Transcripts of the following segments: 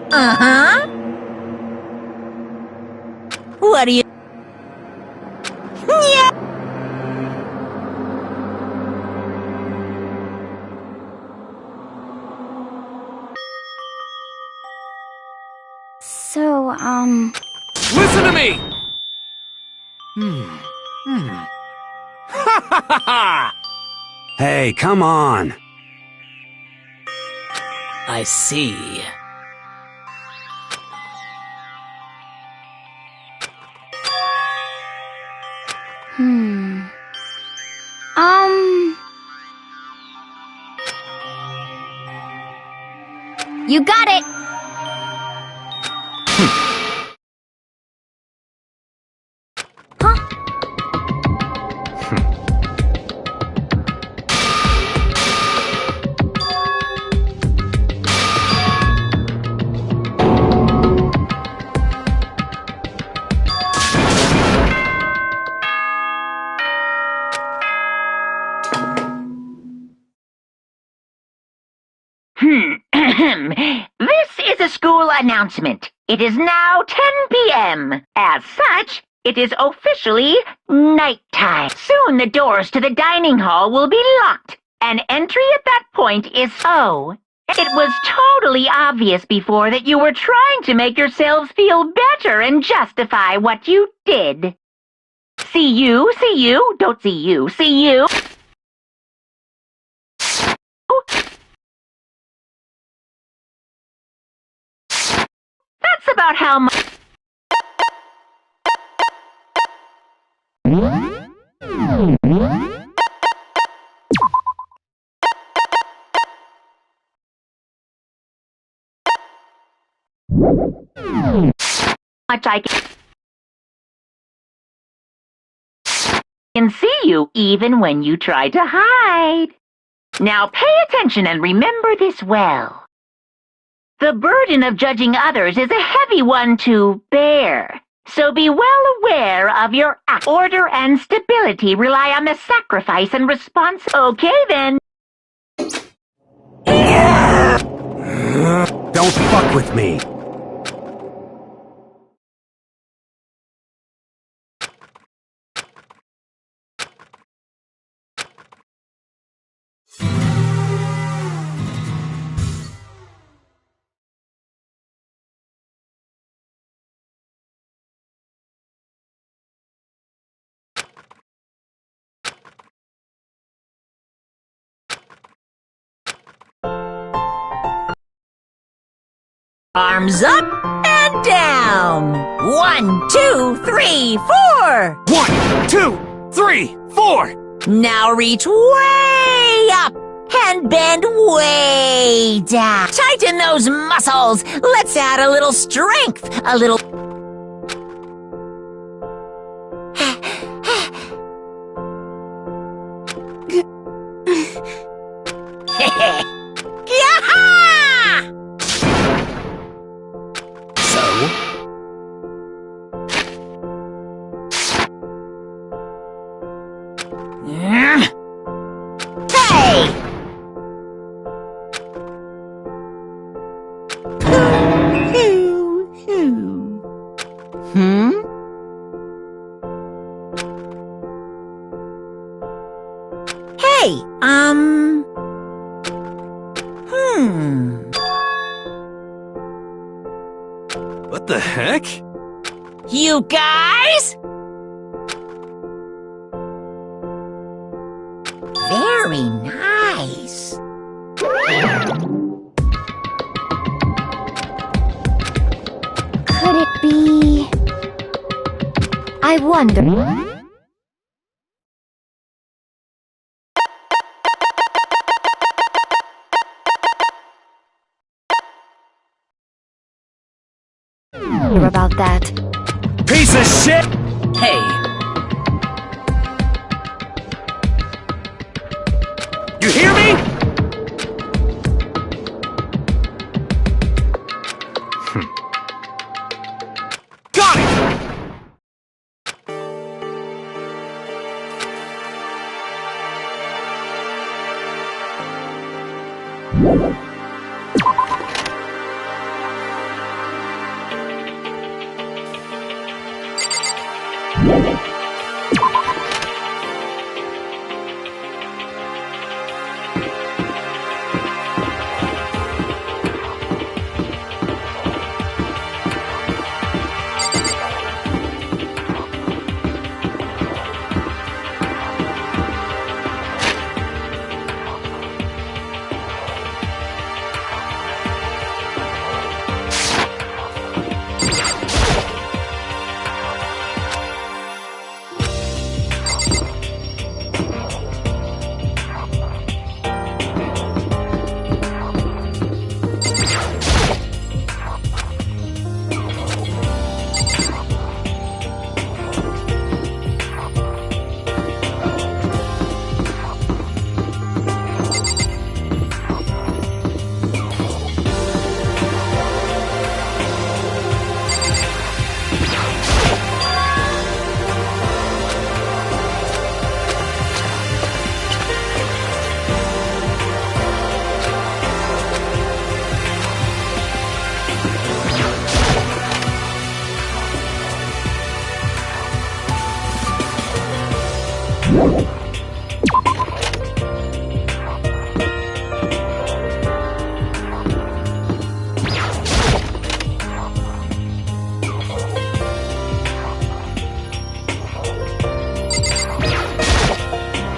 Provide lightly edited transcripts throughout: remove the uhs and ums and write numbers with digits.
Uh-huh. What do you... Yeah. So, Listen to me! Ha ha ha ha! Hey, come on! I see. You got it! This is a school announcement. It is now 10 p.m. As such, it is officially nighttime. Soon the doors to the dining hall will be locked, and entry at that point is It was totally obvious before that you were trying to make yourselves feel better and justify what you did. See you, don't see you, see you. That's about how much I can see you even when you try to hide. Now pay attention and remember this well. The burden of judging others is a heavy one to bear, so be well aware of your act. Order and stability rely on the sacrifice and response. Okay, then. Don't fuck with me! Arms up and down. 1, 2, 3, 4. 1, 2, 3, 4! Now reach way up and bend way down. Tighten those muscles. Let's add a little strength, a little... Yaha! Hey! Hey, What the heck? You guys? Very nice. Could it be... I wonder... about that. piece of shit! Hey. You hear me? Got it!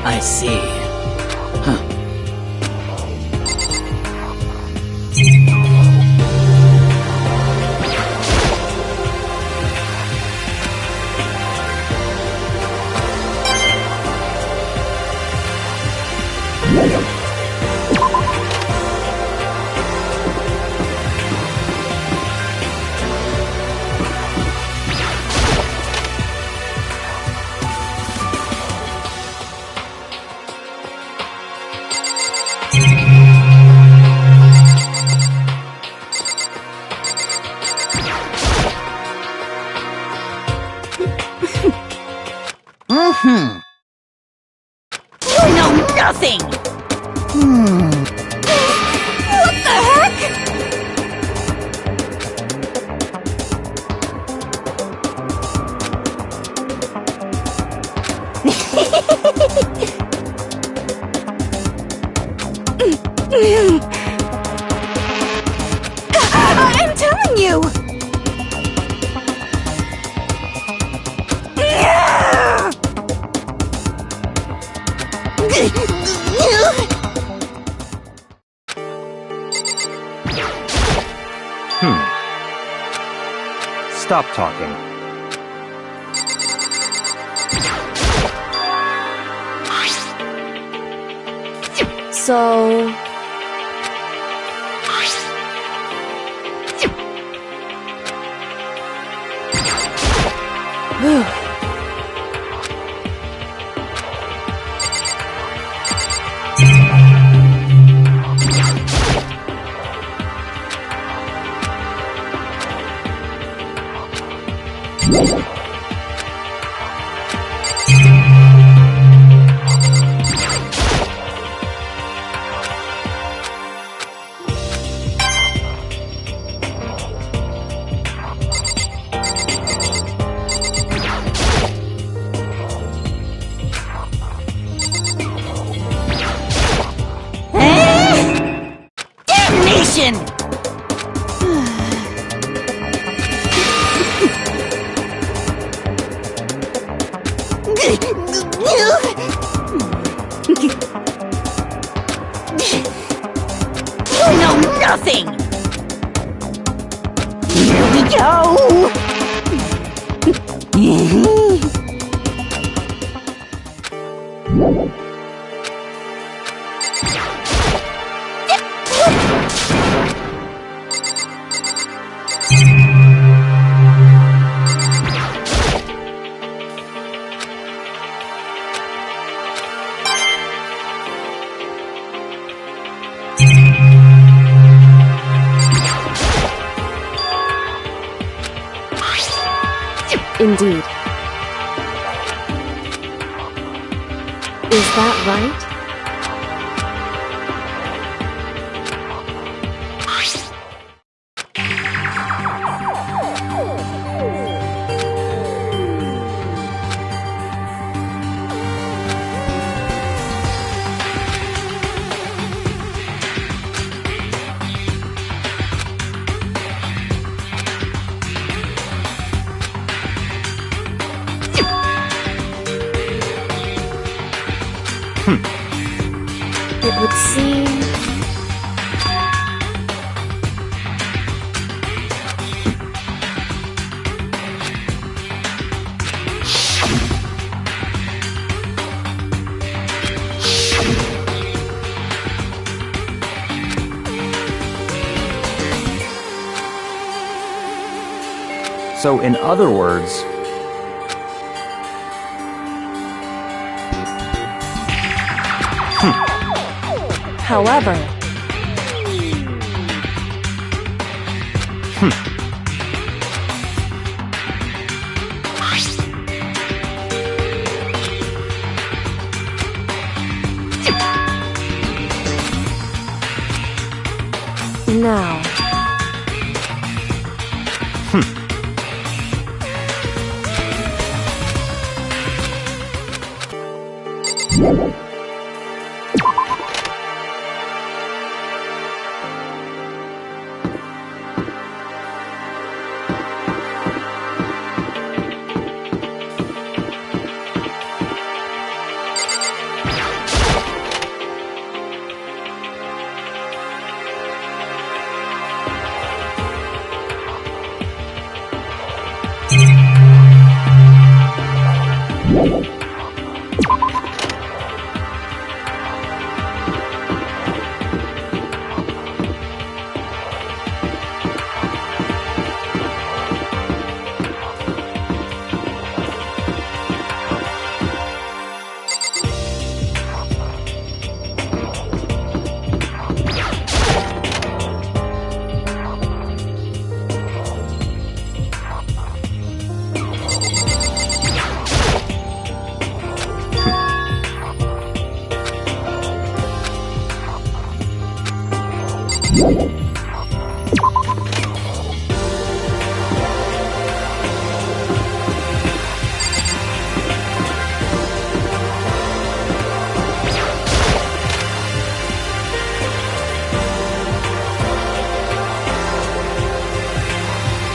I see. Huh. You know nothing! What the heck? I'm telling you! Stop talking. So... Damnation! You know nothing! Here we go! Indeed. Is that right? It would seem... So, in other words, However... Now...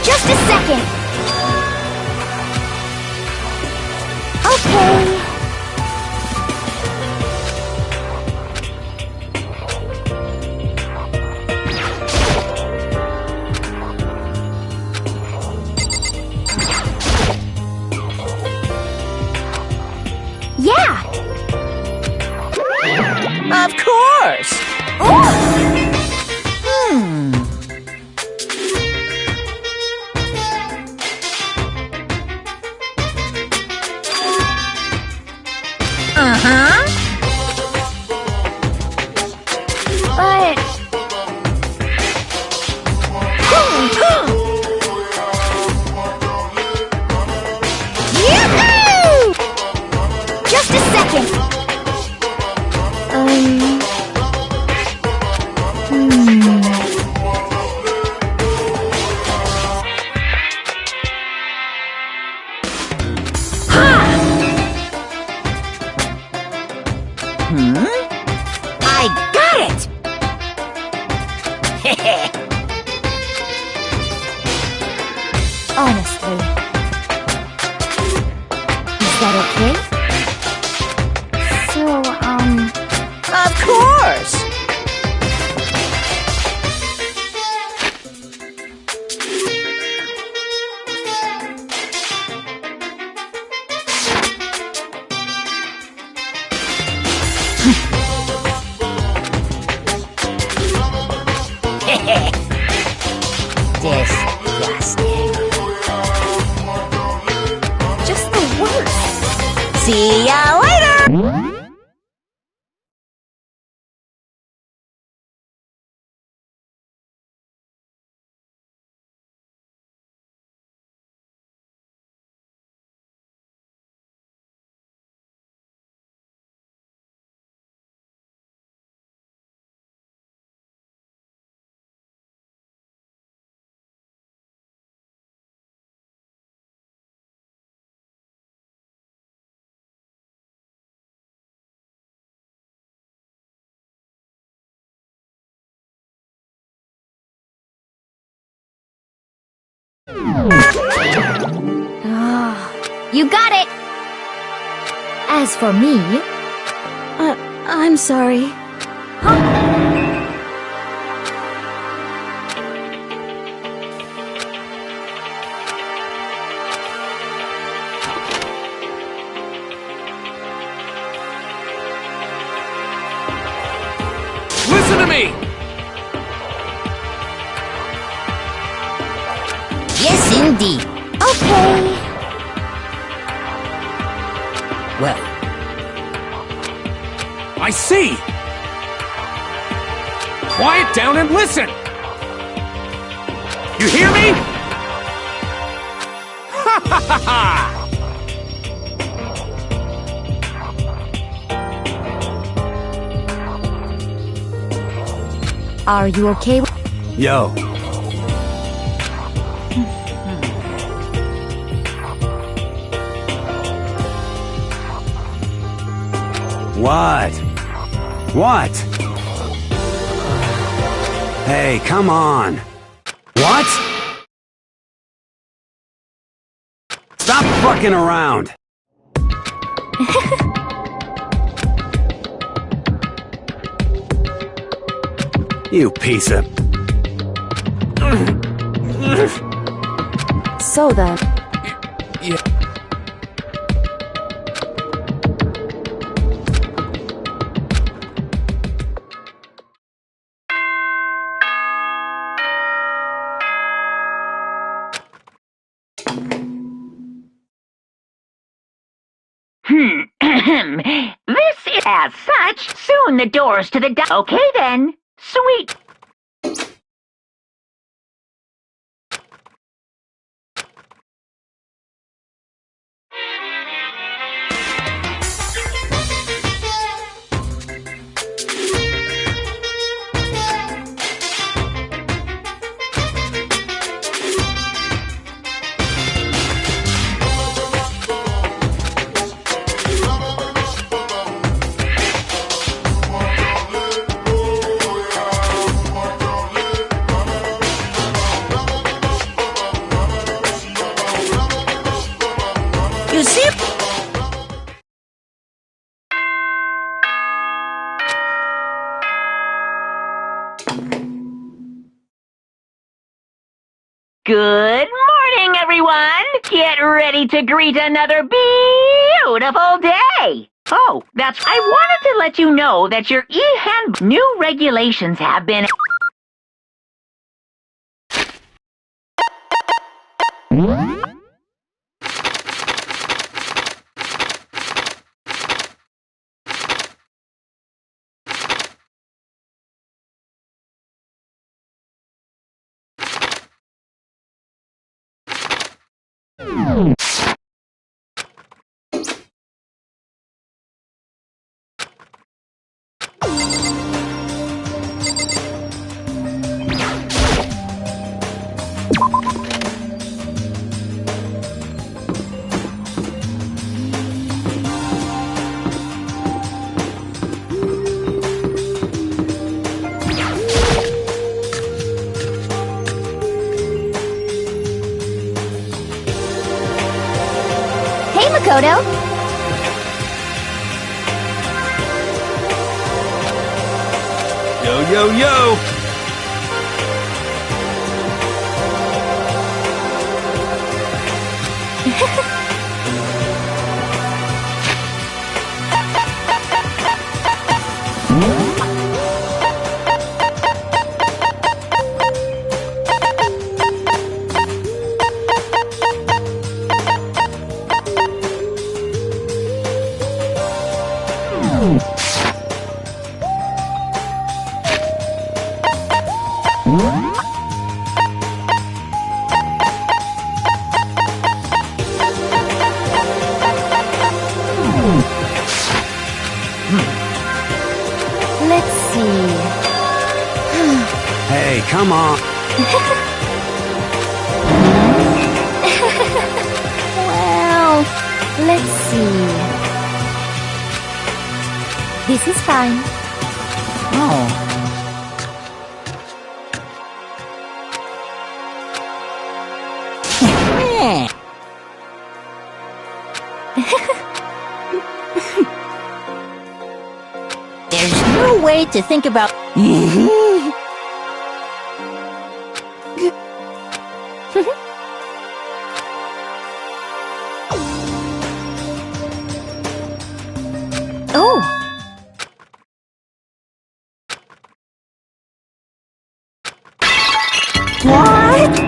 Just a second. Okay. Yeah. Of course! Uh-huh. But... Yoo-hoo! Just a second. I got it! Honestly. Is that okay? So, Of course! Disgusting. just the worst. See ya later! You got it! As for me... I'm sorry. Listen to me! Yes, indeed. Okay. Well, I see! Quiet down and listen! You hear me? Ha ha ha ha! Are you okay with... Yo. What? What? Hey, come on. What? Stop fucking around. You piece of... So then, Yeah. This is as such. Soon the doors to the Okay then. Sweet. You see? Good morning, everyone. Get ready to greet another beautiful day. Oh, I wanted to let you know that your e-hand new regulations have been... Hey, Makoto! Yo, yo, yo! Let's see... Hey, come on. Well, let's see... This is fine. Oh. way to think about... Oh! What?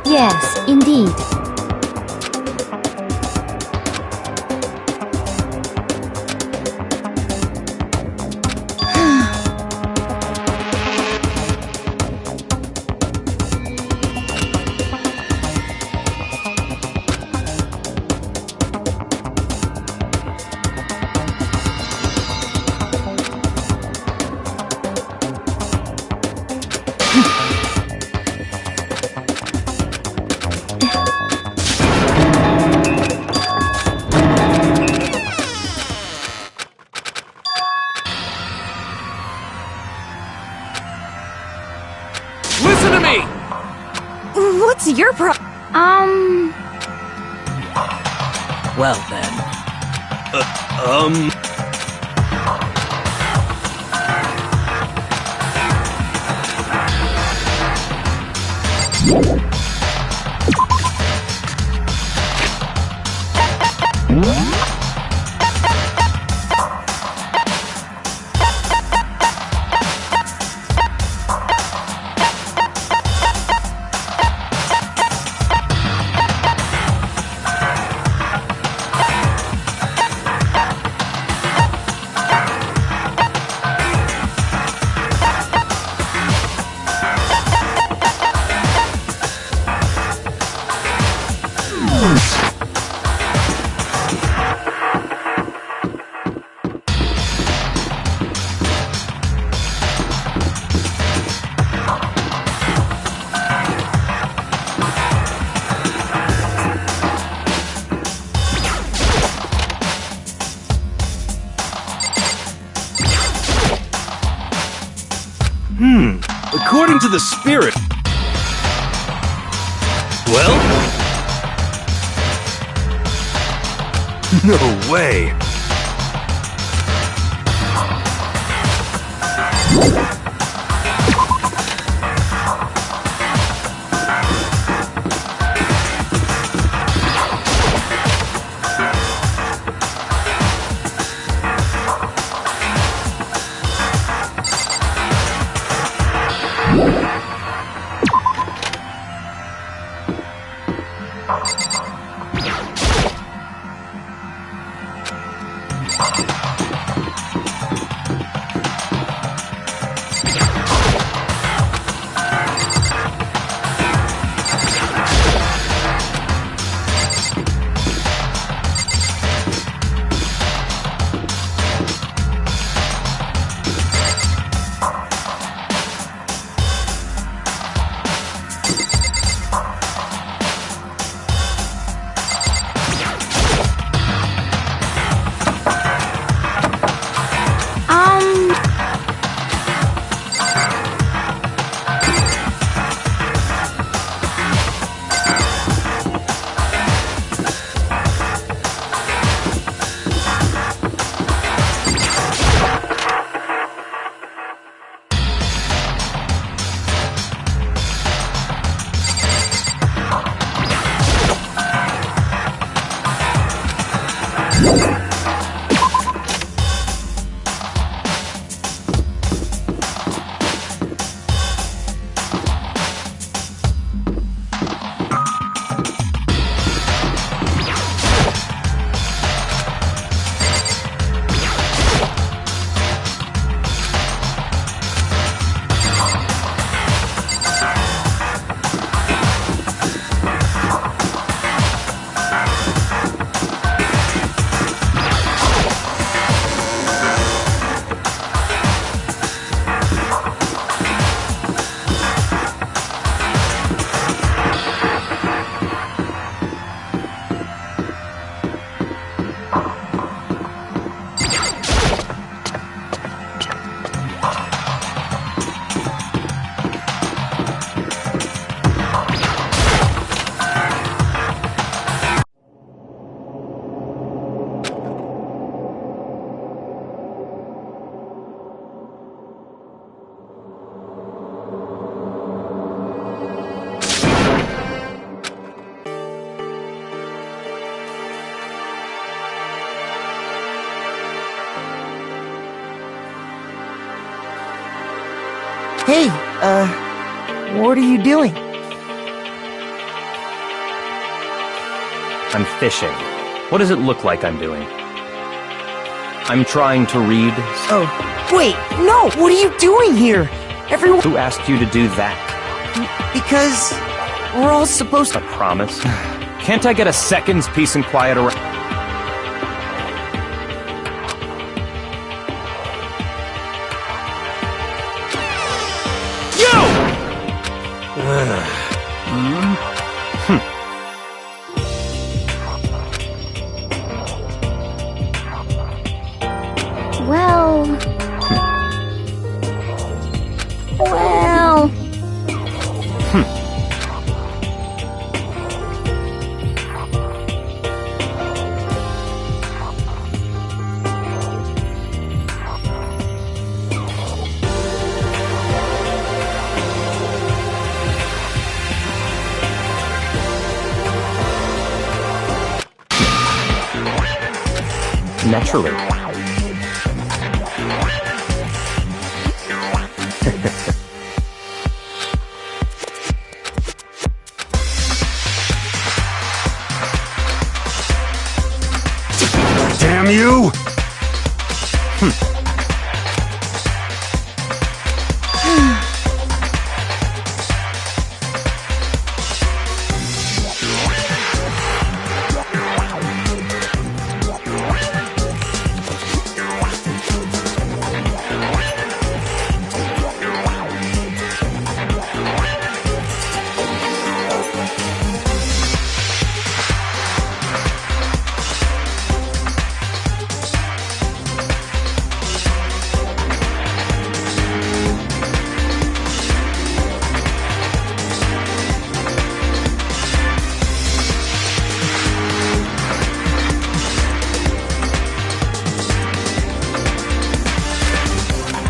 Yes, indeed. Listen to me! What's your Well then. According to the spirit... Well? No way. Hey, what are you doing? I'm fishing. What does it look like I'm doing? I'm trying to read. Oh, wait, no! What are you doing here? Everyone... Who asked you to do that? Because we're all supposed to... A promise? Can't I get a second's peace and quiet around? Well... Naturally. Damn you!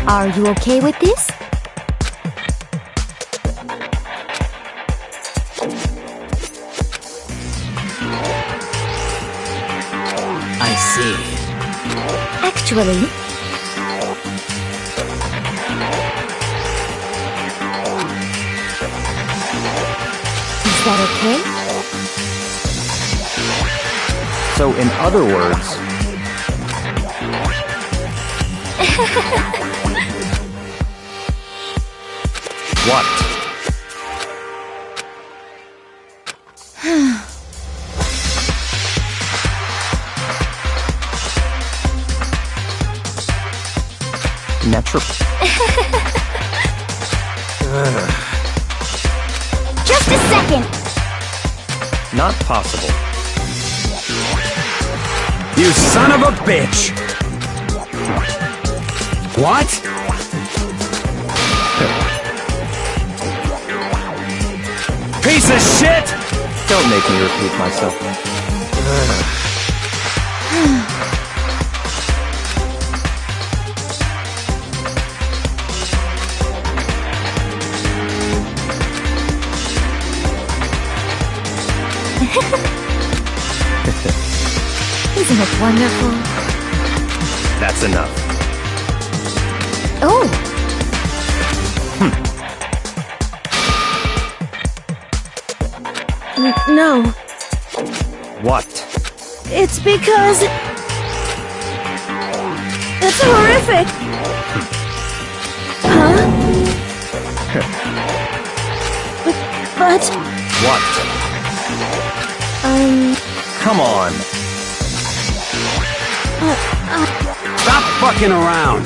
Are you okay with this? I see. Actually... Is that okay? So, in other words... What? Natural. Just a second! Not possible. You son of a bitch! What? Piece of shit! Don't make me repeat myself. Isn't it wonderful? That's enough. Oh! No. What? It's because... It's horrific! Huh? But... What? Come on. Stop fucking around!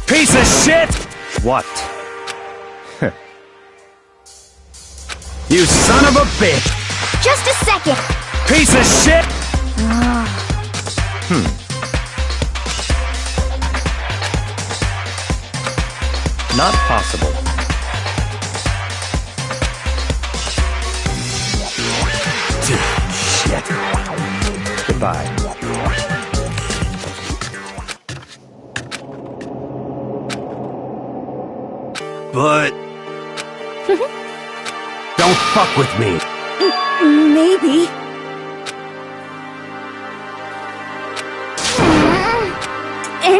Piece of shit! What? You son of a bitch! Just a second! Piece of shit! Not possible. Shit. Goodbye. But... Don't fuck with me. maybe...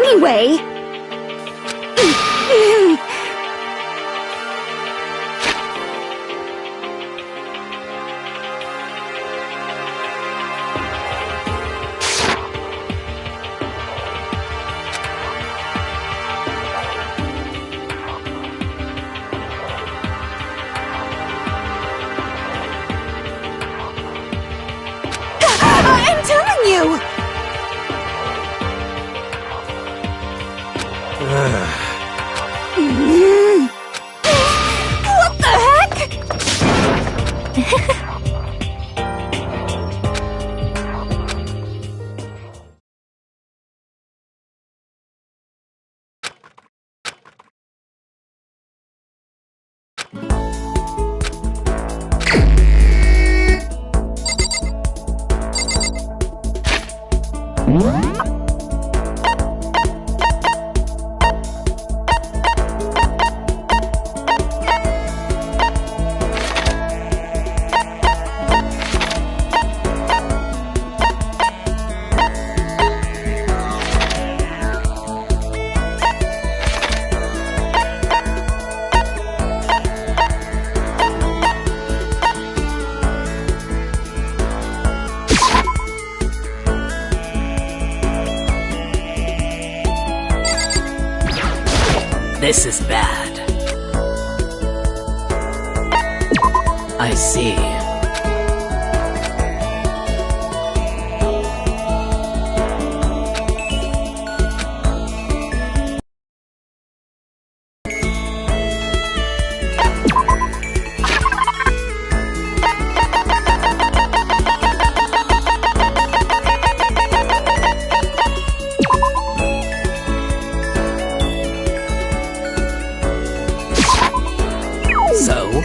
anyway. I'm telling you! What the heck? This is bad. I see. So?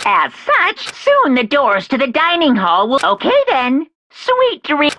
As such, soon the doors to the dining hall will... Okay then. Sweet dreams.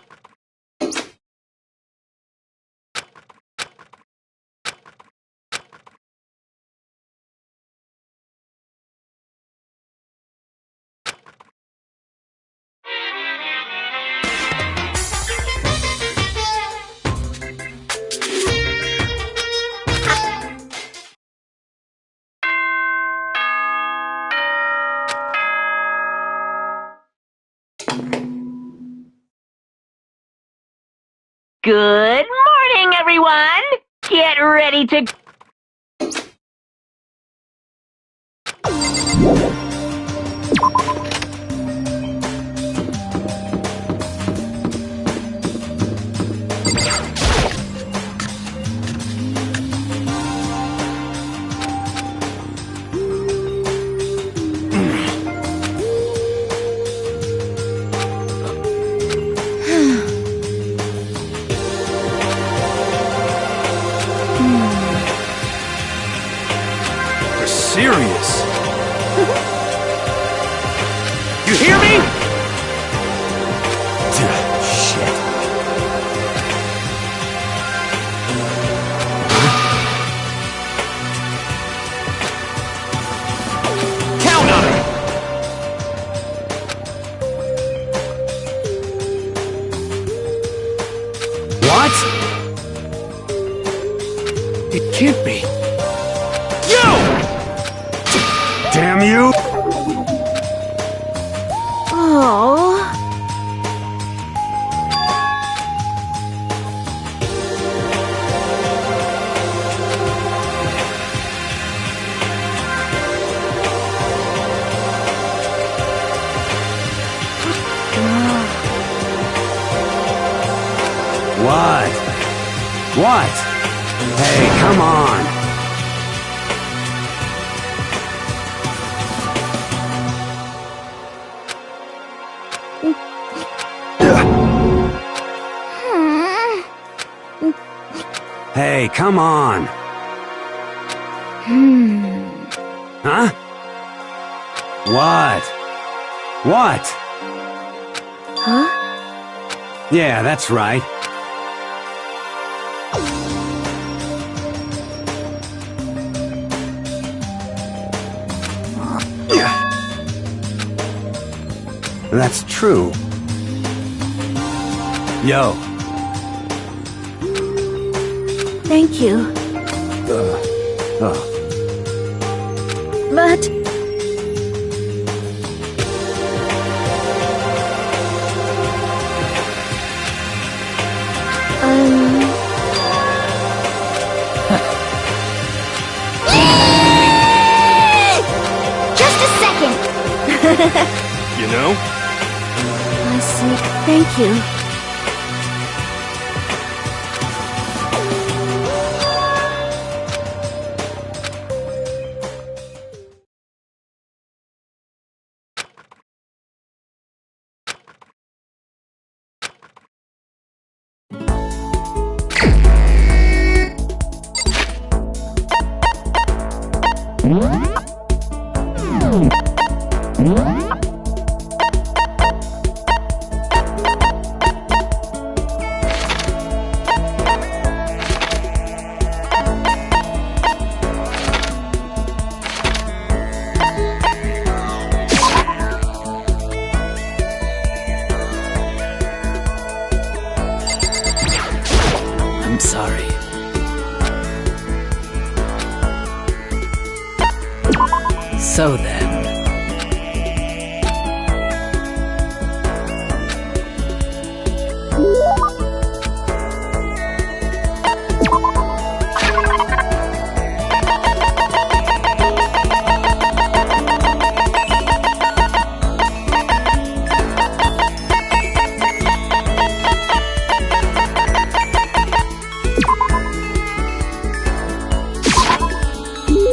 Good morning, everyone! Get ready to... Serious. You hear me? Shit. Count on it. What? It can't be. Damn you! Oh. What? What? Hey, come on! Hey, come on! Huh? What? What? Huh? Yeah, that's right. That's true. Yo. Thank you. Oh. But... Just a second! You know? I see. Thank you. I'm sorry. So then...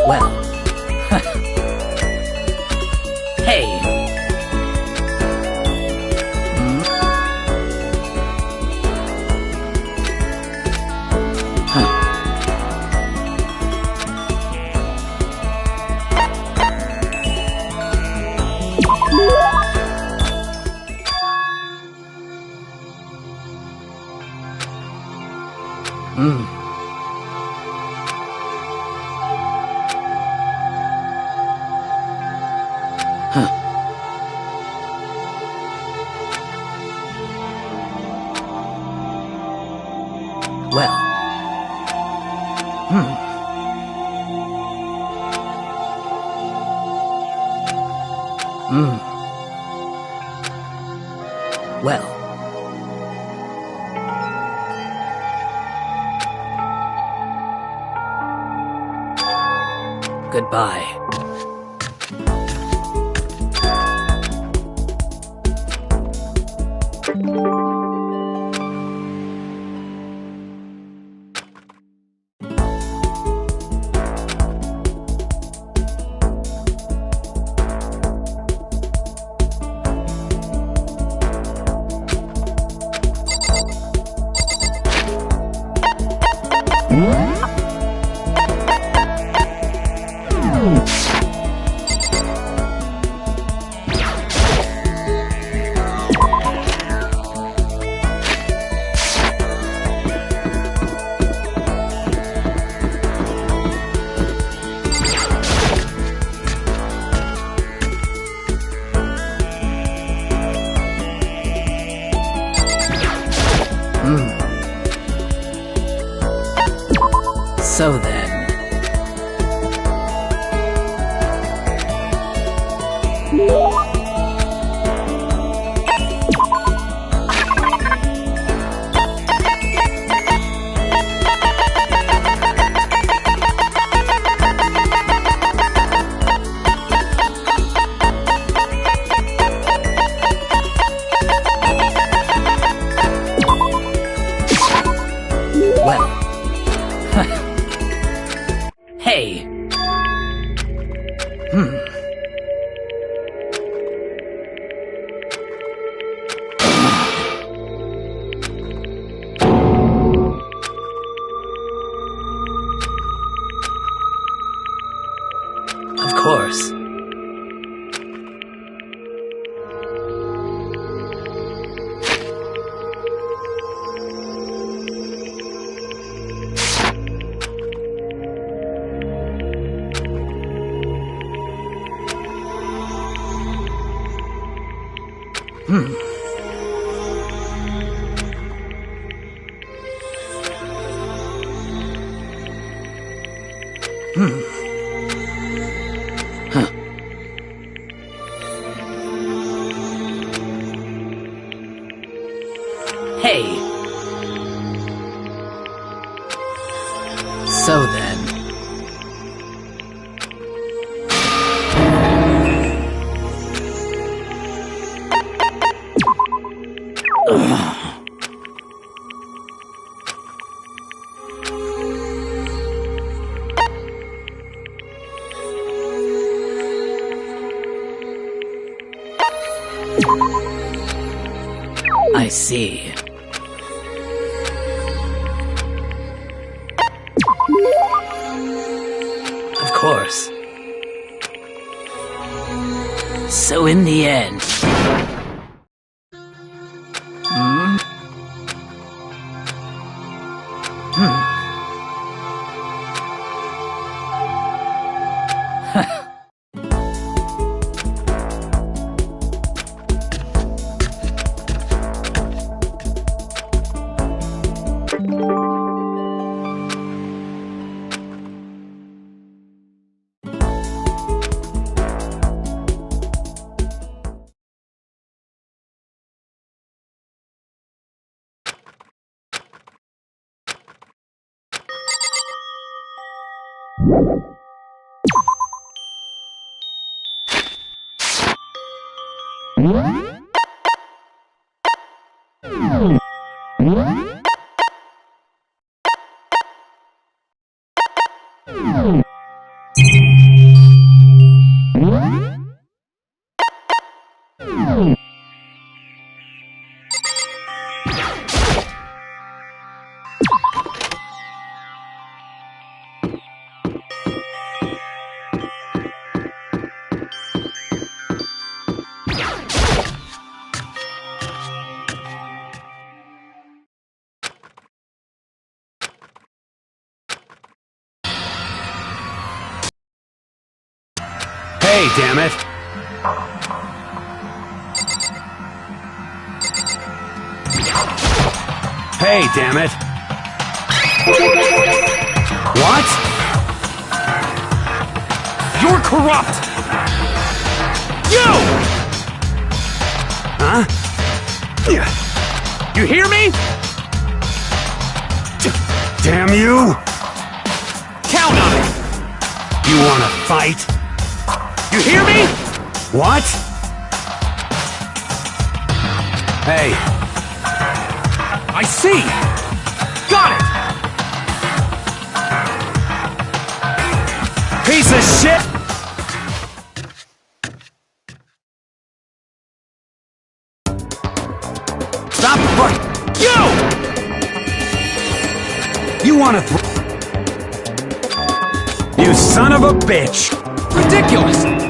Well... Hey! Well... Well... Goodbye. So then... Well... Hey! Of course. Hey! So then... I see. Of course. So in the end... Hey, damn it! Hey, damn it! What? You're corrupt! You! Huh? You hear me? Damn you! Count on it! You wanna fight? You hear me? What? Hey, I see! Got it! piece of shit! Stop fuck! You wanna You son of a bitch! Ridiculous!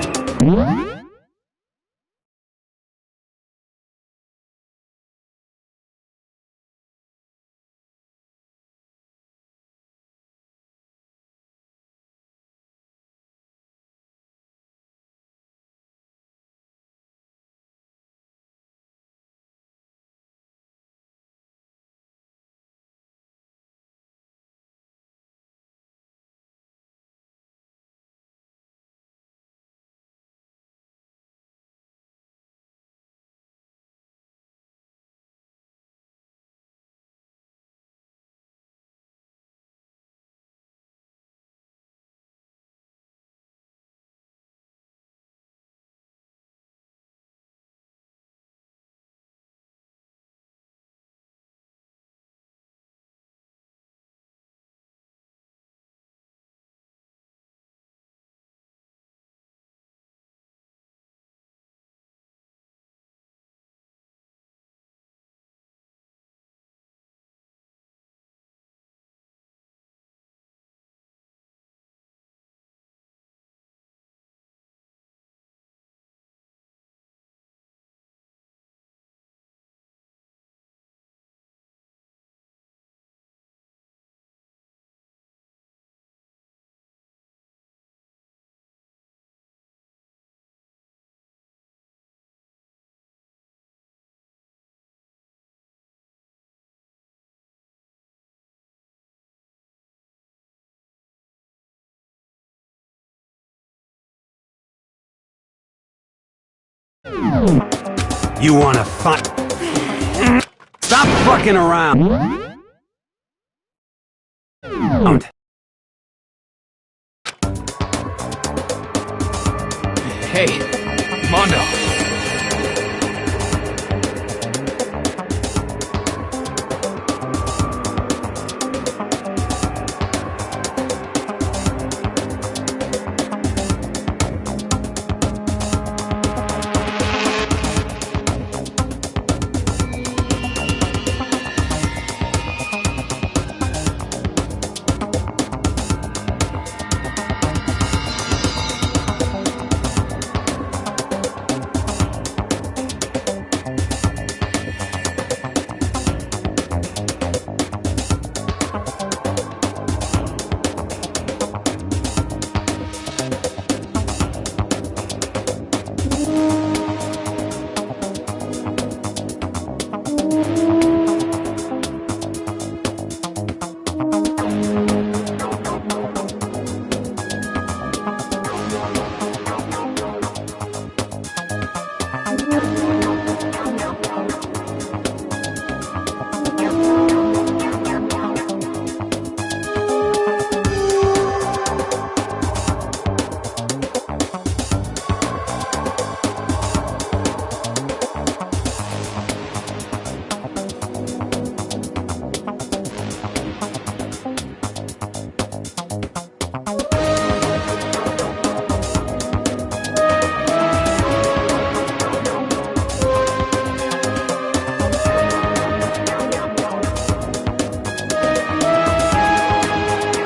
You wanna fight? Stop fucking around! Hey, Mondo.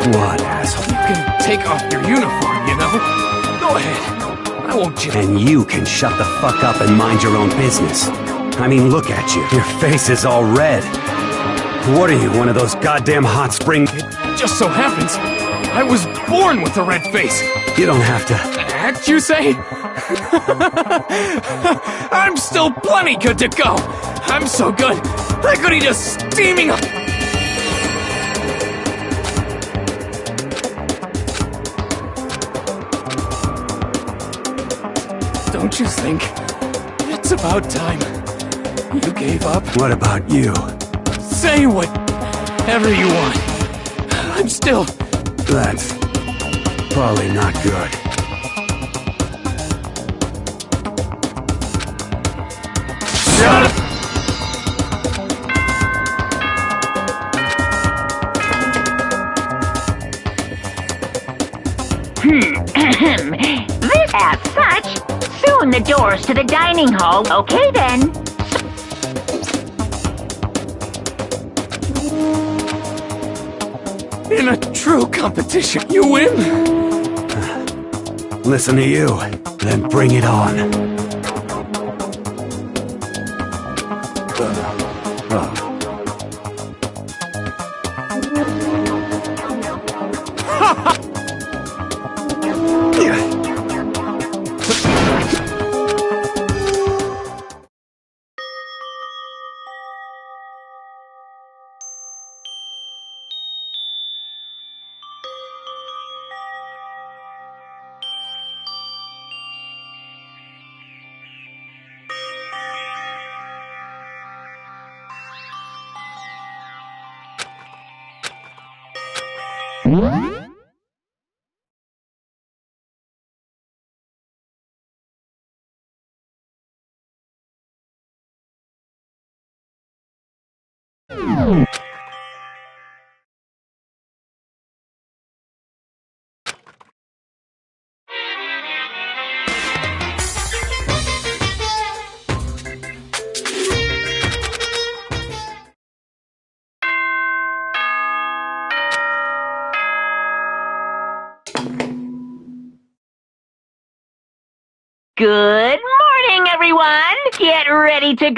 What, asshole? You can take off your uniform, you know? Go ahead. I won't judge. And you can shut the fuck up and mind your own business. I mean, look at you. Your face is all red. What are you, one of those goddamn hot spring... It just so happens I was born with a red face. You don't have to... Act, you say? I'm still plenty good to go. I'm so good, I could eat a steaming... Don't you think it's about time you gave up? What about you? Say whatever you want. I'm still... That's probably not good. Shut up! This, as such, soon the doors to the dining hall. Okay then. In a true competition, you win? Listen to you, then bring it on. Good morning, everyone. Get ready to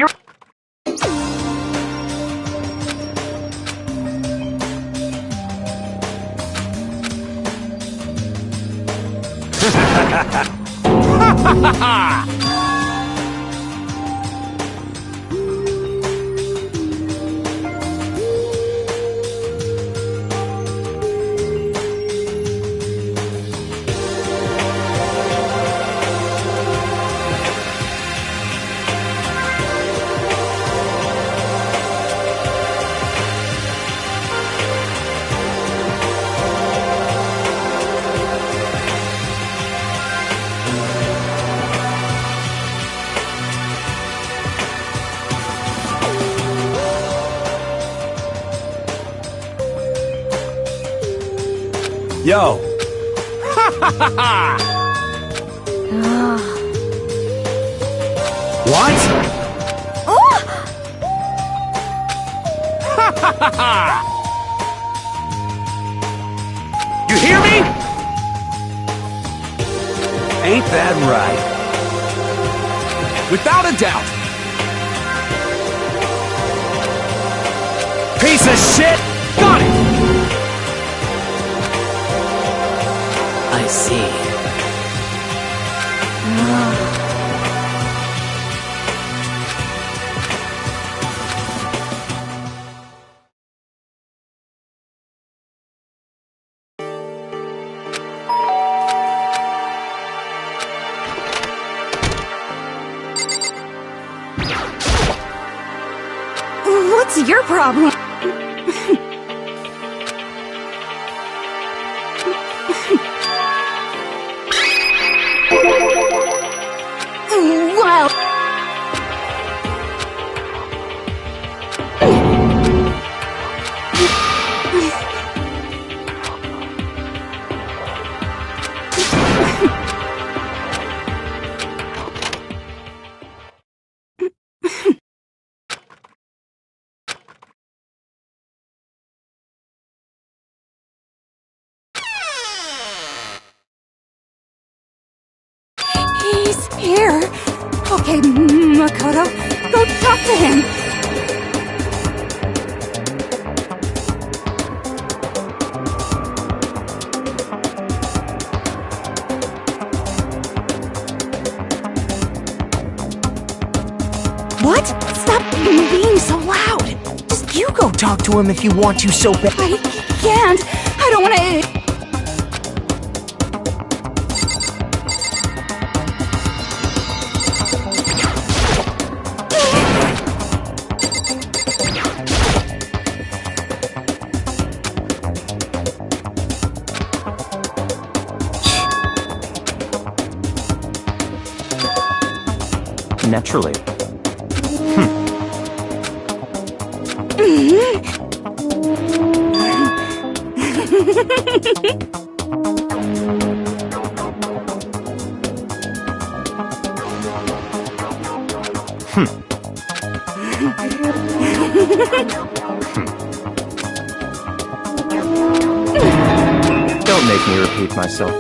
Yo! What? You hear me? Ain't that right? Without a doubt. Piece of shit! Got it! I see. What's your problem? Well... He's here. Okay, Makoto, go talk to him. What? Stop being so loud! Just you go talk to him if you want to so bad. I can't. I don't want to... Naturally. Don't make me repeat myself.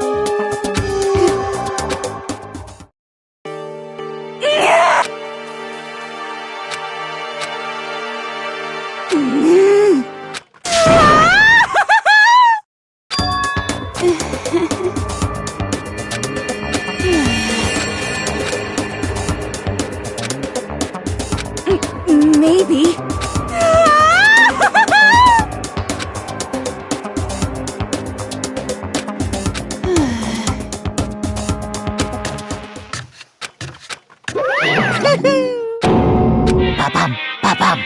Maybe. Ba-bum, ba-bum.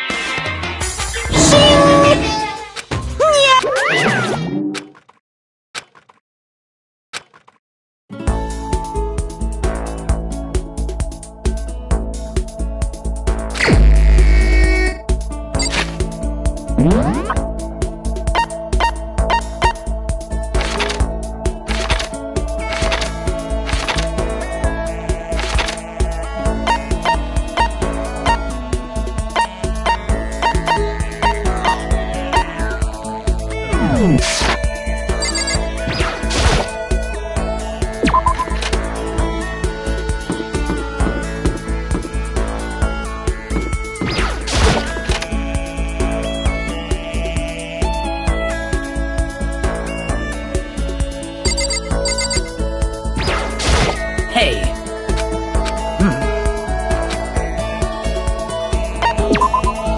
Hey!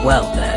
Well then.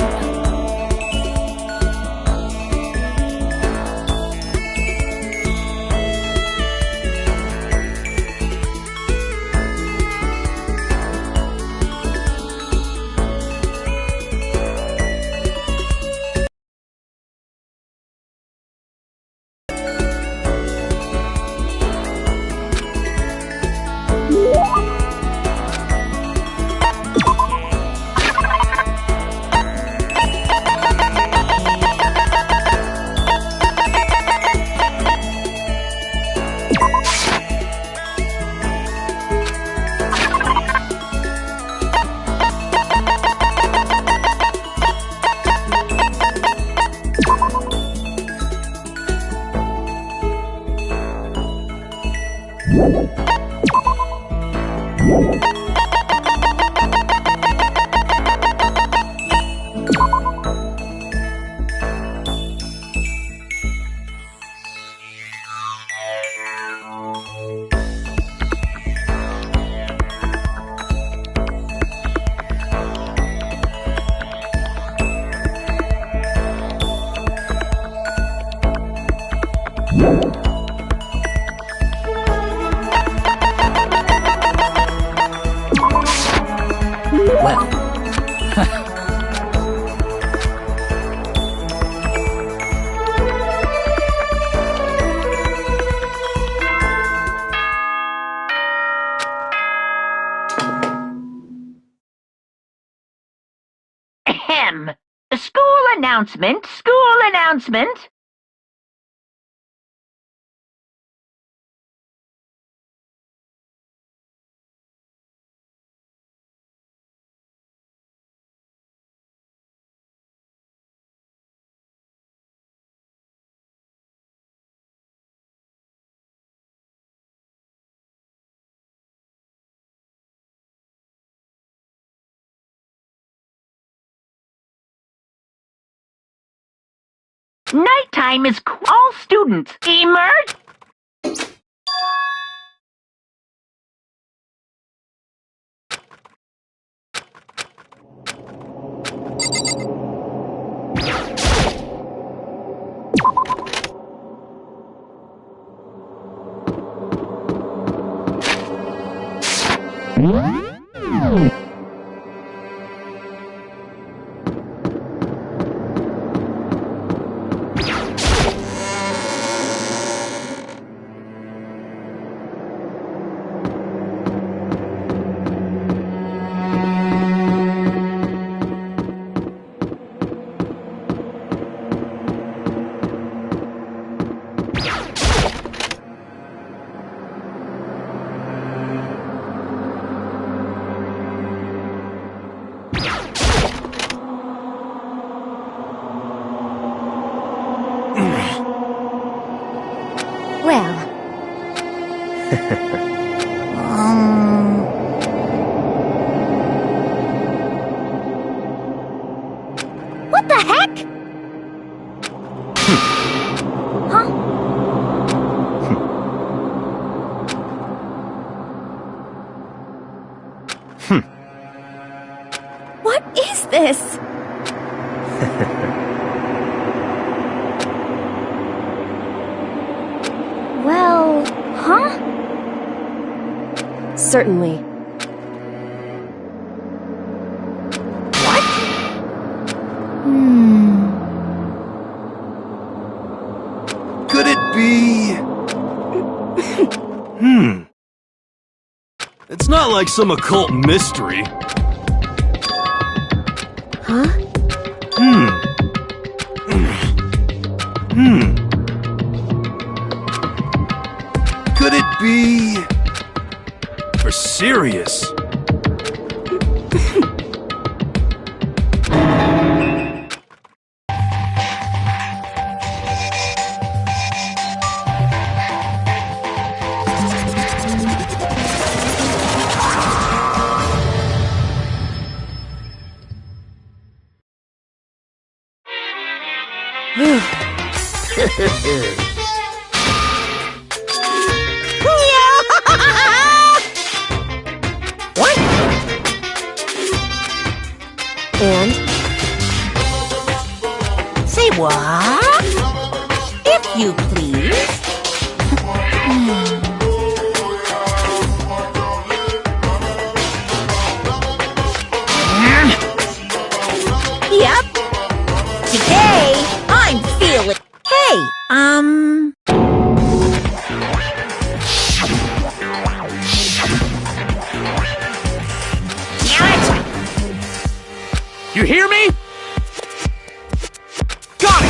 Ahem. School announcement, school announcement. Nighttime is cool. All students, emerge! Well. What the heck? Huh? What is this? Well, huh? Certainly. What? Could it be... It's not like some occult mystery. Huh? Could it be... for serious? What? And? Say what? If you please. Yep. Today, I'm feeling... Hey, You hear me? Got it!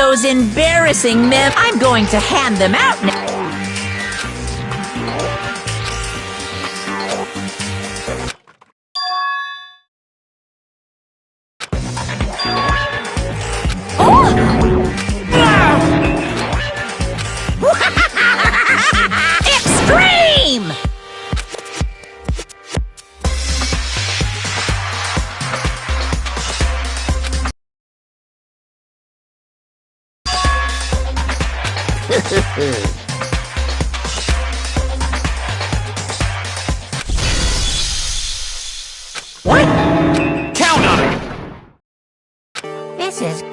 those embarrassing men. I'm going to hand them out now. Extreme! What? Count on it! This is...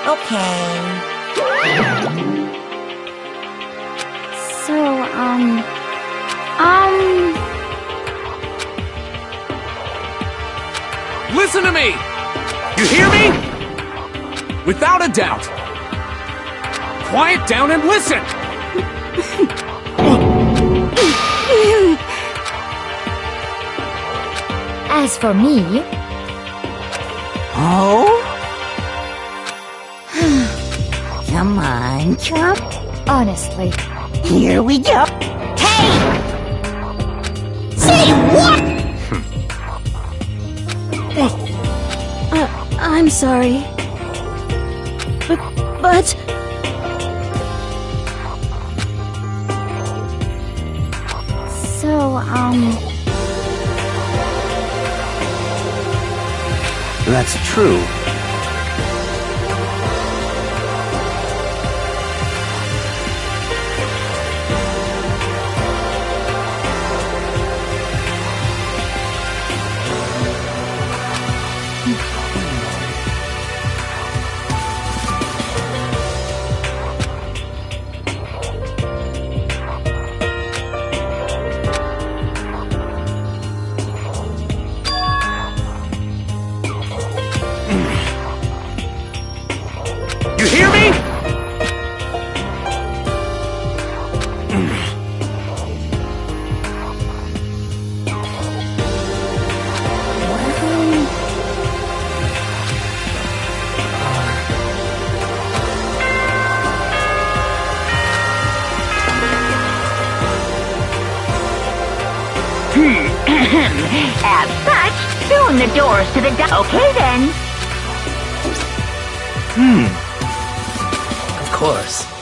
Okay. So, Listen to me! You hear me? Without a doubt. Quiet down and listen! as for me, Oh? Come on, Chump. honestly, Here we go. Hey! Say what? I'm sorry. But... so, That's true. You hear me? As such, soon the doors to the Okay then. Of course.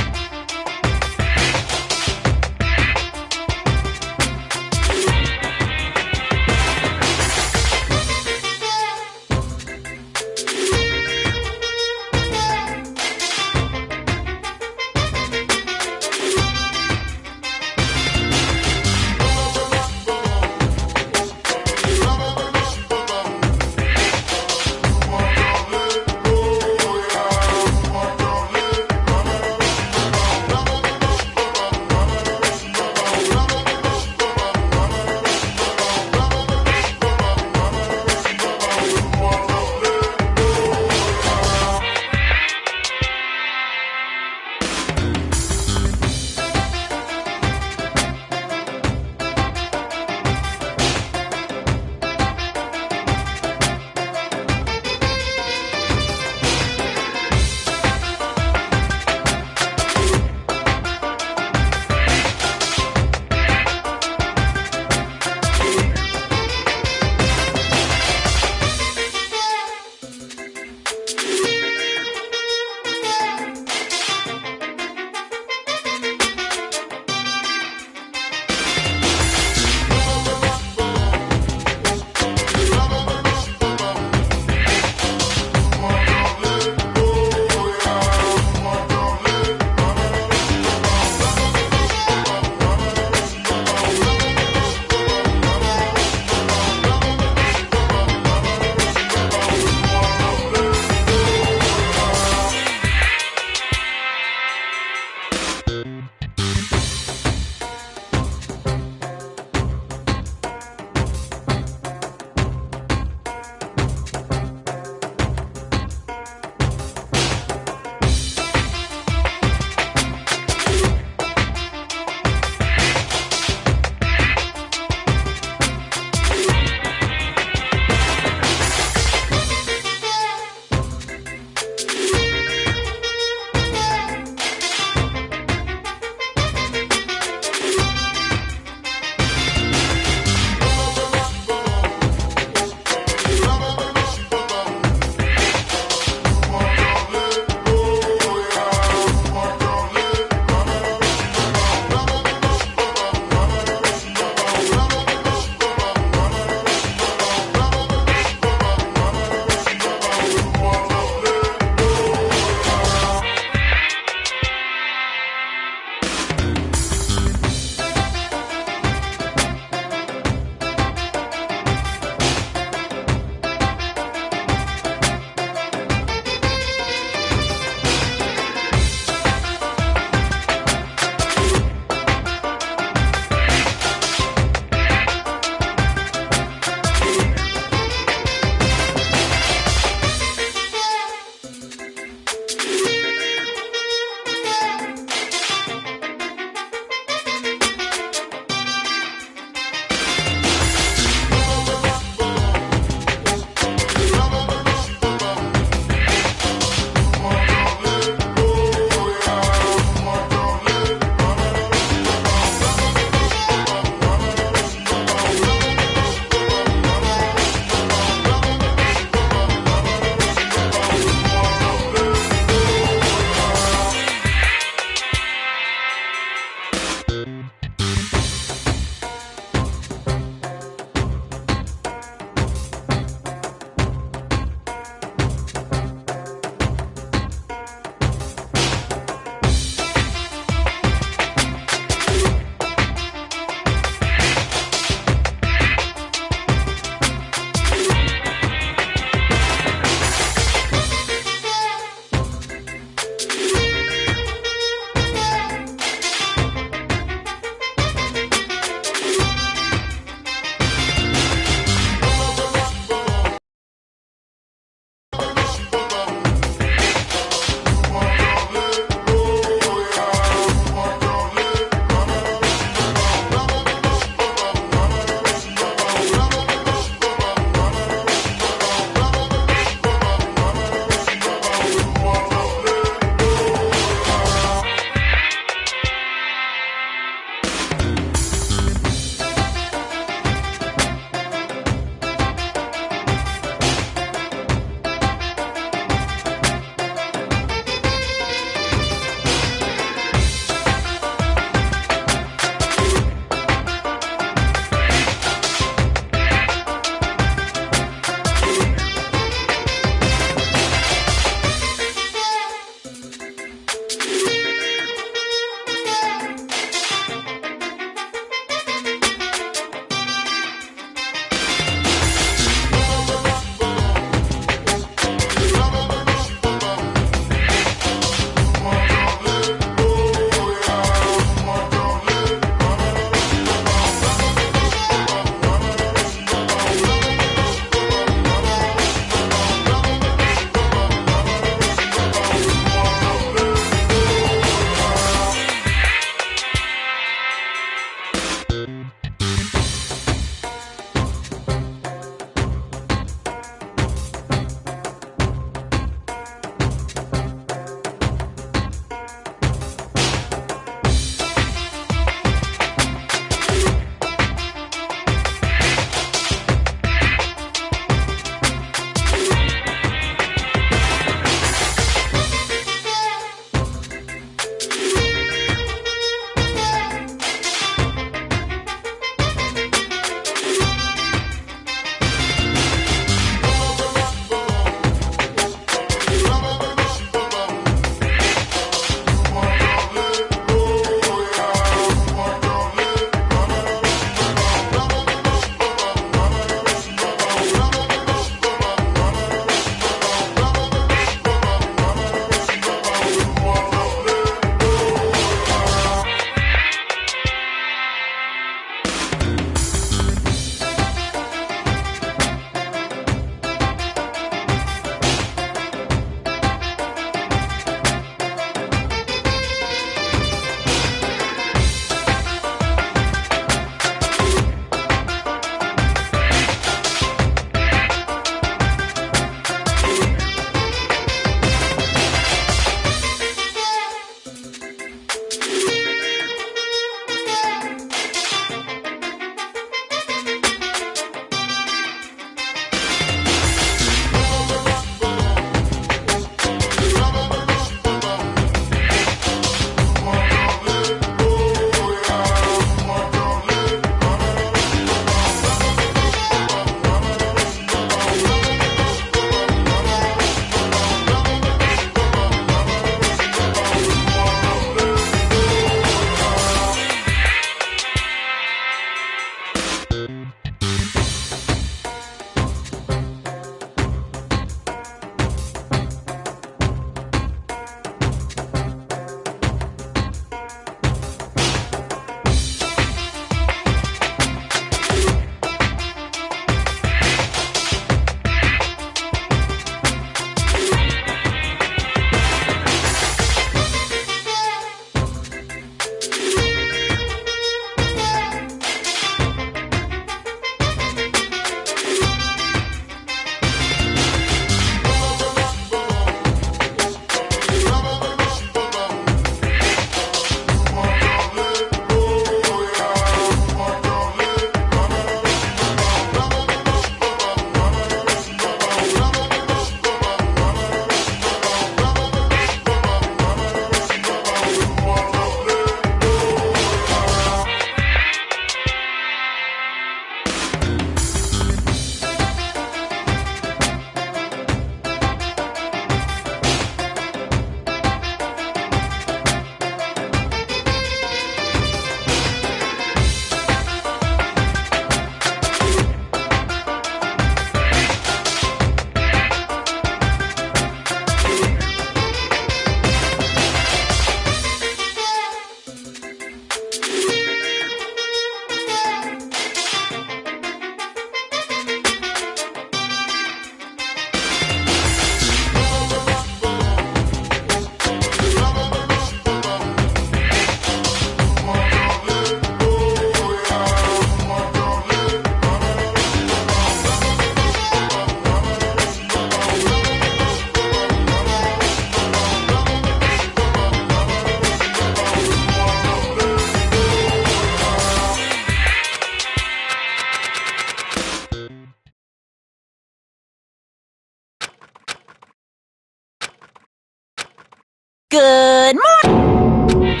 Good morning!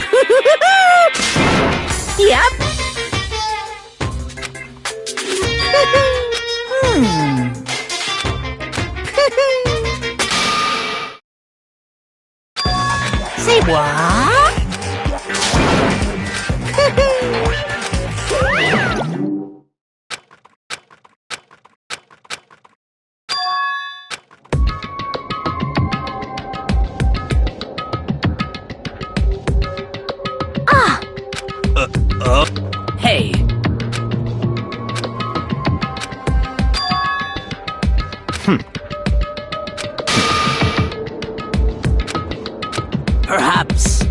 Yep. Say what? Hey. Perhaps.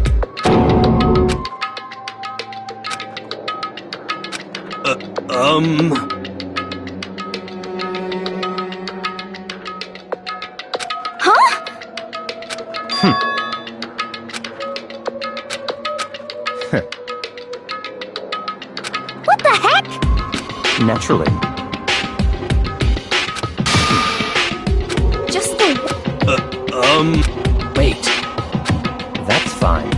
What the heck? Naturally. Just the... Wait. That's fine.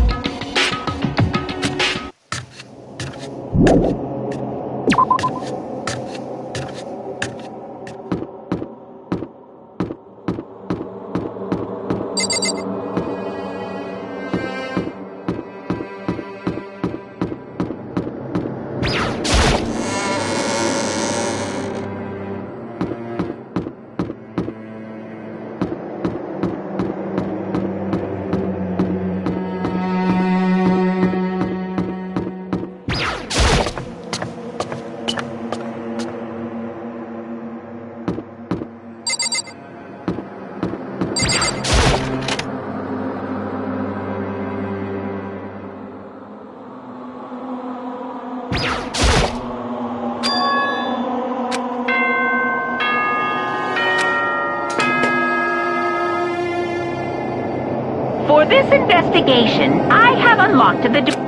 For this investigation, I have unlocked the door.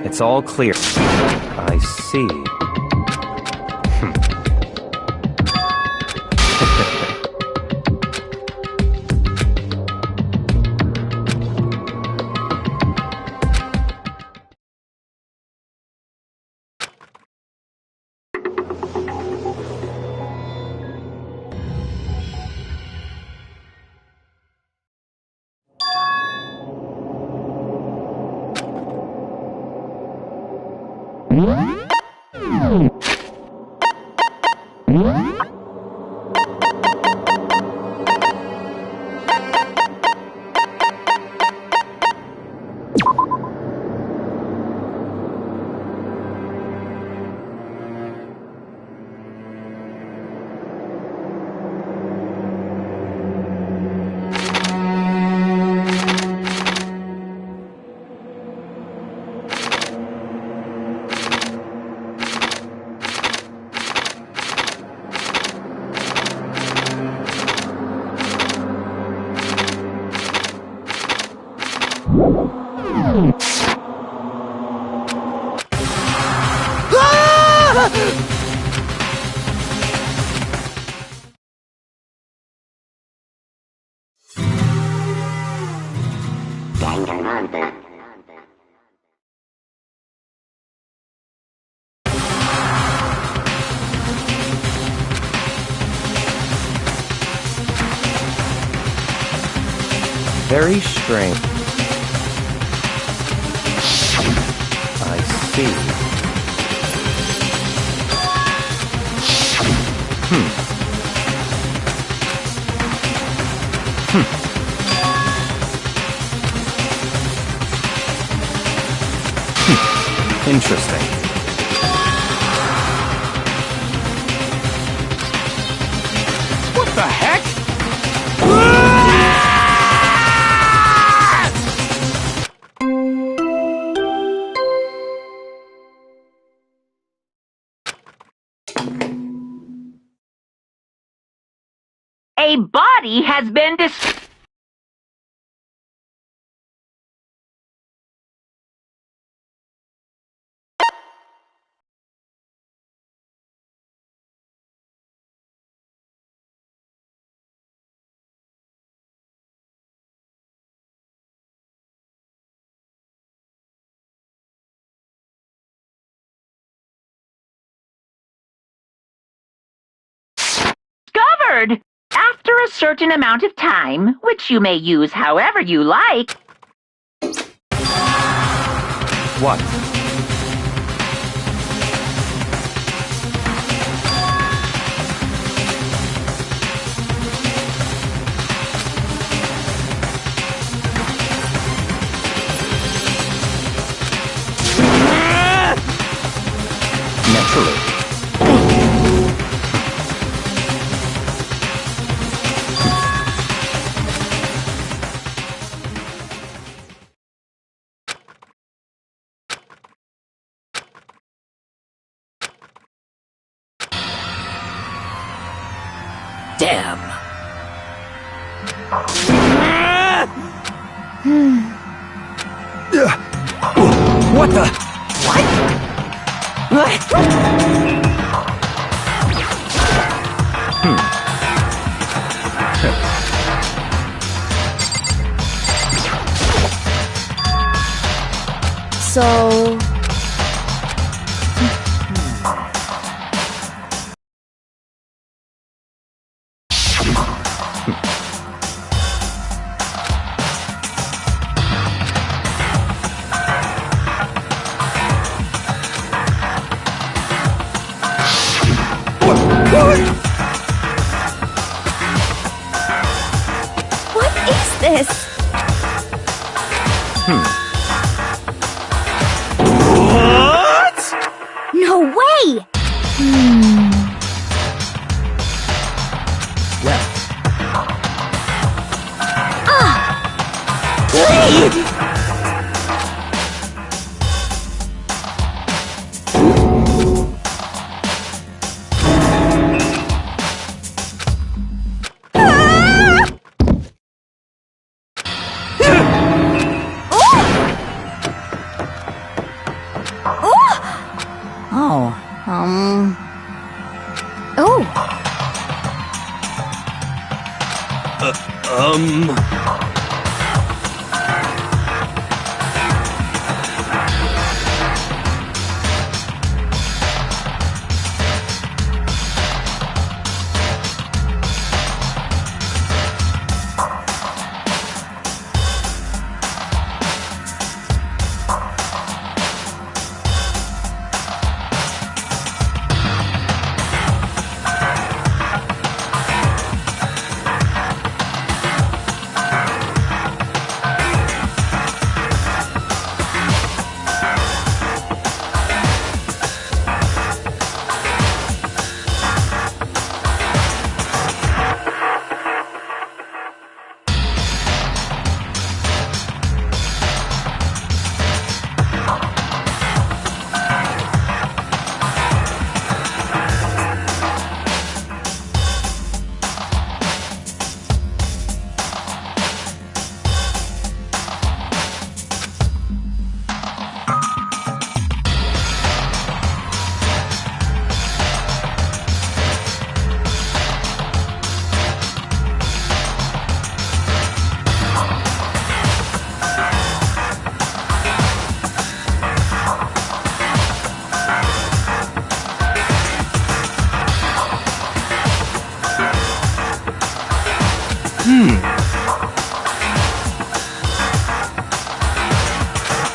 It's all clear. I see. DangGONRANPA. Very strange. I see. Interesting. What the heck? A body has been discovered. word. After a certain amount of time, which you may use however you like. What? Naturally. Damn. What the? What? So... What is this? What? No way! Well.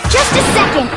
Just a second!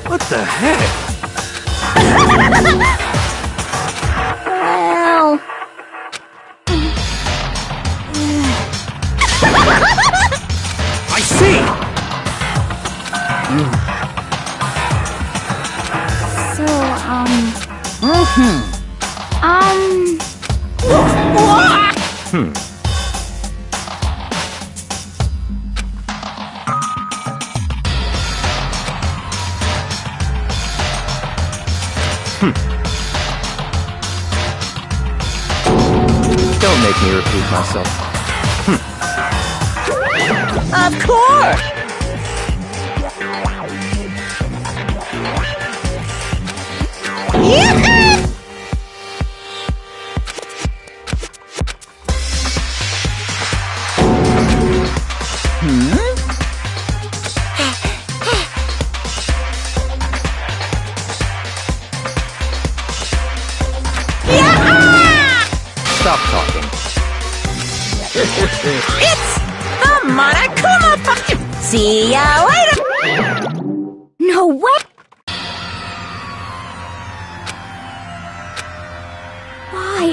What the heck? Well... I see! Don't make me repeat myself. Of course! Yeah! Stop talking. It's the Monokuma Fight! See ya later! No way! Why?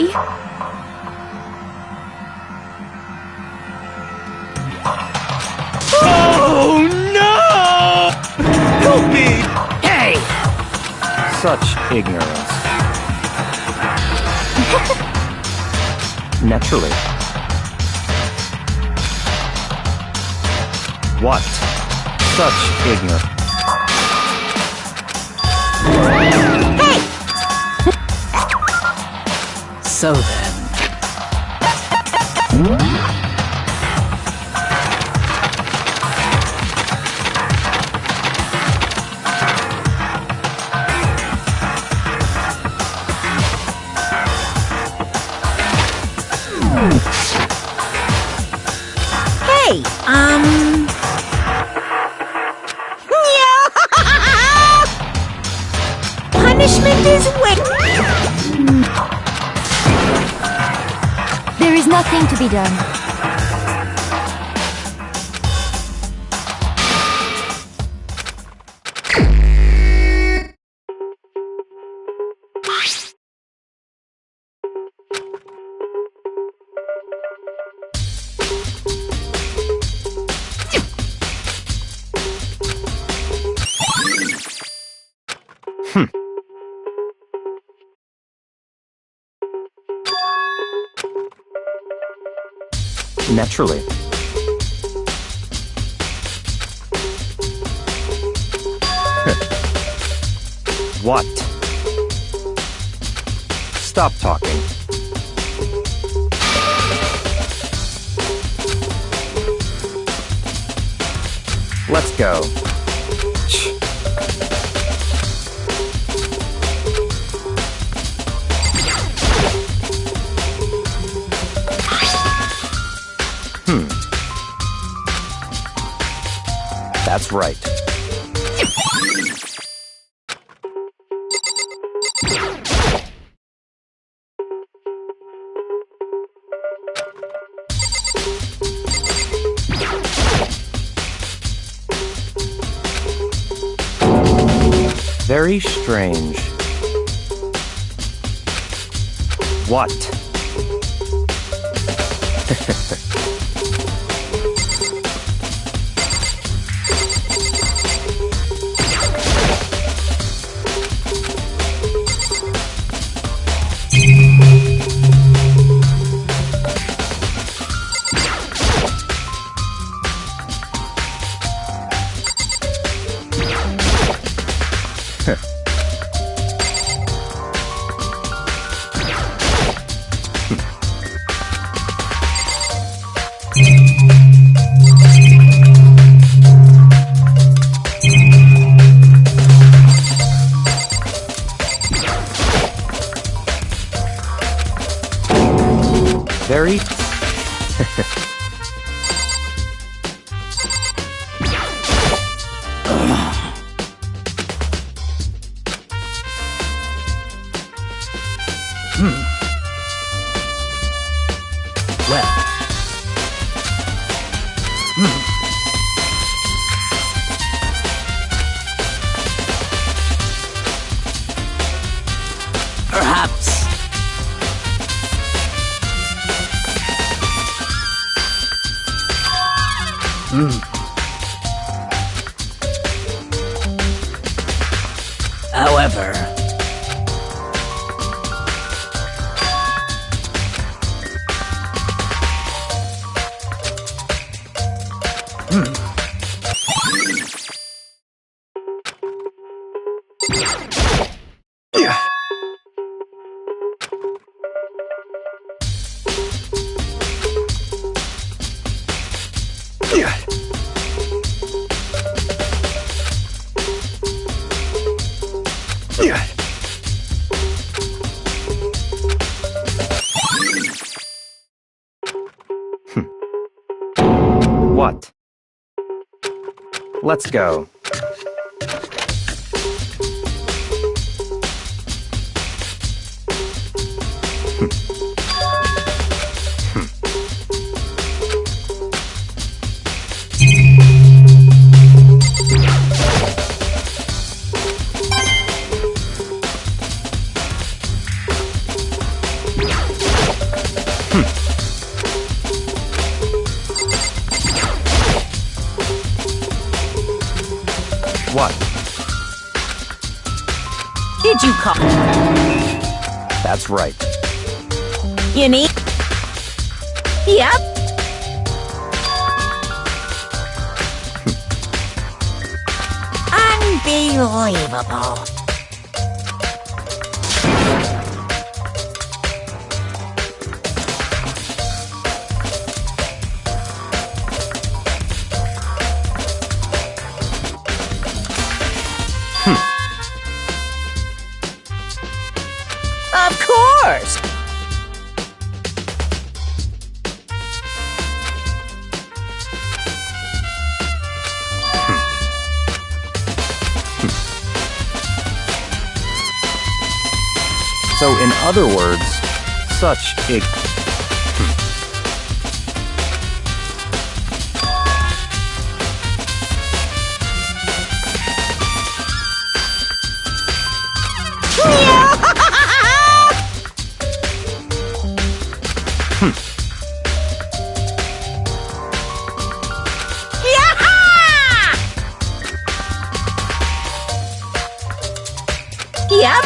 Oh no! Help me! Hey! Such ignorance. Naturally. What? Such ignorance. Hey! So then. Hey, punishment is wicked. There is nothing to be done. Naturally. What? Stop talking. Let's go. That's right. Very strange. What? Very... Well. Perhaps. However, What? Let's go. What? Did you call? That's right. You need? Yep. Unbelievable. Of course! So, in other words, such a... Yep.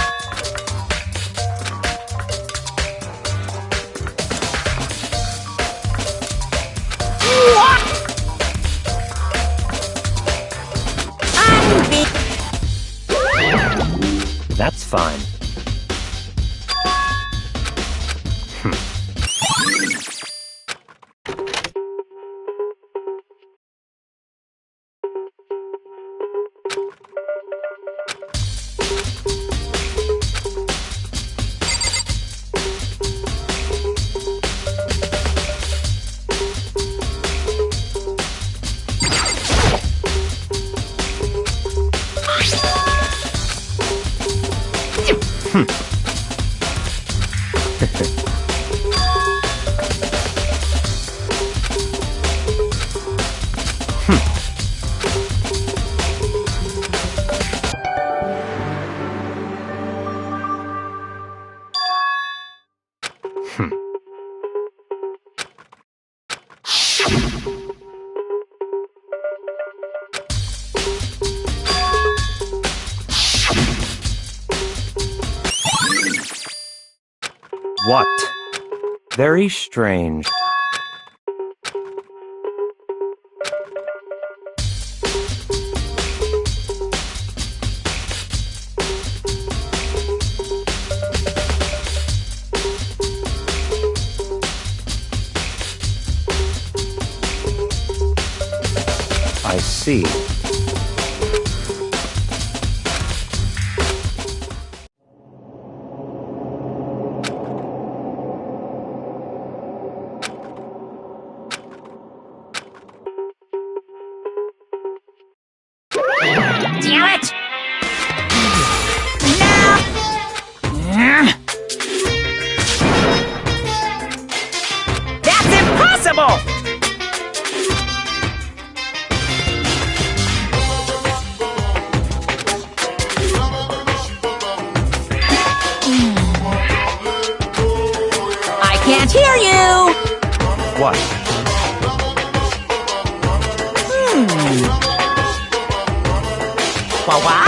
What? That's fine. What? Very strange. I see. Damn it! That's impossible! I can't hear you! What? What?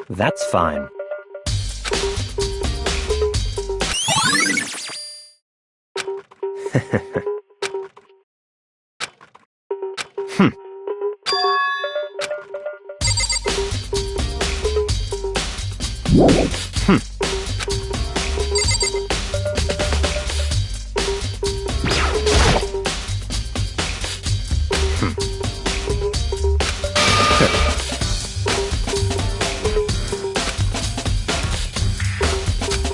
That's fine.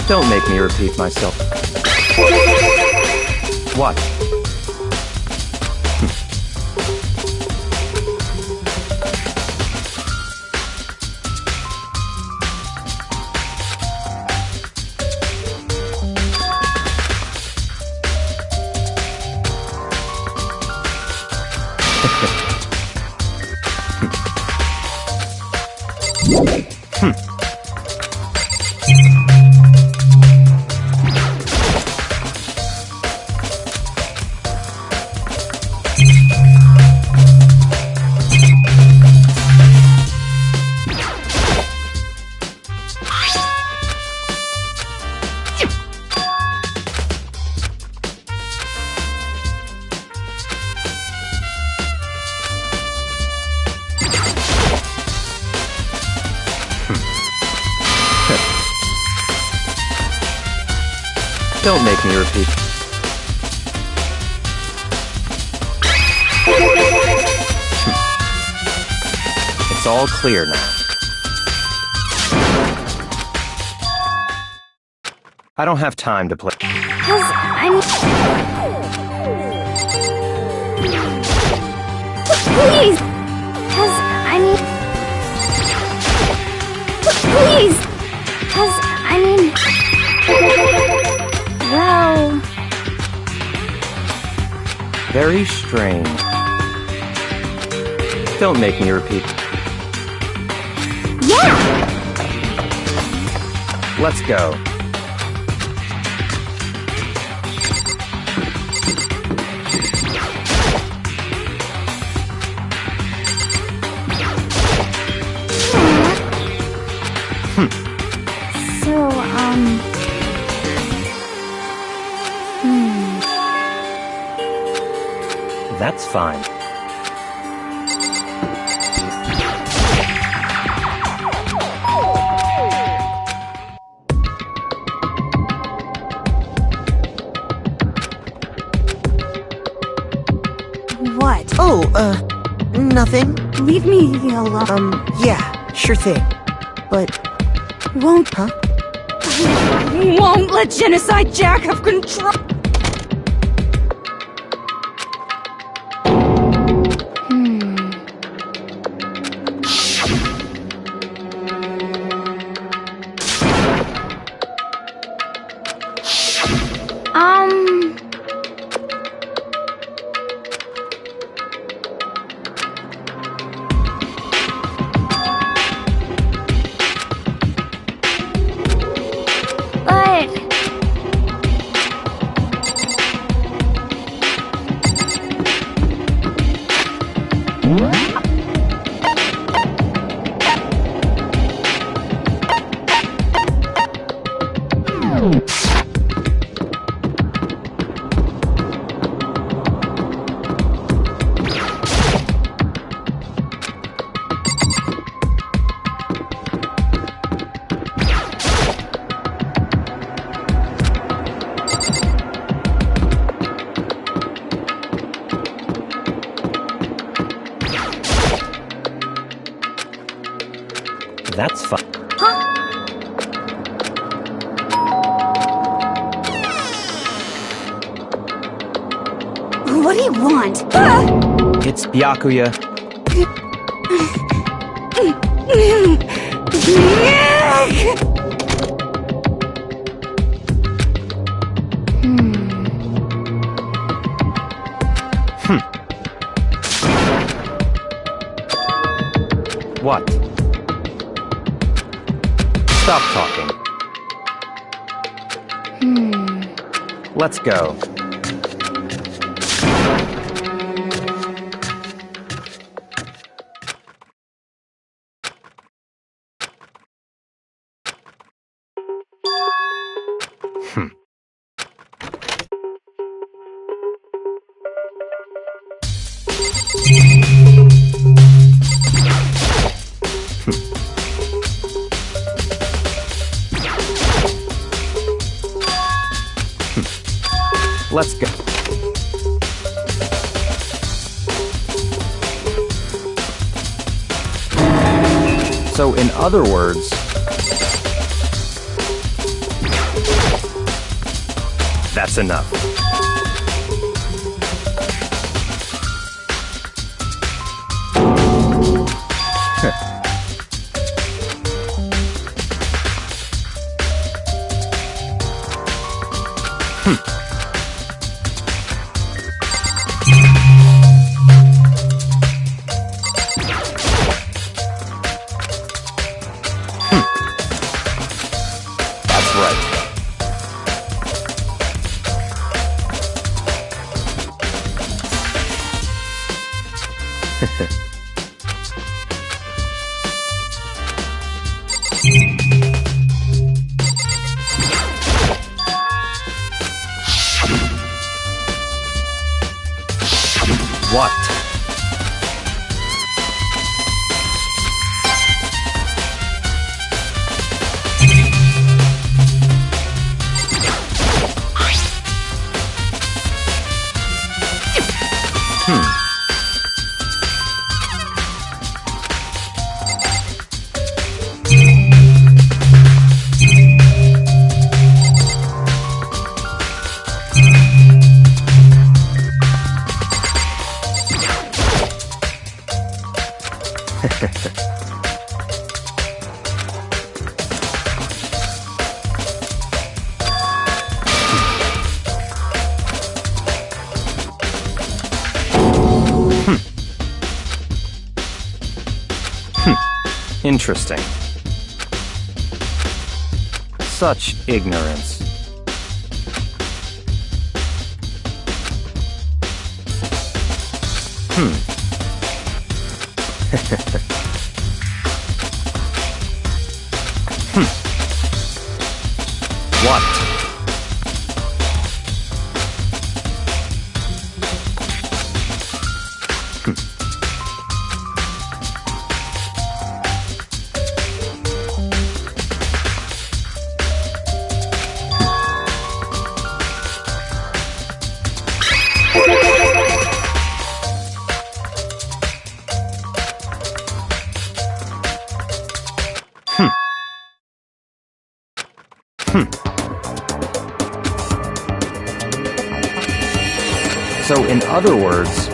Don't make me repeat myself. What? Don't make me repeat. It's all clear now. I don't have time to play. 'Cause I'm... Please! 'Cause I mean... Please! 'Cause I mean... Well... Very strange. Don't make me repeat. Yeah! Let's go. So, That's fine. What? Oh, nothing. Leave me alone. Yeah, sure thing. But, Won't... huh? Won't let Genocide Jack have control. but... That's fine. What do you want? It's Byakuya. What? Stop talking. Let's go. Let's go. So, in other words, that's enough. That's right. What? Interesting. Such ignorance. What? So, in other words,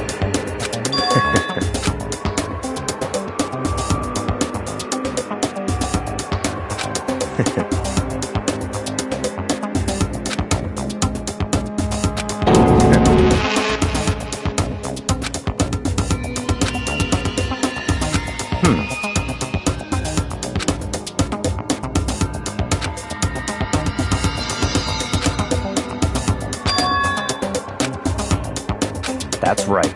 that's right.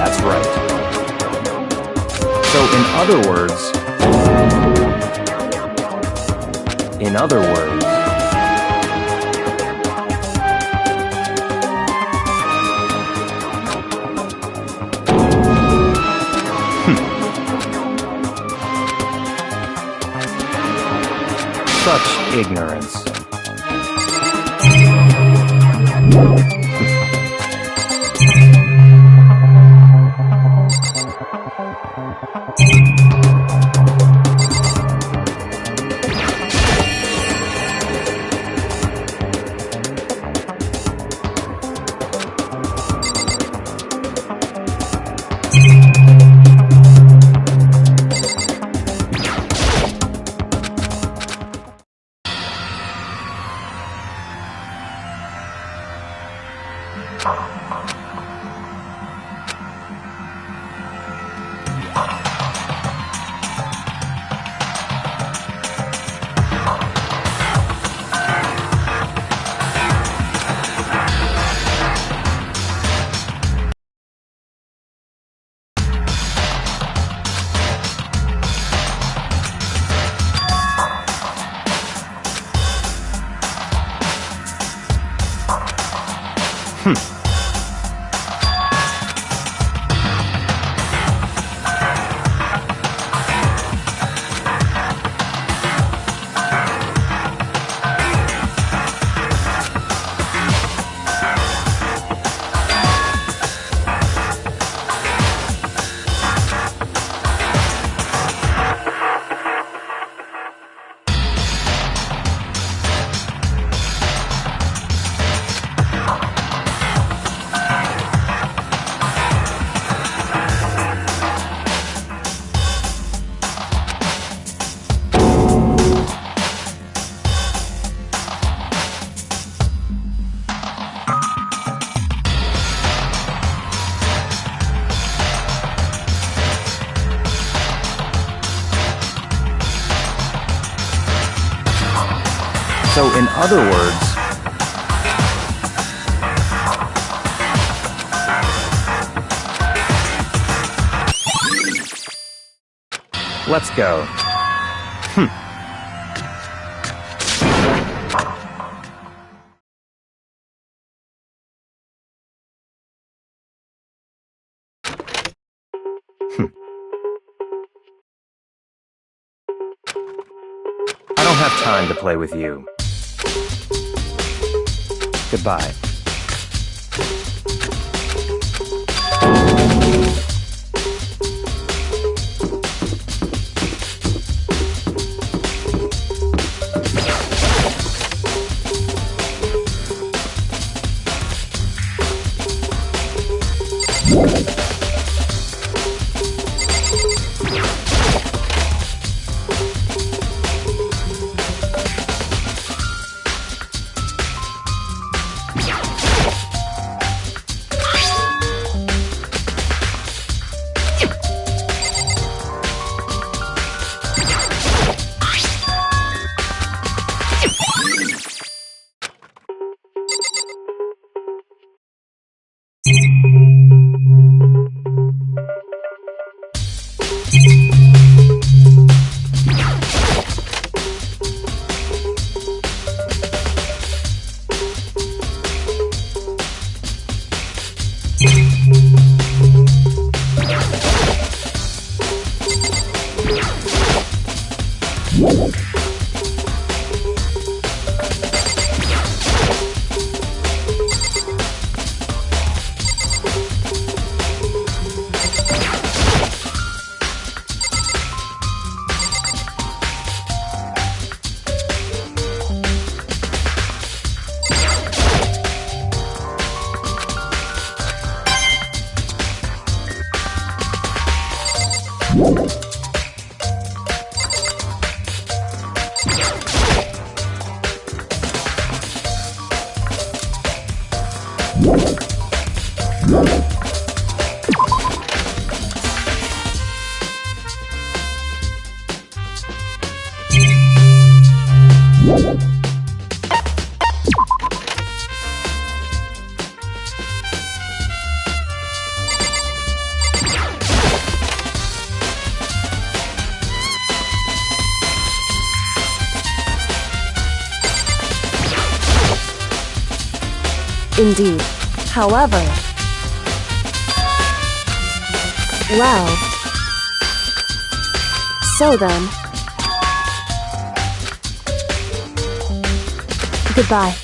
That's right. So, in other words, such ignorance. So, in other words, let's go. I don't have time to play with you. Goodbye. Indeed. However... Well... So then... Goodbye.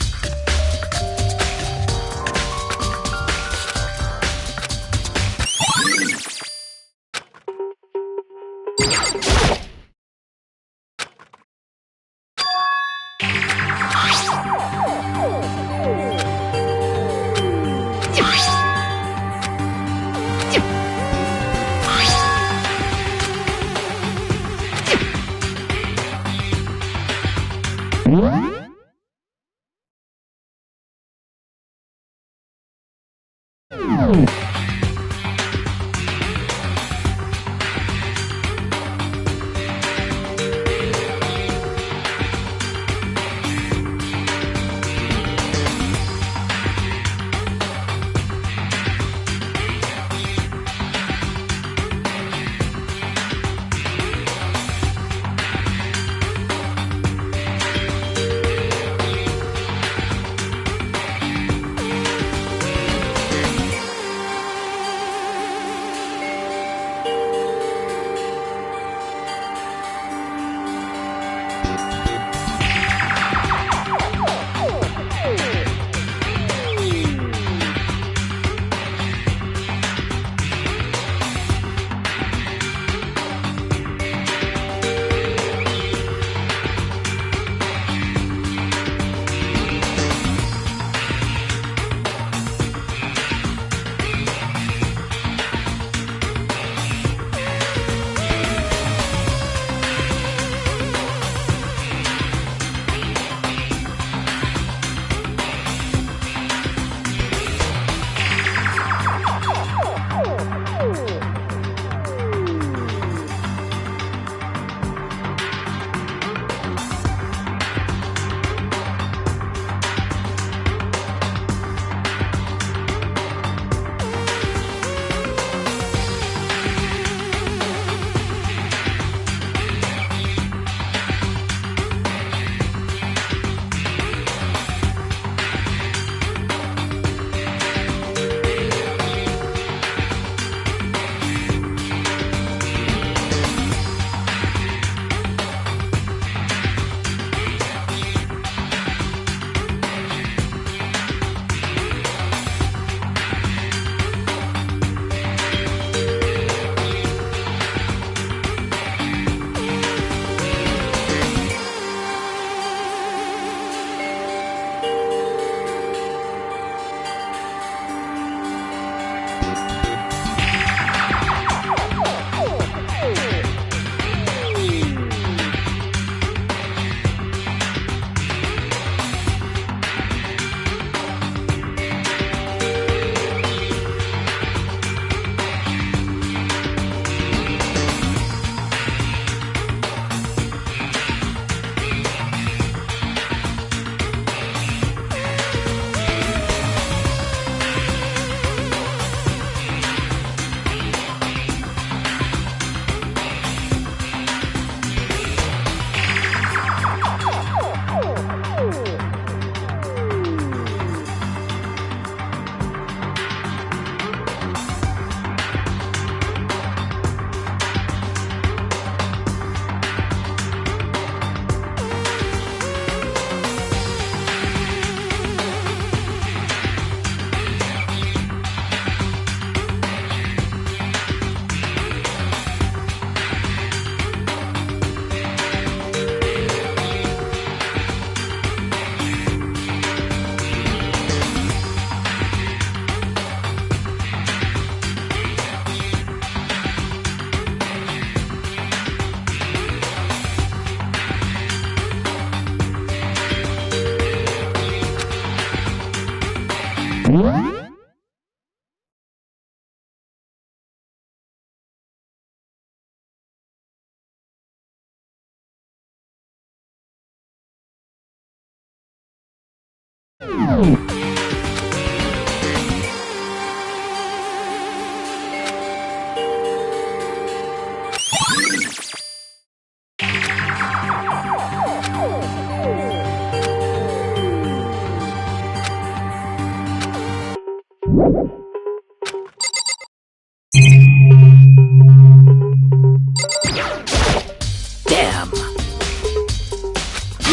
Damn.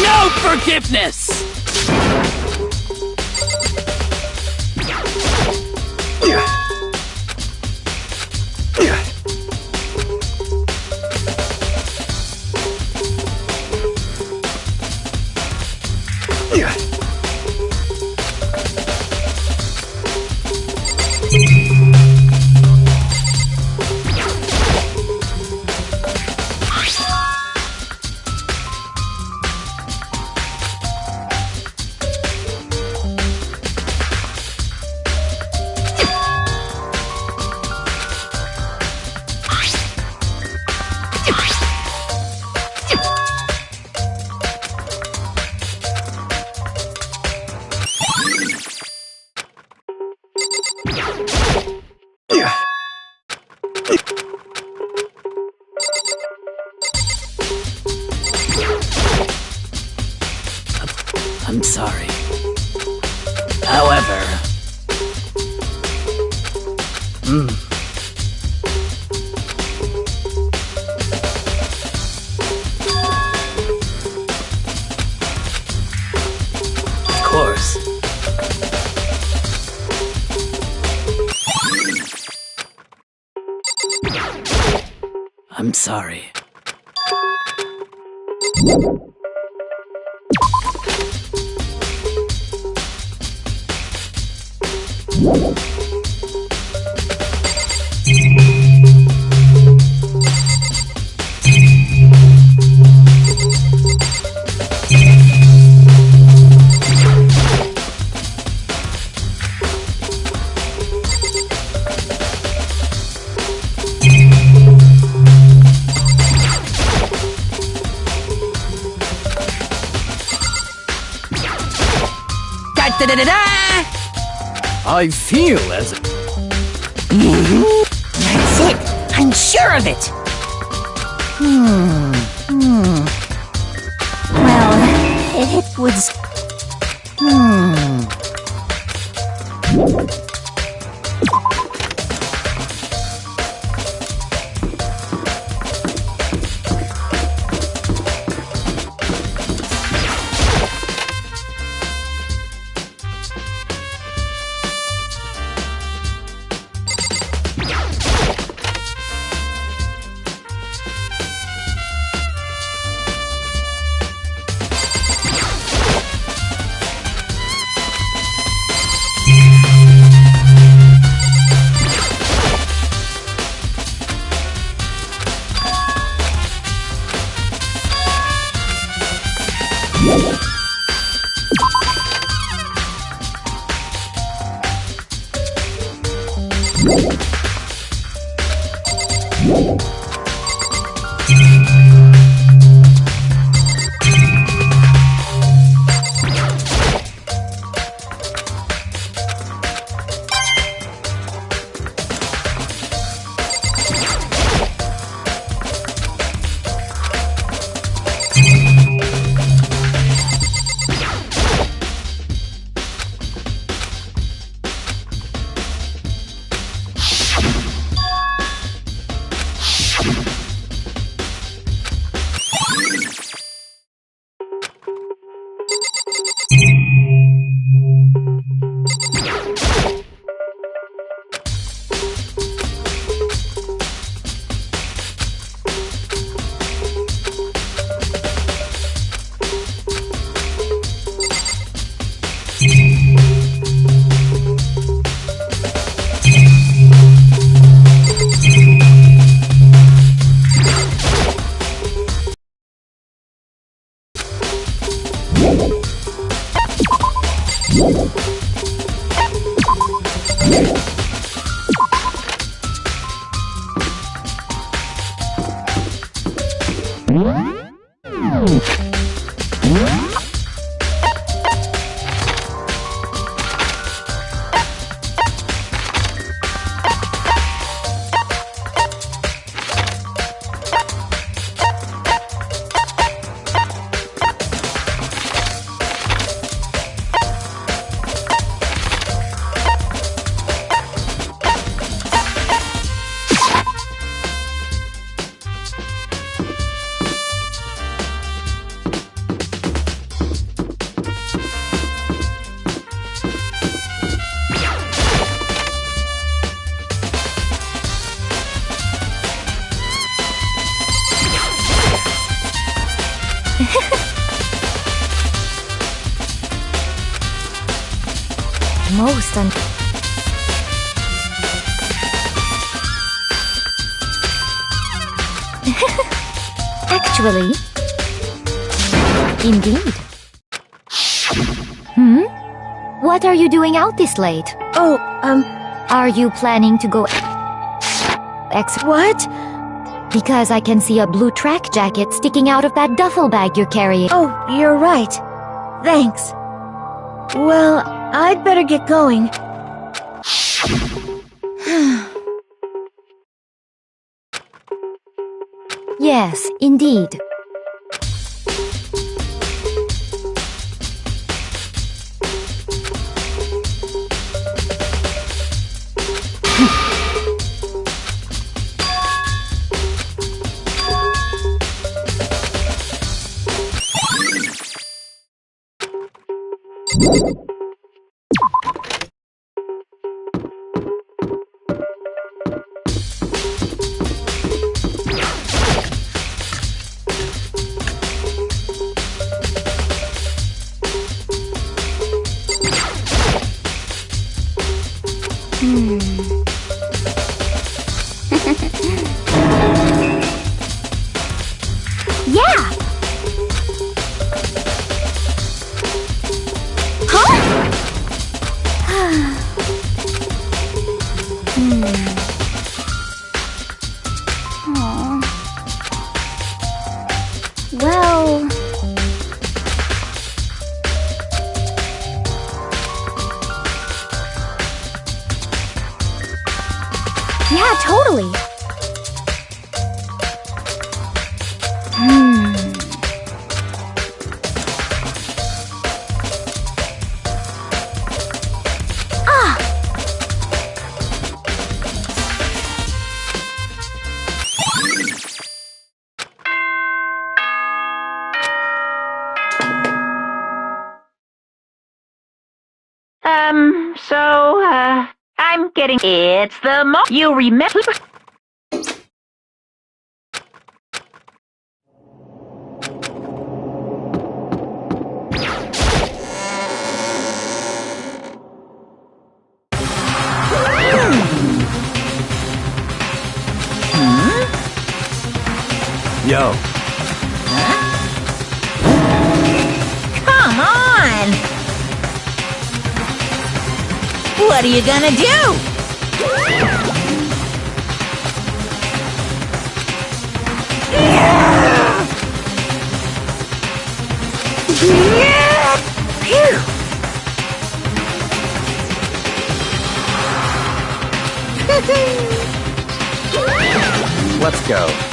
No forgiveness! I'm sorry. However... Of course. I'm sorry. I feel as... That's it! I'm sure of it! Well, it was... most Actually, indeed. What are you doing out this late? Oh, Are you planning to go what? Because I can see a blue track jacket sticking out of that duffel bag you're carrying. Oh, you're right. Thanks. Well, I'd better get going. Yes, indeed. Yeah! Well... Yeah, totally. I'm getting... It's the you remember... Yo. Come on! What are you gonna do? Let's go.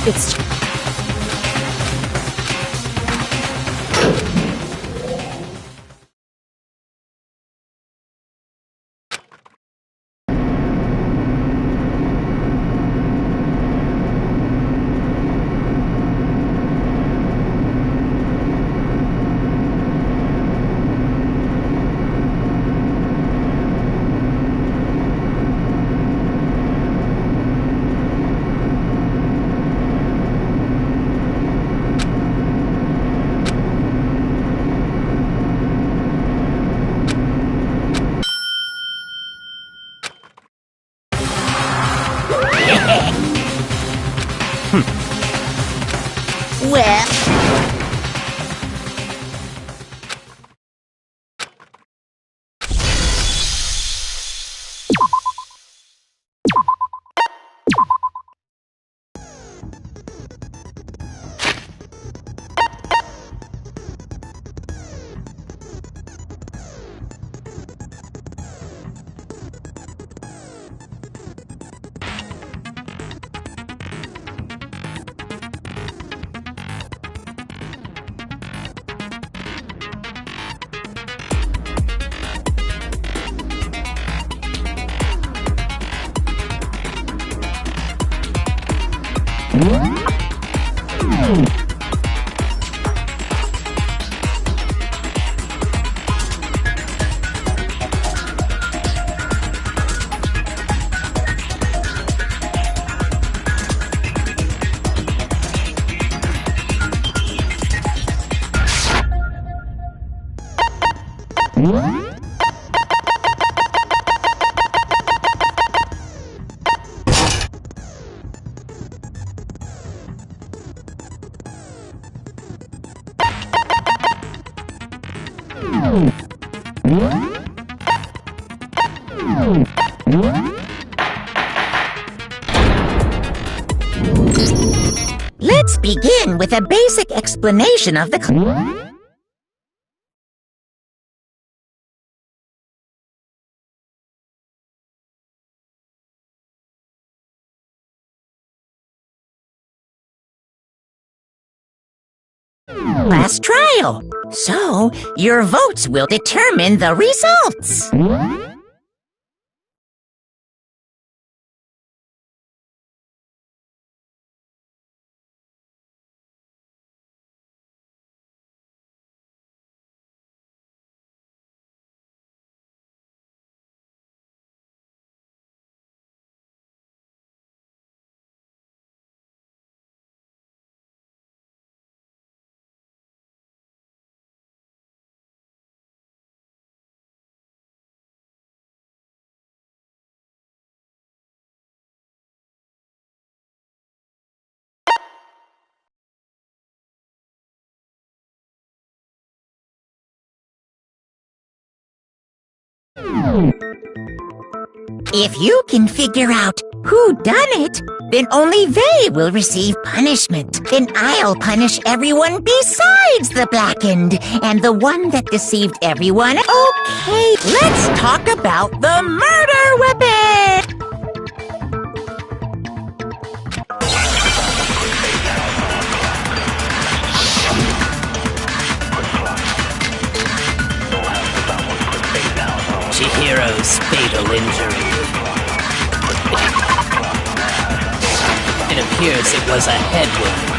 It's... Well... Let's begin with a basic explanation of the class trial. So, your votes will determine the results. If you can figure out who done it, then only they will receive punishment. Then I'll punish everyone besides the blackened, and the one that deceived everyone. Okay, let's talk about the murder weapon! Chihiro's fatal injury. It appears it was a head wound.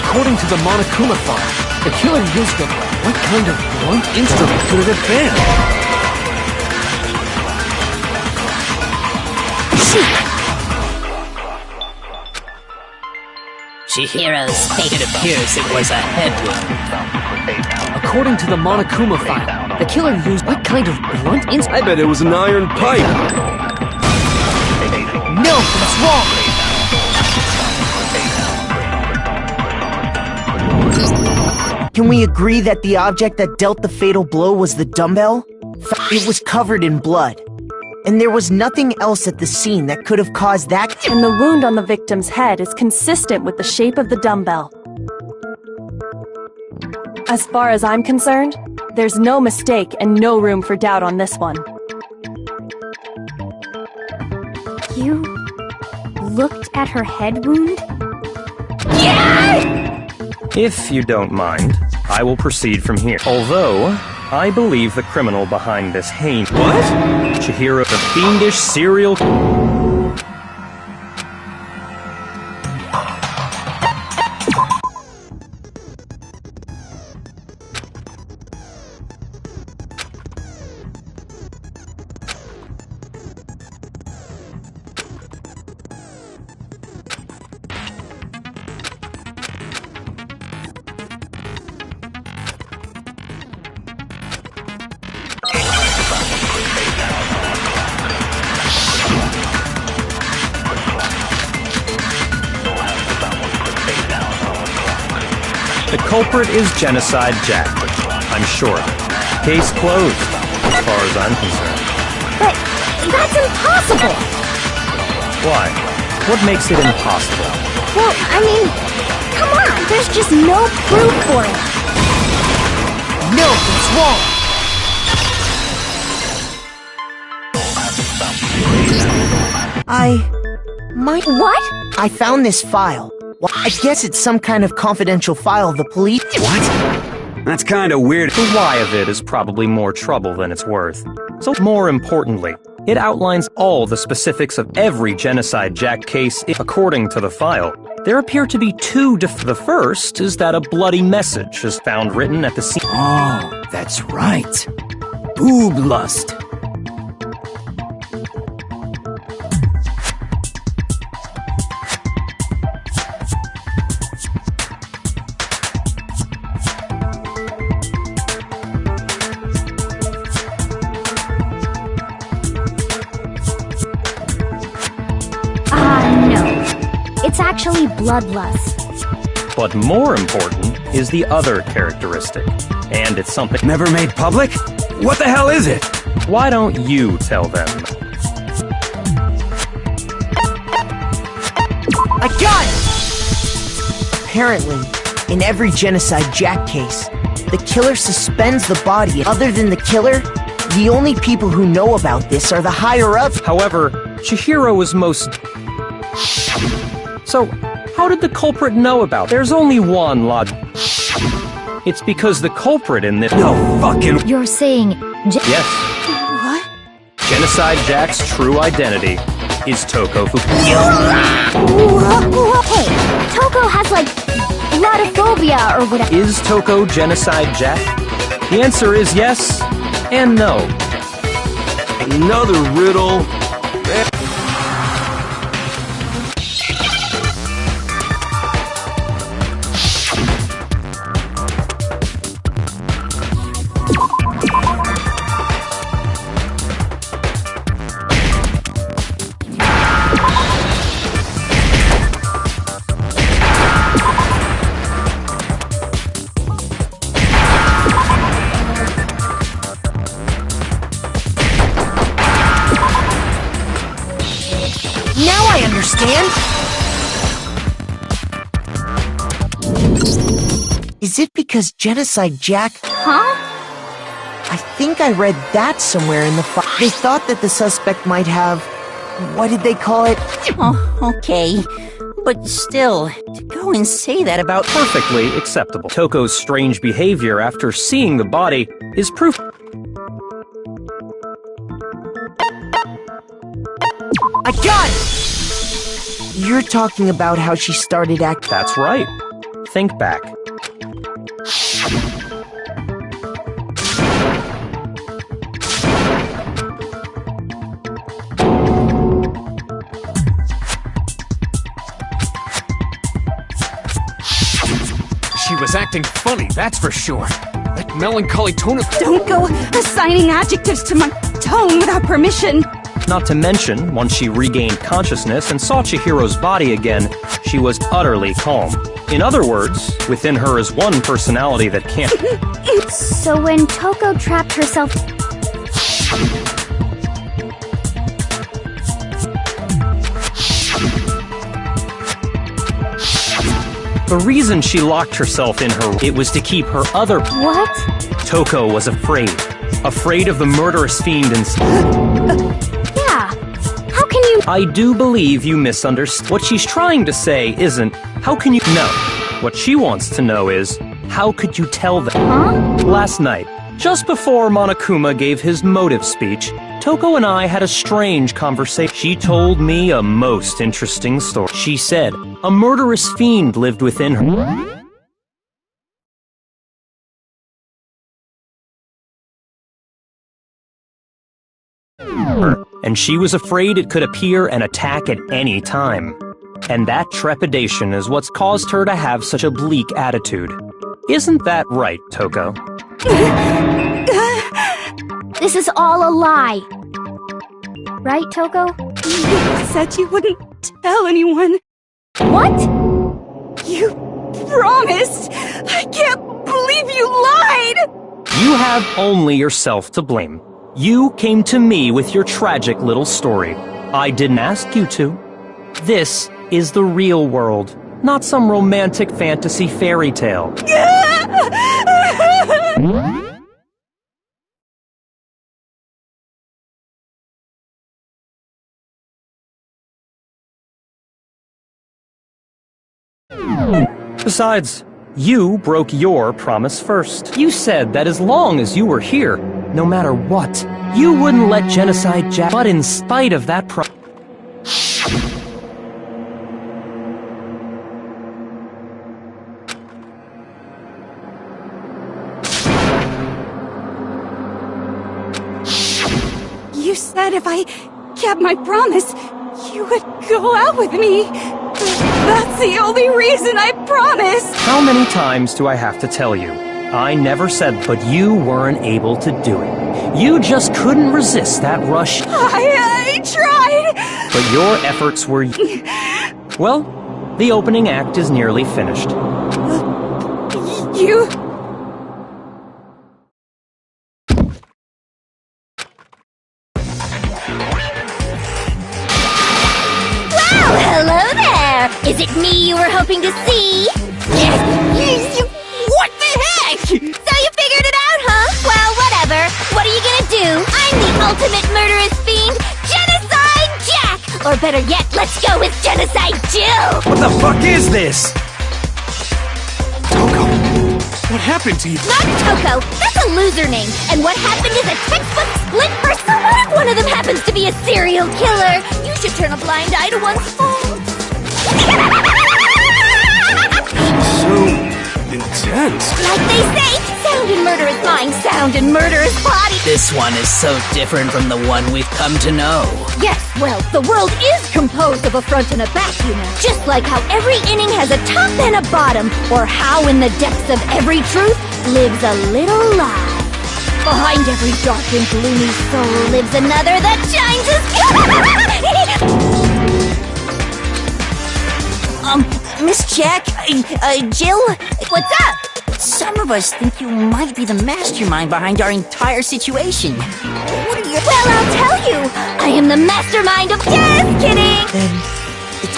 According to the Monokuma file, the killer used a... What kind of blunt instrument could it have been? Chihiro's fate. It appears it was a head wound. According to the Monokuma file, the killer used... What kind of blunt instrument? I bet it was an iron pipe. No, that's wrong. Can we agree that the object that dealt the fatal blow was the dumbbell? It was covered in blood. And there was nothing else at the scene that could have caused that. And the wound on the victim's head is consistent with the shape of the dumbbell. As far as I'm concerned, there's no mistake and no room for doubt on this one. You looked at her head wound? If you don't mind, I will proceed from here. Although, I believe the criminal behind this heinous... What? Chihiro, the fiendish serial... The culprit is Genocide Jack. I'm sure of it. Case closed, as far as I'm concerned. But that's impossible! Why? What makes it impossible? Well, I mean, come on, there's just no proof for it. No, it's wrong. What? I found this file. Well, I guess it's some kind of confidential file the police... What? That's kinda weird. The why of it is probably more trouble than it's worth. So more importantly, it outlines all the specifics of every Genocide Jack case. According to the file, there appear to be two The first is that a bloody message is found written at the scene. Oh, that's right. Boob lust. It's actually bloodlust. But more important is the other characteristic, and it's something never made public? What the hell is it? Why don't you tell them? I got it! Apparently, in every Genocide Jack case, the killer suspends the body. Other than the killer, the only people who know about this are the higher-ups. However, Chihiro was most... So, how did the culprit know about it? There's only one logic. It's because the culprit in this... No fucking... You're saying... Yes. What? Genocide Jack's true identity is Toko Hey, Toko has, like, blotophobia or whatever. Is Toko Genocide Jack? The answer is yes and no. Another riddle. Now I understand! Is it because Genocide Jack... Huh? I think I read that somewhere in the file. They thought that the suspect might have... What did they call it? Oh, okay. But still, to go and say that about... Perfectly acceptable. Toko's strange behavior after seeing the body is proof... I got it! You're talking about how she started acting. That's right. Think back. She was acting funny, that's for sure. That melancholy tone of... Don't go assigning adjectives to my tone without permission. Not to mention, once she regained consciousness and saw Chihiro's body again, she was utterly calm. In other words, within her is one personality that can't... So when Toko trapped herself... The reason she locked herself in her... It was to keep her other... What? Toko was afraid. Afraid of the murderous fiend inside... Yeah. How can you... I do believe you misunderstand. What she's trying to say isn't, how can you... No. What she wants to know is, how could you tell them? Huh? Last night, just before Monokuma gave his motive speech, Toko and I had a strange conversation. She told me a most interesting story. She said, a murderous fiend lived within her. And she was afraid it could appear and attack at any time. And that trepidation is what's caused her to have such a bleak attitude. Isn't that right, Toko? This is all a lie. Right, Toko? You said you wouldn't tell anyone. What? You promised! I can't believe you lied! You have only yourself to blame. You came to me with your tragic little story. I didn't ask you to. This is the real world, not some romantic fantasy fairy tale. Besides, you broke your promise first. You said that as long as you were here, no matter what, you wouldn't let Genocide Jack... But in spite of that You said if I kept my promise, you would go out with me. That's the only reason I promised. How many times do I have to tell you? I never said, but you weren't able to do it. You just couldn't resist that rush. I tried. But your efforts were... Well, the opening act is nearly finished. You... it me you were hoping to see? What the heck? So you figured it out, huh? Well, whatever. What are you gonna do? I'm the ultimate murderous fiend, Genocide Jack! Or better yet, let's go with Genocide Jill! What the fuck is this? Toko, what happened to you? Not Toko! That's a loser name! And what happened is a textbook split first. So what if one of them happens to be a serial killer? You should turn a blind eye to one's faults. So intense. Like they say, sound and murderous mind, sound and murderous body. This one is so different from the one we've come to know. Yes, well, the world is composed of a front and a back, you know. Just like how every inning has a top and a bottom, or how in the depths of every truth lives a little lie. Behind every dark and gloomy soul lives another that shines as... Miss Jack, Jill? What's up? Some of us think you might be the mastermind behind our entire situation. What are you... Well, I'll tell you. I am the mastermind of... Just kidding!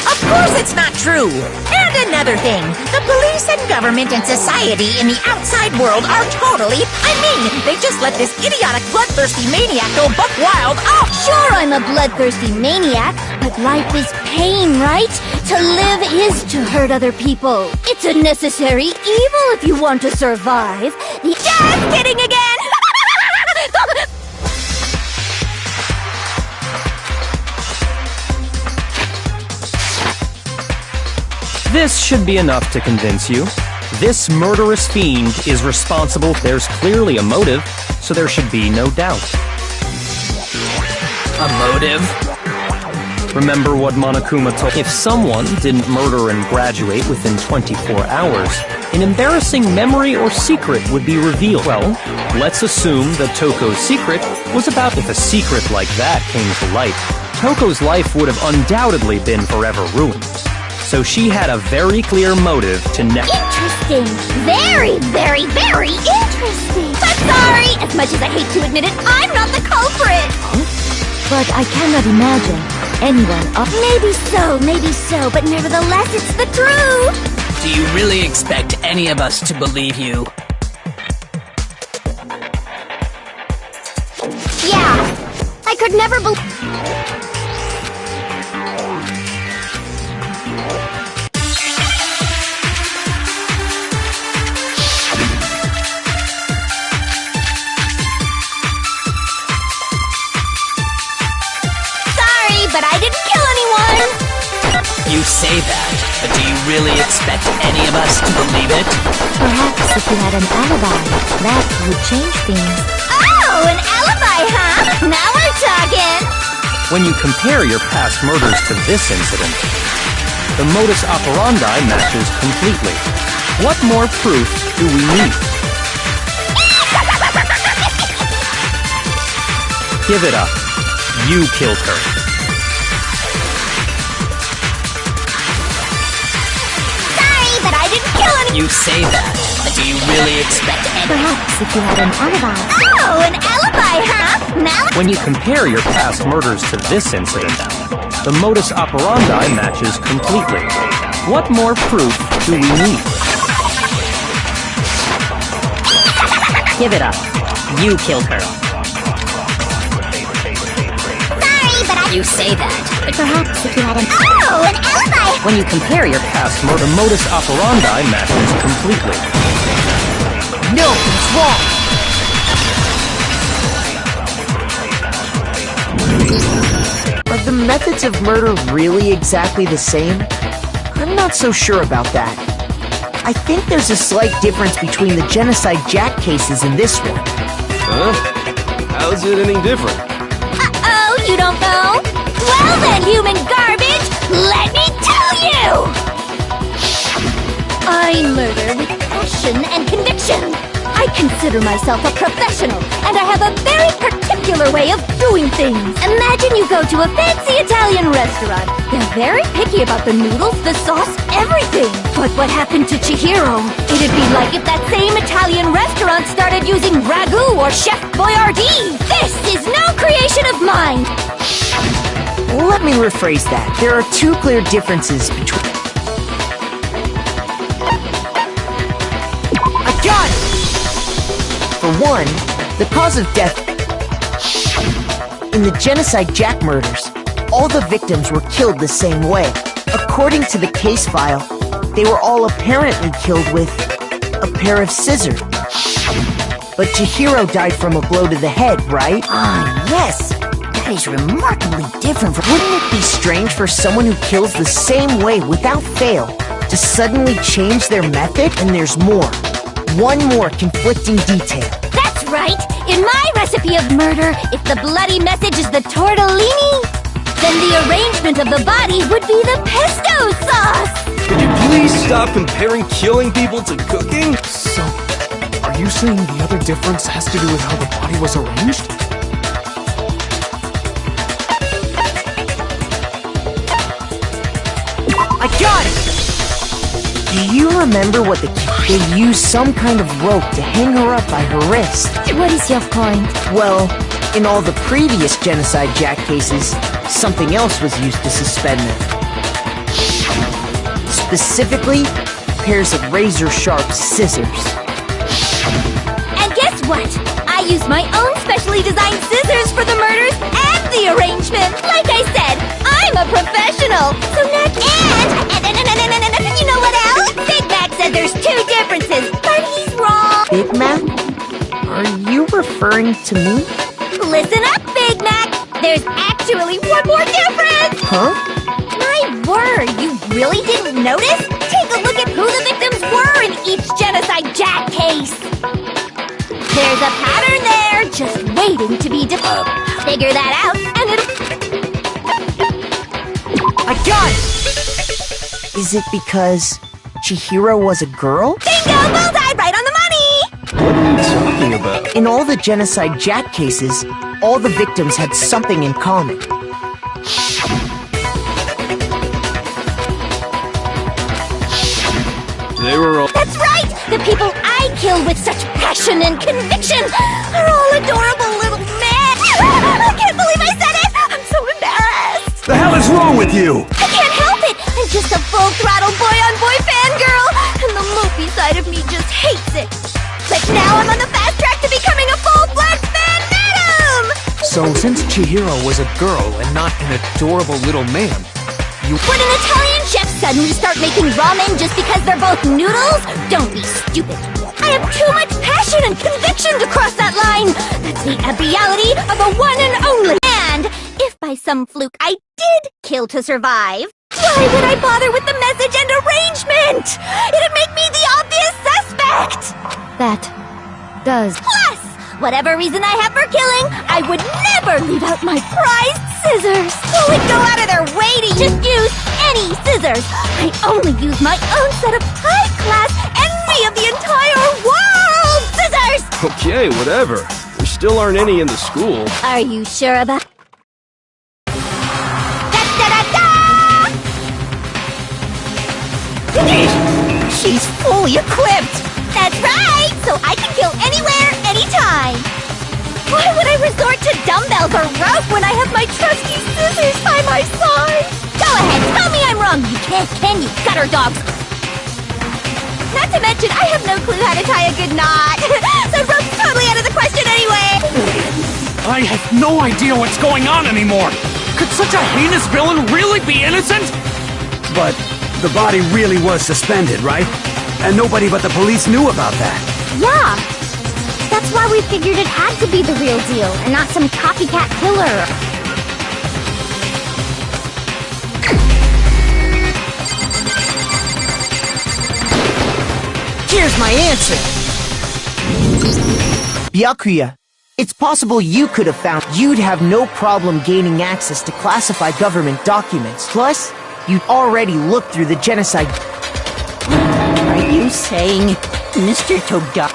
Of course it's not true! And another thing, the police and government and society in the outside world are totally... they just let this idiotic bloodthirsty maniac go buck wild off! Sure, I'm a bloodthirsty maniac, but life is pain, right? To live is to hurt other people. It's a necessary evil if you want to survive. Just kidding again! This should be enough to convince you. This murderous fiend is responsible. There's clearly a motive, so there should be no doubt. A motive? Remember what Monokuma told? If someone didn't murder and graduate within 24 hours, an embarrassing memory or secret would be revealed. Well, let's assume that Toko's secret was about... If a secret like that came to light, Toko's life would have undoubtedly been forever ruined. So she had a very clear motive to Interesting. Very, very, very interesting. But sorry, as much as I hate to admit it, I'm not the culprit. But I cannot imagine anyone up. Maybe so, but nevertheless, it's the truth. Do you really expect any of us to believe you? Yeah, I could never believe... But I didn't kill anyone! You say that, but do you really expect any of us to believe it? Perhaps if you had an alibi, that would change things. Oh, an alibi, huh? Now we're talking! When you compare your past murders to this incident, the modus operandi matches completely. What more proof do we need? Give it up. You killed her. But I didn't kill anyone! You say that, but do you really expect any... Perhaps if you had an alibi. Oh, an alibi, huh? Now... When you compare your past murders to this incident, the modus operandi matches completely. What more proof do we need? Give it up. You killed her. Sorry, but I... You say that, but Perhaps if you had an... Oh, an alibi! When you compare your past murder, the modus operandi matches completely. No, it's wrong! Are the methods of murder really exactly the same? I'm not so sure about that. I think there's a slight difference between the Genocide Jack cases and this one. Huh? How's it any different? Uh-oh, you don't know? Well then, human garbage, let me tell you! I murder with passion and conviction. I consider myself a professional, and I have a very particular way of doing things. Imagine you go to a fancy Italian restaurant. They're very picky about the noodles, the sauce, everything. But what happened to Chihiro? It'd be like if that same Italian restaurant started using ragu or Chef Boyardee. This is no creation of mine. Let me rephrase that. There are two clear differences between... For one, the cause of death in the Genocide Jack murders, all the victims were killed the same way. According to the case file, they were all apparently killed with a pair of scissors. But Chihiro died from a blow to the head, right? Ah, yes. That is remarkably different from... Wouldn't it be strange for someone who kills the same way without fail to suddenly change their method? And there's more. One more conflicting detail. That's right! In my recipe of murder, if the bloody message is the tortellini, then the arrangement of the body would be the pesto sauce! Could you please stop comparing killing people to cooking? So, are you saying the other difference has to do with how the body was arranged? I got it! Do you remember what they used some kind of rope to hang her up by her wrist? What is your point? Well, in all the previous Genocide Jack cases, something else was used to suspend them. Specifically, pairs of razor-sharp scissors. And guess what? I used my own specially designed scissors for the murders and the arrangement. Like I said, I'm a professional. So next, and you know what else? Big Mac said there's two differences, but he's wrong. Big Mac? Are you referring to me? Listen up, Big Mac. There's actually one more difference. Huh? My word, you really didn't notice? Take a look at who the victims were in each Genocide Jack case. There's a pattern there, just waiting to be figure that out, and it'll... I got it! Is it because Chihiro was a girl? Bingo! Bullseye! Right on the money! What are you talking about? In all the Genocide Jack cases, all the victims had something in common. They were all... That's right! The people I kill with such passion and conviction are all adorable little men! I can't believe I said it! I'm so embarrassed! The hell is wrong with you? I can't help it! I'm just a full-throttle boy-on-boy fangirl! And the mopey side of me just hates it! But now I'm on the fast track to becoming a full-fledged fan madam! So, since Chihiro was a girl and not an adorable little man, Would an Italian chef suddenly start making ramen just because they're both noodles? Don't be stupid. I have too much passion and conviction to cross that line. That's the abnormality of a one and only. And if by some fluke I did kill to survive, why would I bother with the message and arrangement? It'd make me the obvious suspect. That does. Plus, whatever reason I have for killing, I would never leave out my prized scissors. Who would go out of their way to just use any scissors? I only use my own set of high-class envy of the entire world scissors! Okay, whatever. There still aren't any in the school. Are you sure about... She's fully equipped! That's right! So I can kill anywhere, anytime! Why would I resort to dumbbells or rope when I have my trusty scissors by my side? Go ahead, tell me I'm wrong! You can't, can you, gutter dogs? Not to mention, I have no clue how to tie a good knot! So rope's totally out of the question anyway! I have no idea what's going on anymore! Could such a heinous villain really be innocent? But the body really was suspended, right? And nobody but the police knew about that. Yeah! That's why we figured it had to be the real deal, and not some copycat killer. Here's my answer! Byakuya, it's possible you could have found you'd have no problem gaining access to classified government documents. Plus, you'd already looked through the genocide... Are you saying Mr. Toga?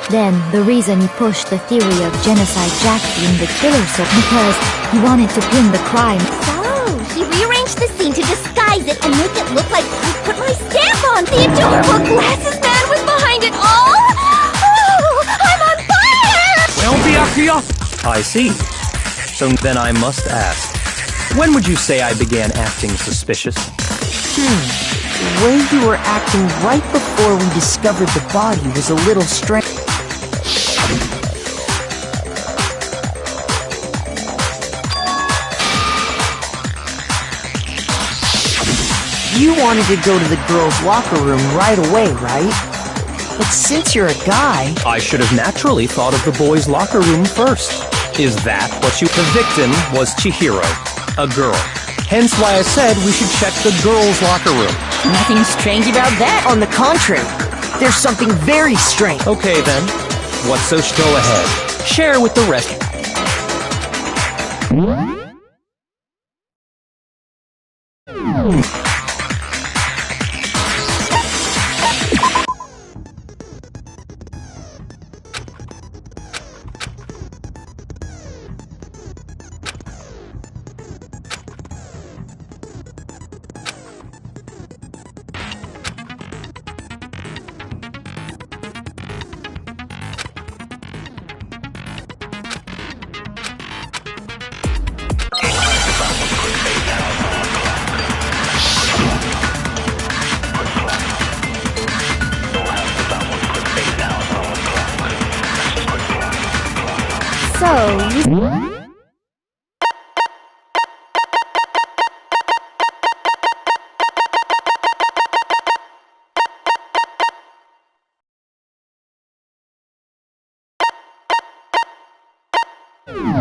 Then, the reason he pushed the theory of Genocide Jack being the killer so because he wanted to pin the crime. So, he rearranged the scene to disguise it and make it look like I put my stamp on. The adorable glasses man was behind it all? Oh, I'm on fire! Well, Byakuya, I see. So then I must ask, when would you say I began acting suspicious? The way you were acting right before we discovered the body was a little strange. You wanted to go to the girls' locker room right away, right? But since you're a guy... I should have naturally thought of the boys' locker room first. Is that what you... The victim was Chihiro, a girl. Hence why I said we should check the girls' locker room. Nothing strange about that. On the contrary, there's something very strange. Okay then. What's so... Go ahead. Share with the rest.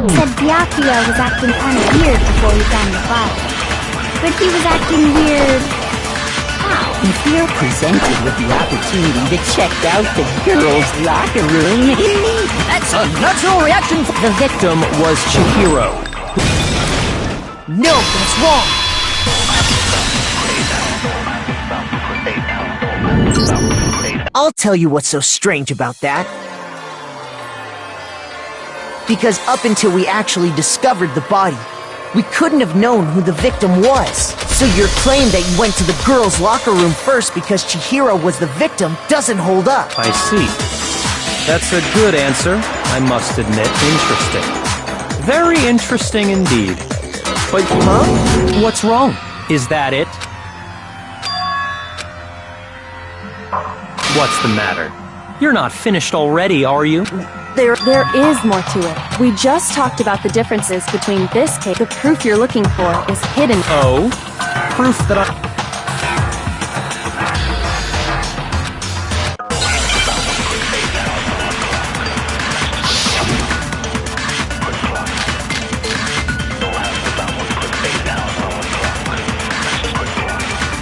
Said Byakuya was acting kind of weird before he found the file. But he was acting weird... how? If you're presented with the opportunity to check out the girls' locker room, that's a natural reaction. The victim was Chihiro. No, that's wrong! I'll tell you what's so strange about that. Because up until we actually discovered the body, we couldn't have known who the victim was. So your claim that you went to the girls' locker room first because Chihiro was the victim doesn't hold up. I see. That's a good answer, I must admit. Interesting. Very interesting indeed. But, what's wrong? Is that it? What's the matter? You're not finished already, are you? There is more to it. We just talked about the differences between this case. The proof you're looking for is hidden. Oh? Proof that I...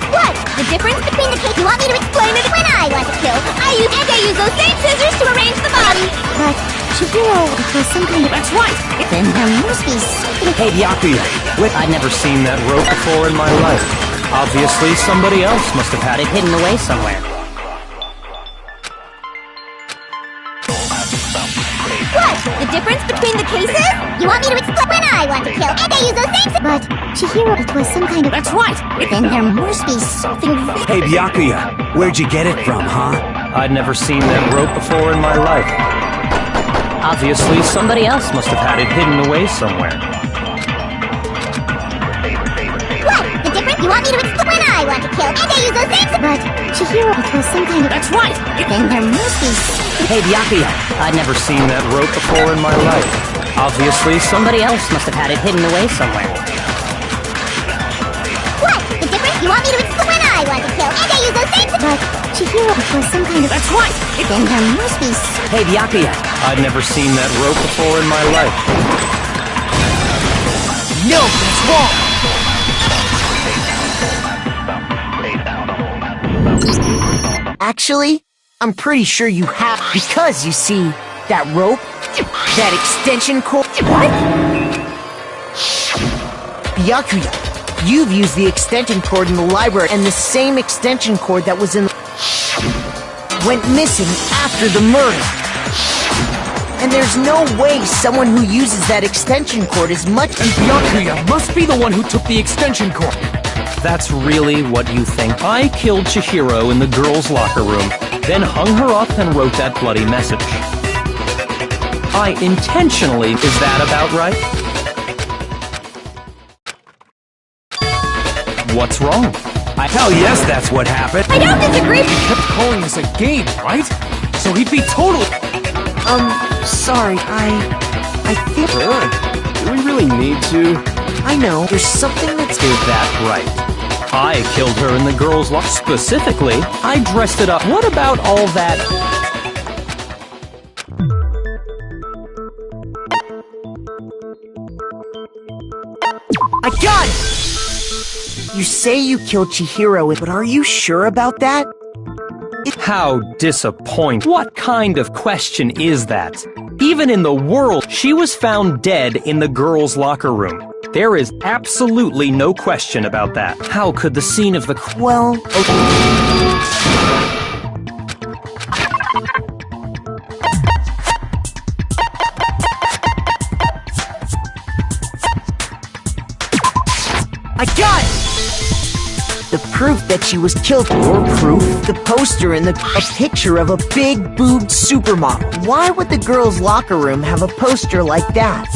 What? The difference between the case... You want me to explain it? When I want to kill, I use those same scissors to arrange the body. But Chihiro was some kind of... That's right! Then there must be something... Hey, Byakuya! I'd never seen that rope before in my life. Obviously, somebody else must have had it hidden away somewhere. What? The difference between the cases? You want me to explain? When I want to kill, and I use those same... But Chihiro, it was some kind of... That's right! Then there must be something... Hey, Byakuya! Where'd you get it from, huh? I'd never seen that rope before in my life. Obviously, somebody else must have had it hidden away somewhere. What? The difference? You want me to explain? When I want to kill, and I use those same... But Chihiro, it was some kind of... That's right! Then there must be something... Hey, Byakuya! I'd never seen that rope before in my life. Obviously, Somebody else must have had it hidden away somewhere. What? The difference? You want me to explain? When I want to kill, and I use those same... But Chihiro, it was some kind of... That's right! Then there must be something... Hey, Byakuya! I'd never seen that rope before in my life. No, that's wrong! Actually, I'm pretty sure you have... Because, you see, that rope, that extension cord... What? Byakuya, you've used the extension cord in the library, and the same extension cord that was in the... went missing after the murder. And there's no way someone who uses that extension cord is much... And Byakuya must be the one who took the extension cord. That's really what you think? I killed Chihiro in the girls' locker room, then hung her up and wrote that bloody message. I intentionally... Is that about right? What's wrong? Hell yes, that's what happened! I don't disagree! He kept calling this a game, right? So he'd be totally... Sorry, I think... Do we really need to? I know, there's something that's... Is that right? I killed her in the girls' locker. Specifically, I dressed it up. What about all that? I got it! You say you killed Chihiro, but are you sure about that? How disappointing. What kind of question is that? Even in the world, she was found dead in the girls' locker room. There is absolutely no question about that. How could the scene of the... Well, I got it! The proof that she was killed. Your proof? The poster and a picture of a big boobed supermodel. Why would the girls' locker room have a poster like that?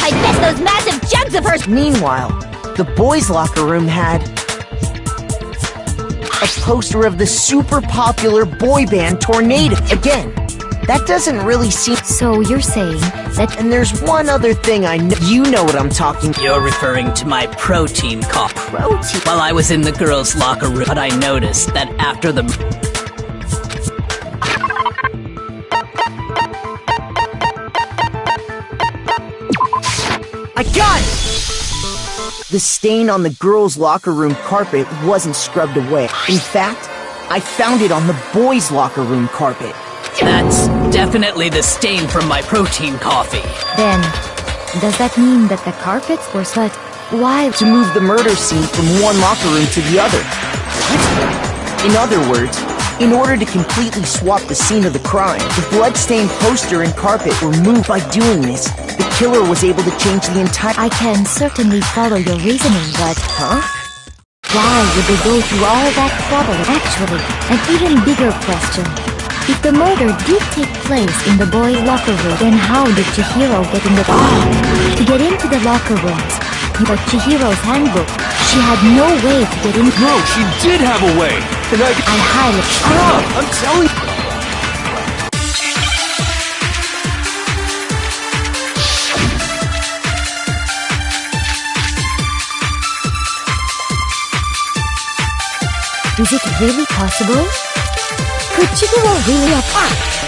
I bet those massive jugs of hers. Meanwhile, the boys' locker room had a poster of the super popular boy band Tornado. Again, that doesn't really seem... So you're saying that... And there's one other thing I know. You know what I'm talking... You're referring to my protein cough. Protein? While I was in the girls' locker room, but I noticed that after the... I got it! The stain on the girls' locker room carpet wasn't scrubbed away. In fact, I found it on the boys' locker room carpet. That's definitely the stain from my protein coffee. then, does that mean that the carpets were but why? To move the murder scene from one locker room to the other. What? In other words, in order to completely swap the scene of the crime, the bloodstained poster and carpet were moved. By doing this, the killer was able to change the entire... I can certainly follow your reasoning, but... Huh? Why would they go through all that trouble? Actually, an even bigger question. If the murder did take place in the boys' locker room, then how did Chihiro get in the... To get into the locker rooms, but Chihiro's handbook, she had no way to get in... No, she did have a way! And I highly... Shut up! I'm telling... Is it really possible? Could Chihiro really have...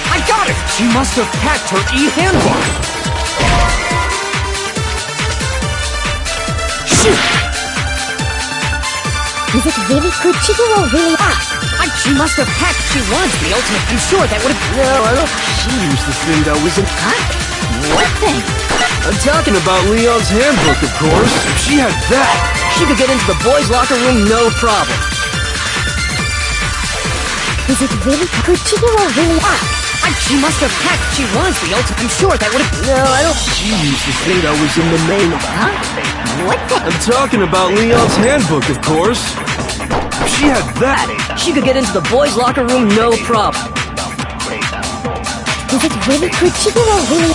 I got it! She must have hacked her e-handbook! Shoot! Is it really... Could Chihiro really... She must have hacked... She was the ultimate... I'm sure that would have... No, I don't... She used the thing that was in... What thing? I'm talking about Leon's handbook, of course. If she had that... She could get into the boys' locker room, no problem. Is it really... Could Chihiro really... She must have hacked... She was the ultimate... I'm sure that would have... No, I don't... She used the thing that was in the main... What the... I'm talking about Leon's handbook, of course. If she had that... She could get into the boys' locker room, no problem. Is it really... Could Chihiro really...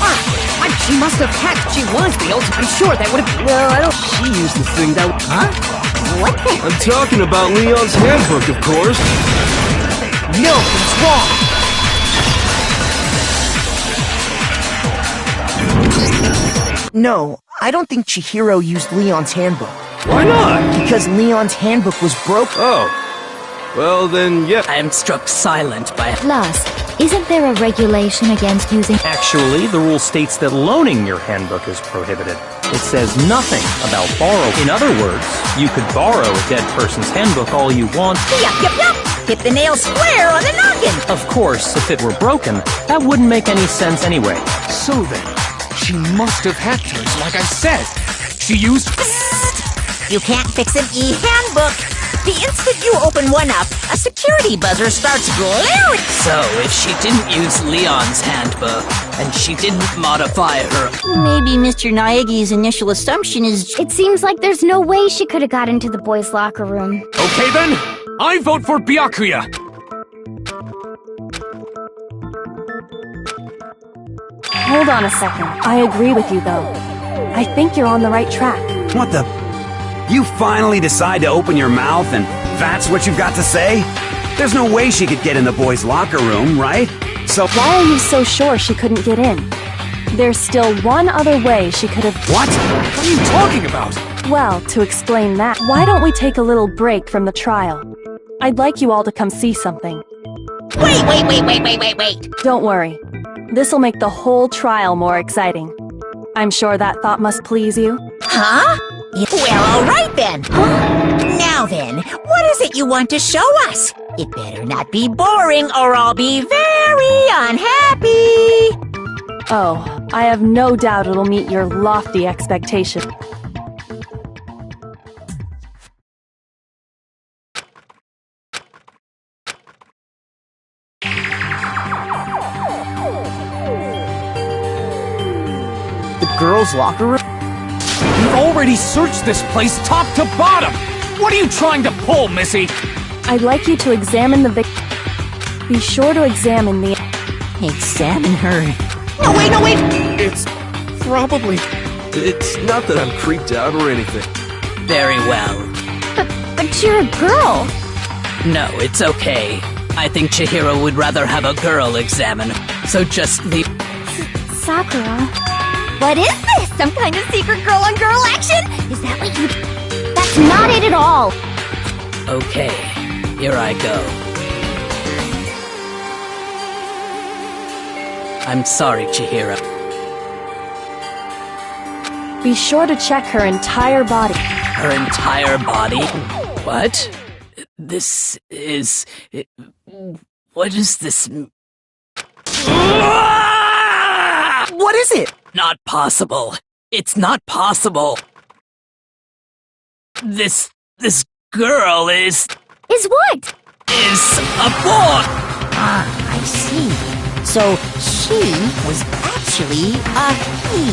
She must have hacked... She was the ultimate... I'm sure that would have... No, I don't... She used the thing that... What the... I'm talking about Leon's handbook, of course. No, it's wrong! No, I don't think Chihiro used Leon's handbook. Why not? Because Leon's handbook was broken. Oh. Well, then, yeah. I am struck silent by... Plus, isn't there a regulation against using... Actually, the rule states that loaning your handbook is prohibited. It says nothing about borrowing. In other words, you could borrow a dead person's handbook all you want. Yup. Hit the nail square on the noggin. Of course, if it were broken, that wouldn't make any sense anyway. So then, she must have hacked hers, like I said. She used... You can't fix an e-handbook. The instant you open one up, a security buzzer starts glaring. So, if she didn't use Leon's handbook, and she didn't modify her... Maybe Mr. Naegi's initial assumption is... It seems like there's no way she could have got into the boys' locker room. Okay then, I vote for Byakuya. Hold on a second. I agree with you, though. I think you're on the right track. What the... You finally decide to open your mouth and that's what you've got to say? There's no way she could get in the boys' locker room, right? So why are you so sure she couldn't get in? There's still one other way she could have... What? What are you talking about? Well, to explain that, why don't we take a little break from the trial? I'd like you all to come see something. Wait! Don't worry. This'll make the whole trial more exciting. I'm sure that thought must please you. Huh? Well, all right then. Now then, what is it you want to show us? It better not be boring or I'll be very unhappy. Oh, I have no doubt it'll meet your lofty expectations. The girls' locker room? We've already searched this place top to bottom! What are you trying to pull, Missy? I'd like you to examine the victim. Be sure to examine the... Examine her. No, wait! It's probably... It's not that I'm creeped out or anything. Very well. But you're a girl. No, it's okay. I think Chihiro would rather have a girl examine, so just leave... Sakura. What is this? Some kind of secret girl-on-girl action? Is that what you... That's not it at all. Okay, here I go. I'm sorry, Chihiro. Be sure to check her entire body. Her entire body? What? This is... What is this... What is it? Not possible. It's not possible. This girl is what? Is a boy! Ah, I see. So, she was actually a he.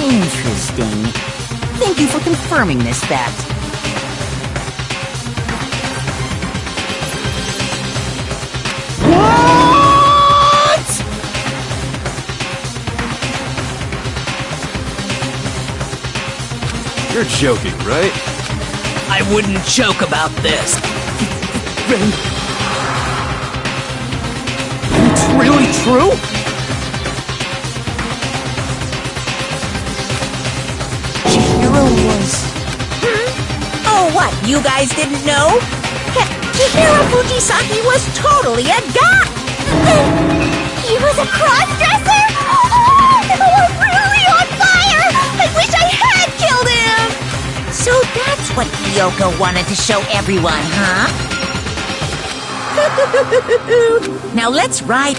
Interesting. Thank you for confirming this fact. What? You're joking, right? I wouldn't joke about this. It's really true? Chihiro was... Oh, what? You guys didn't know? Chihiro Fujisaki was totally a guy! He was a cross-dresser? Oh, I'm really on fire! I wish I had killed him! So that's what Kyoko wanted to show everyone, huh? Now let's ride...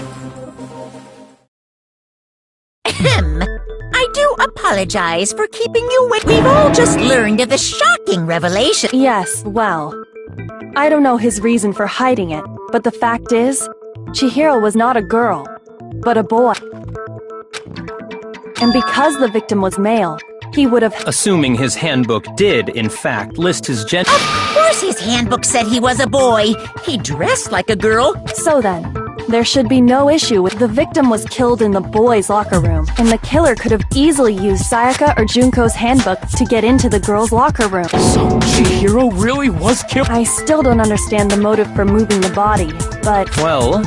I do apologize for keeping you waiting. We've all just learned of the shocking revelation. Yes, well... I don't know his reason for hiding it, but the fact is, Chihiro was not a girl, but a boy. And because the victim was male, he would have... Assuming his handbook did, in fact, list his gender... Of course his handbook said he was a boy. He dressed like a girl. So then, there should be no issue with the victim was killed in the boys' locker room, and the killer could have easily used Sayaka or Junko's handbook to get into the girls' locker room. So Chihiro really was killed? I still don't understand the motive for moving the body, but... Well,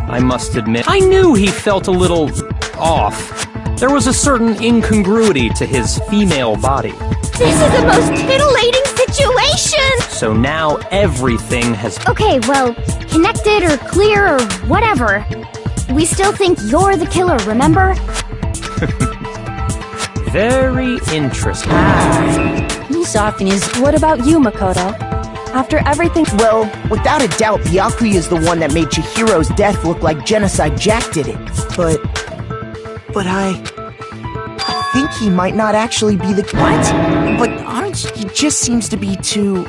I must admit, I knew he felt a little off. There was a certain incongruity to his female body. This is the most titillating situation! So now everything has... Okay, well, connected or clear or whatever. We still think you're the killer, remember? Very interesting. He's off in his... What about you, Makoto? After everything... Well, without a doubt, Byakuya is the one that made Chihiro's death look like Genocide Jack did it. But I think he might not actually be the... What? But he just seems to be too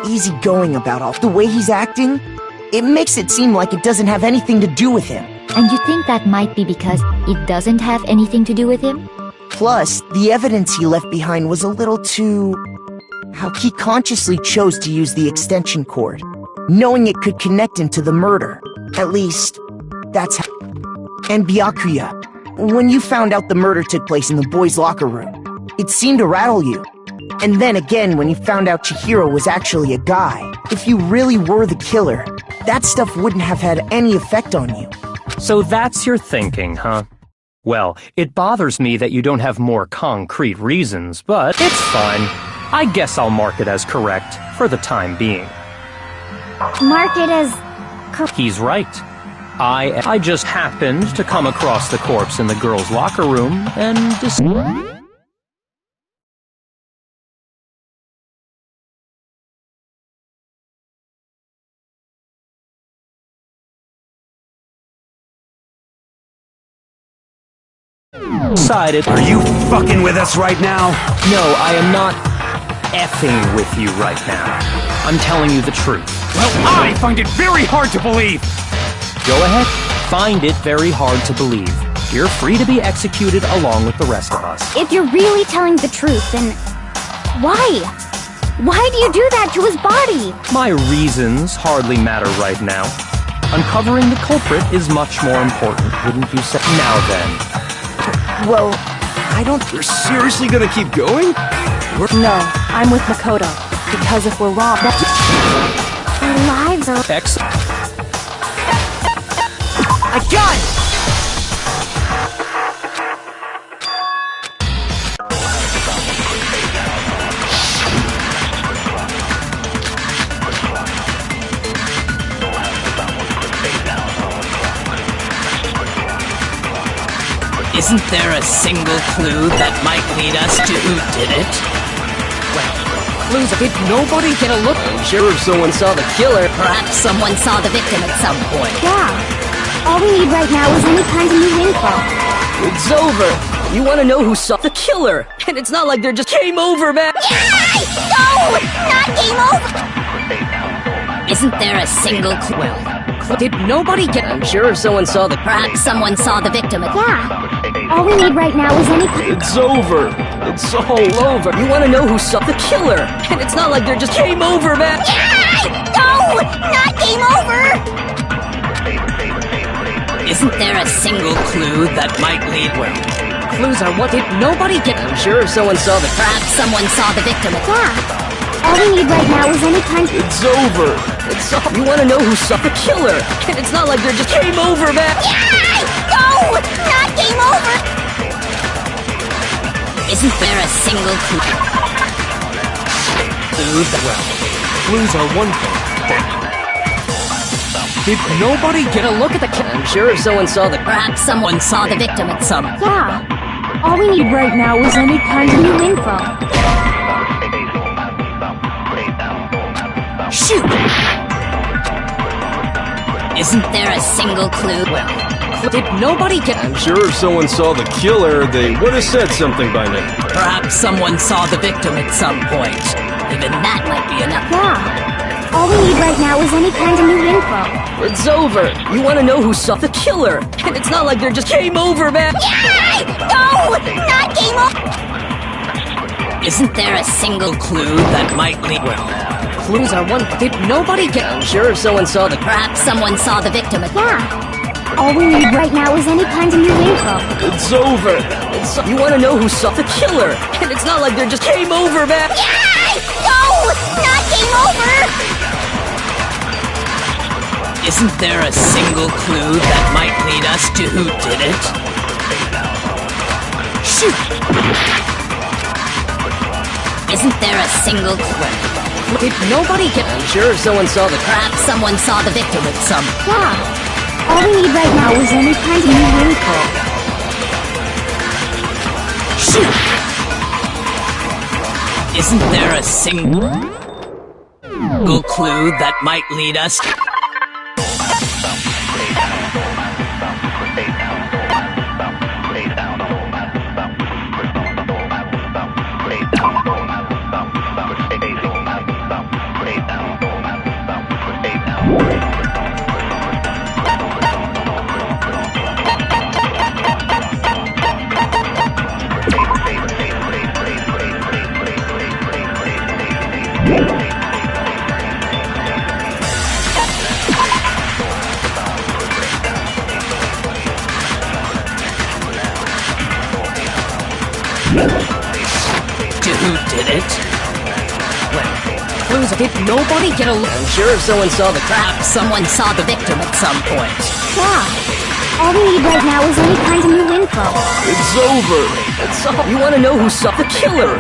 easygoing about all. The way he's acting, it makes it seem like it doesn't have anything to do with him. And you think that might be because it doesn't have anything to do with him? Plus, the evidence he left behind was a little too... How he consciously chose to use the extension cord, knowing it could connect him to the murder. At least, that's how... And Byakuya, when you found out the murder took place in the boys' locker room, it seemed to rattle you. And then again, when you found out Chihiro was actually a guy, if you really were the killer, that stuff wouldn't have had any effect on you. So that's your thinking, huh? Well, it bothers me that you don't have more concrete reasons, but it's fine. I guess I'll mark it as correct for the time being. Mark it as... He's right. I just happened to come across the corpse in the girls' locker room and decided... Are you fucking with us right now? No, I am not effing with you right now. I'm telling you the truth. Well, I find it very hard to believe! Go ahead, find it very hard to believe. You're free to be executed along with the rest of us. If you're really telling the truth, then... Why? Why do you do that to his body? My reasons hardly matter right now. Uncovering the culprit is much more important, wouldn't you say? Now then. Well, I don't... You're seriously gonna keep going? No, I'm with Makoto. Because if we're wrong, Our lives are... Excellent. I got it! Isn't there a single clue that might lead us to who did it? Clues, did nobody get a look? I'm sure if someone saw the killer... Perhaps someone saw the victim at some point. Yeah. All we need right now is any kind of new info. It's over. You want to know who saw the killer? And it's not like they're just game over, man. Yay! No! Not game over! Isn't there a single clue? Well, did nobody get... I'm sure if someone saw the... Perhaps someone saw the victim at... Yeah. All we need right now is any kind... It's over. It's all over. You want to know who saw the killer? And it's not like they're just game over, man. Yay! No! Not game over! Isn't there a single clue that might lead... Clues are what? Did nobody get... I'm sure if someone saw the... Perhaps someone saw the victim at... Yeah. All we need right now is any kind of... It's over. It's all... You want to know who saw the killer? And it's not like they're just game over, man. Yay! No! Not game over! Isn't there a single clue? Clues are one thing. Did nobody get a look at the killer? I'm sure if someone saw the... Perhaps someone saw the victim at some... Yeah. All we need right now is any kind of new info. Shoot! Isn't there a single clue? Did nobody get... I'm sure if someone saw the killer, they would have said something by now. Perhaps someone saw the victim at some point. Even that might be enough. Yeah. All we need right now is any kind of new info. It's over. You want to know who saw the killer? And it's not like they're just game over, man. Yay! No! Not game over! Isn't there a single clue that might lead... Clues are one... Did nobody get... I'm sure if someone saw the... Perhaps someone saw the victim at... Yeah. All we need right now is any kind of new info. It's over. You want to know who saw the killer? And it's not like they're just game over, man. Yay! No! Not game over! Isn't there a single clue that might lead us to who did it? Shoot! Isn't there a single clue? Did nobody get... I'm sure if someone saw the... Perhaps someone saw the victim at some... Yeah. All we need right now is any kind of new info. Shoot! Isn't there a single clue that might lead us to... who did it? Clues. Did nobody get a look? I'm sure if someone saw the... Perhaps someone saw the victim at some point. Yeah. All we need right now is any kind of new info. It's over. It's all. You want to know who saw the killer?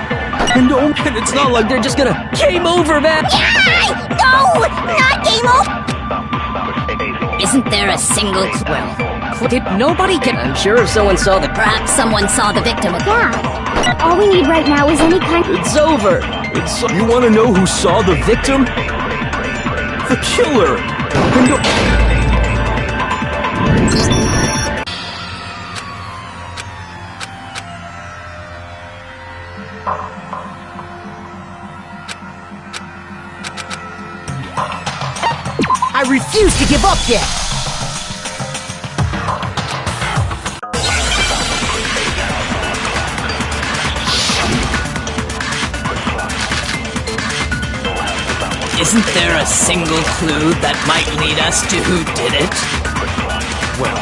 And it's not like they're just gonna game over, man. Yay! No! Not game over! Isn't there a single Did nobody get? I'm sure if someone saw the. Perhaps someone saw the victim. Yeah. All we need right now is any kind. It's over. You want to know who saw the victim? The killer. I refuse to give up yet! Isn't there a single clue that might lead us to who did it? Well,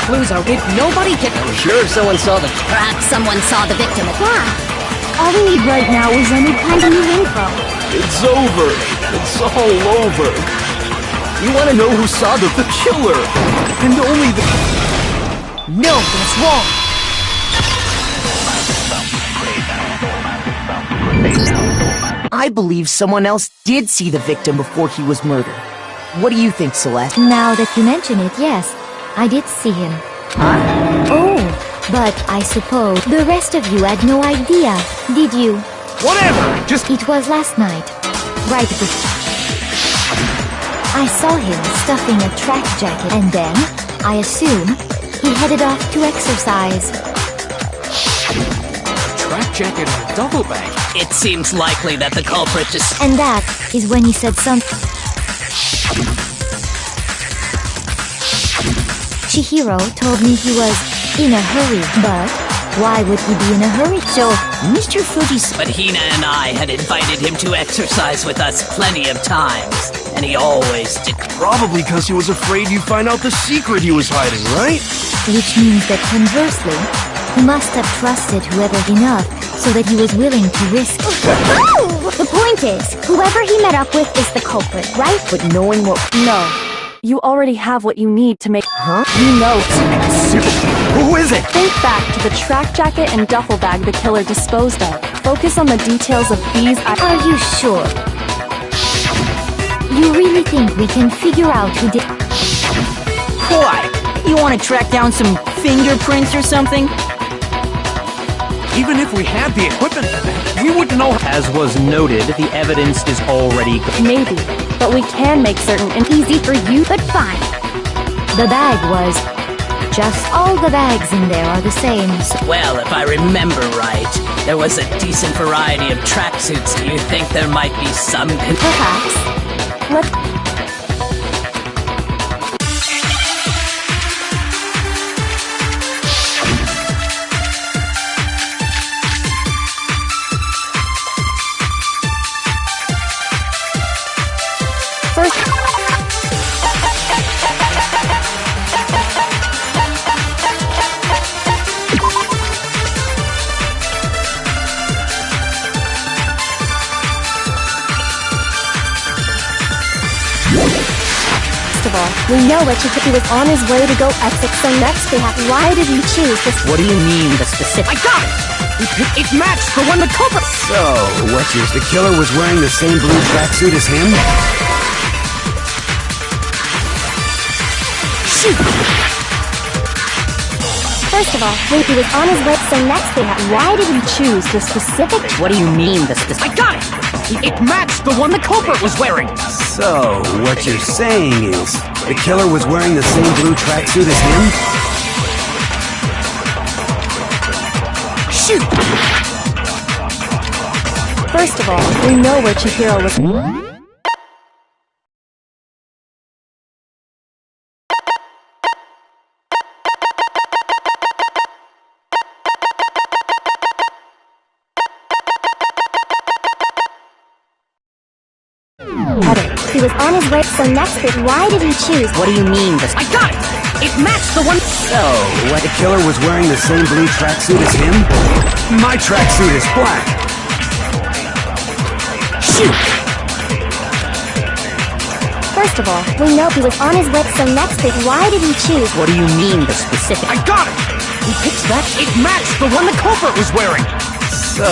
clues are. Did nobody get? I'm sure if someone saw the. Perhaps someone saw the victim. Yeah. All we need right now is any kind of new info. It's over. It's all over. You want to know who saw the killer? And only the. No, that's wrong! I believe someone else did see the victim before he was murdered. What do you think, Celeste? Now that you mention it, yes. I did see him. Huh? Oh, but I suppose the rest of you had no idea, did you? Whatever! Just... It was last night. Right at this... I saw him stuffing a track jacket, and then, I assume, he headed off to exercise. Track jacket and a duffel bag. It seems likely that the culprit just... And that is when he said something. Chihiro told me he was in a hurry, but why would he be in a hurry? So, Mr. Fuji's... But Hina and I had invited him to exercise with us plenty of times, and he always did... Probably because he was afraid you'd find out the secret he was hiding, right? Which means that conversely, he must have trusted whoever enough so that he was willing to risk... Oh! The point is, whoever he met up with is the culprit, right? But knowing what... No. You already have what you need to make... Huh? You know. Who is it? Think back to the track jacket and duffel bag the killer disposed of. Focus on the details of these... Are you sure? You really think we can figure out who did... Why? You want to track down some fingerprints or something? Even if we had the equipment for that, we wouldn't know. As was noted, the evidence is already... Maybe, but we can make certain and easy for you, but fine. The bag was... Just all the bags in there are the same. Well, if I remember right, there was a decent variety of tracksuits. Do you think there might be some... Perhaps. Let's... We know that he was on his way to go exit, so next we have... Why did he choose this? What do you mean, the specific... I got it! It matched the one the culprit... So, what's yours? The killer was wearing the same blue tracksuit as him? Shoot! First of all, he was on his way, so next we have... Why did he choose the specific... What do you mean, the specific... I got it! It matched the one the culprit was wearing! So, what you're saying is, the killer was wearing the same blue tracksuit as him? Shoot! First of all, we know where Chihiro was... He was on his way, so next bit, why did he choose? What do you mean, the... I got it! It matched the one... So, what, the killer was wearing the same blue tracksuit as him? My tracksuit is black! Shoot! First of all, we know he was on his way, so next bit, why did he choose? What do you mean, the specific? I got it! He picks that. It matched the one the culprit was wearing. So,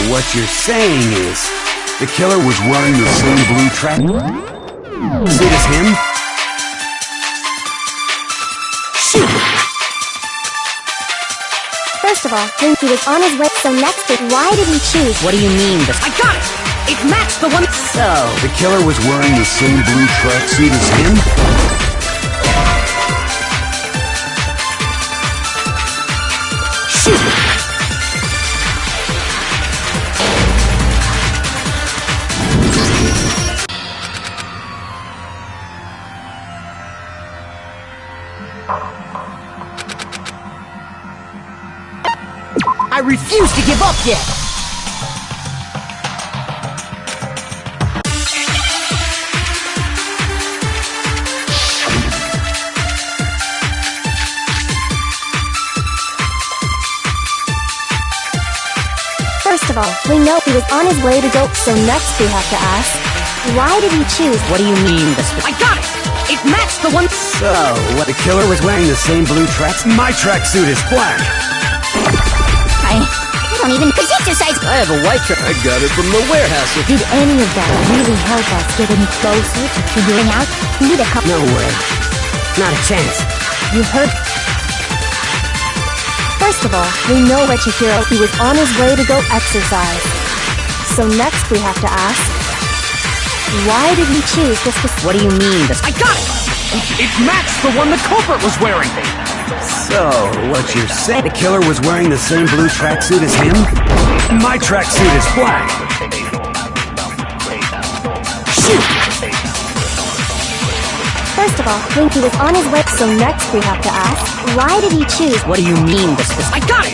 what you're saying is, the killer was wearing the same blue track suit as him? Shoot! First of all, he was on his way, so next bit, why did he choose? What do you mean, the... I got it! It matched the one... So... The killer was wearing the same blue tracksuit as him? Shoot! I refuse to give up yet! First of all, we know he was on his way to go, so next we have to ask, why did he choose? What do you mean, the I got it! It matched the one... So, what, the killer was wearing the same blue tracks? My tracksuit is black! I don't even predict your size. I have a white track. I got it from the warehouse. Did any of that really help us get any closer to figuring out? We need a couple... No way. Not a chance. You heard... First of all, we know that Chihiro, he was on his way to go exercise. So next we have to ask, why did he choose this? What do you mean, the... I got it! It matched the one the culprit was wearing. So, what you're saying, the killer was wearing the same blue tracksuit as him? My tracksuit is black! Shoot! First of all, he was on his way, so next we have to ask, why did he choose? What do you mean, the... I got it!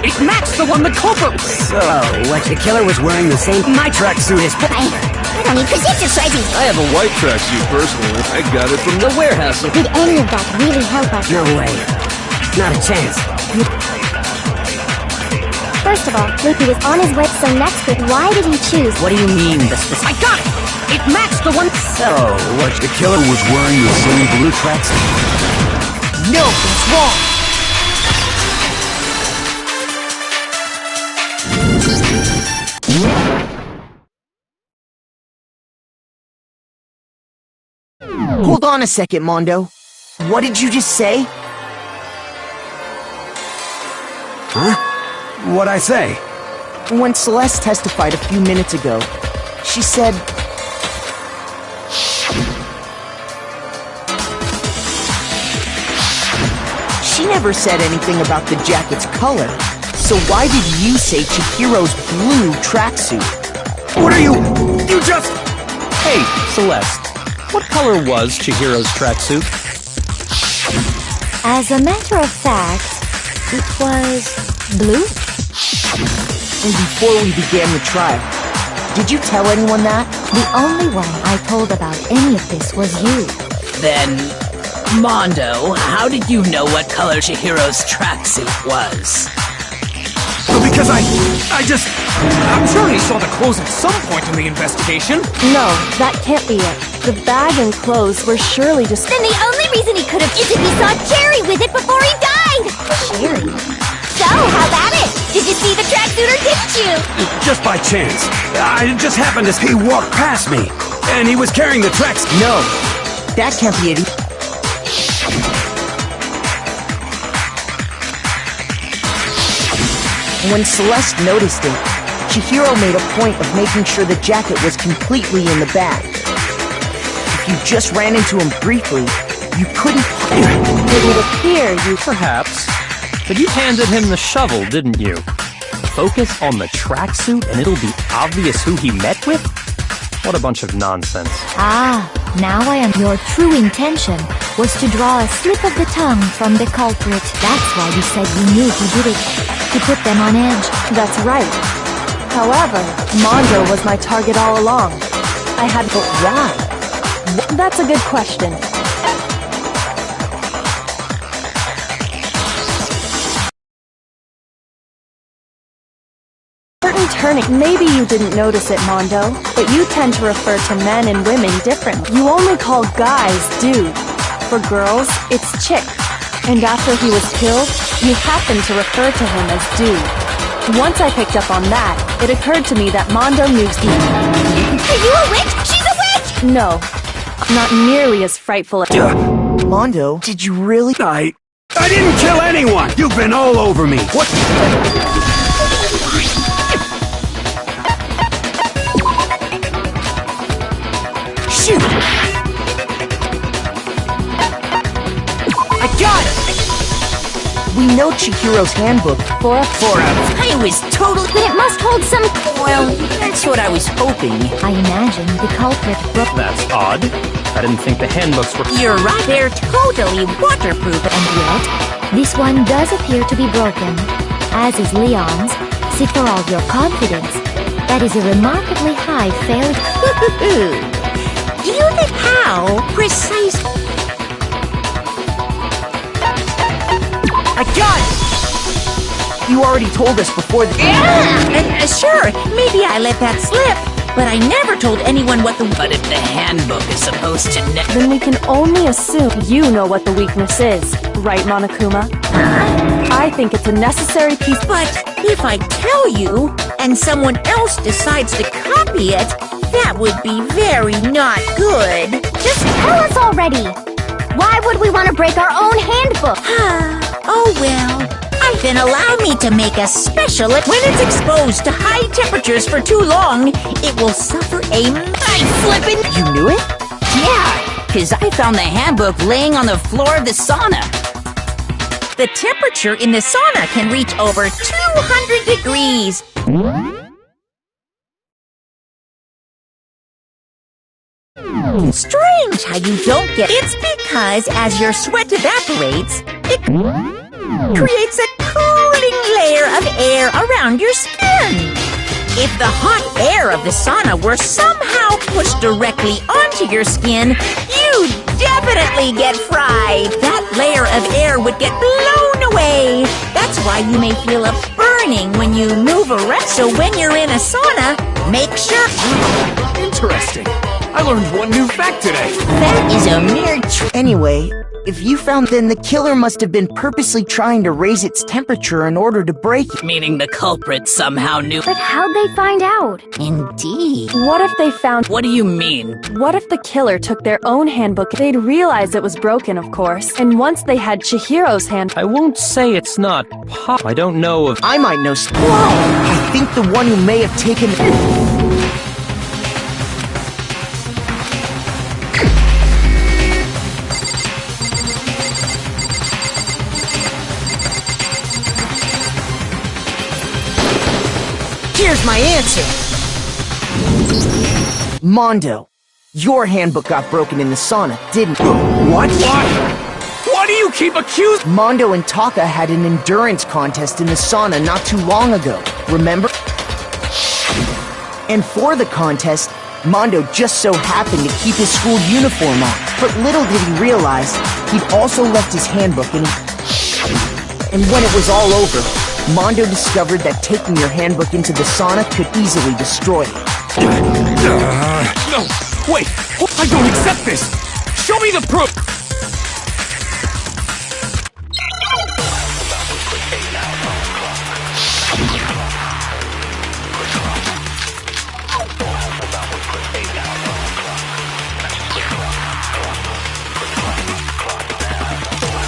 It matched the one the culprit was... So, what, the killer was wearing the same... My tracksuit is black! I don't need predict your sizing. I have a white tracksuit personally. I got it from the warehouse. Did any of that really help us? No way. Not a chance. First of all, he was on his way, so next bit, why did he choose? What do you mean, the... I got it! It matched the one... So, what, the killer was wearing the same blue tracksuit? No, it's wrong! Hold on a second, Mondo. What did you just say? Huh? What'd I say? When Celeste testified a few minutes ago, she said... She never said anything about the jacket's color. So why did you say Chihiro's blue tracksuit? What are you... You just... Hey, Celeste. What color was Chihiro's tracksuit? As a matter of fact, it was blue? And before we began the trial, did you tell anyone that? The only one I told about any of this was you. Then, Mondo, how did you know what color Chihiro's tracksuit was? Because I'm sure he saw the clothes at some point in the investigation. No, that can't be it. The bag and clothes were surely just... Then the only reason he could have is if he saw Jerry with it before he died! Jerry? So, how about it? Did you see the tracksuit or didn't you? Just by chance. I just happened to... He walked past me, and he was carrying the tracks. No, that can't be it. When Celeste noticed it, Chihiro made a point of making sure the jacket was completely in the bag. If you just ran into him briefly, you couldn't... It would appear you... Perhaps. But you handed him the shovel, didn't you? Focus on the tracksuit and it'll be obvious who he met with? What a bunch of nonsense. Ah, now I am... Your true intention was to draw a slip of the tongue from the culprit. That's why you said you knew who did it. To put them on edge. That's right. However, Mondo was my target all along. I had... But why? That's a good question. wrong turning. Maybe you didn't notice it, Mondo, but you tend to refer to men and women differently. You only call guys dude. For girls, it's chick. And after he was killed, you happened to refer to him as dude. Once I picked up on that, it occurred to me that Mondo knew Are you a witch? She's a witch! No, not nearly as frightful as... Mondo, did you really? I didn't kill anyone! You've been all over me! What? Shoot! I got it! We know Chihiro's handbook. For a I was totally... But it must hold some... Well, that's what I was hoping. I imagine the culprit broke. That's odd. I didn't think the handbooks were... You're right, they're totally waterproof. And yet, this one does appear to be broken, as is Leon's. See, for all your confidence, that is a remarkably high failed... Do you think how precisely? I got it! You already told us before the... Yeah! Sure, maybe I let that slip, but I never told anyone what the... But if the handbook is supposed to... Then we can only assume you know what the weakness is, right, Monokuma? I think it's a necessary piece... But if I tell you, and someone else decides to copy it, that would be very not good. Just tell us already! Why would we want to break our own handbook? Oh well. Then allow me to make a special... When it's exposed to high temperatures for too long, it will suffer a... flippin'... You knew it? Yeah, because I found the handbook laying on the floor of the sauna. The temperature in the sauna can reach over 200 degrees. Strange how you don't get... It's because as your sweat evaporates, it creates a cooling layer of air around your skin. If the hot air of the sauna were somehow pushed directly onto your skin, you'd definitely get fried. That layer of air would get blown away. That's why you may feel a burning when you move around. So when you're in a sauna, make sure... Interesting. I learned one new fact today. That is a mere... Anyway, if you found, then the killer must have been purposely trying to raise its temperature in order to break it. Meaning the culprit somehow knew... But how'd they find out? Indeed. What if they found... What do you mean? What if the killer took their own handbook? They'd realize it was broken, of course. And once they had Chihiro's hand... I won't say it's not I don't know if... I might know... I think the one who may have taken... Here's my answer! Mondo, your handbook got broken in the sauna, didn't it? What? Why do you keep accusing... Mondo and Taka had an endurance contest in the sauna not too long ago, remember? And for the contest, Mondo just so happened to keep his school uniform on. But little did he realize, he'd also left his handbook in... And when it was all over, Mondo discovered that taking your handbook into the sauna could easily destroy it. No! Wait! I don't accept this! Show me the proof!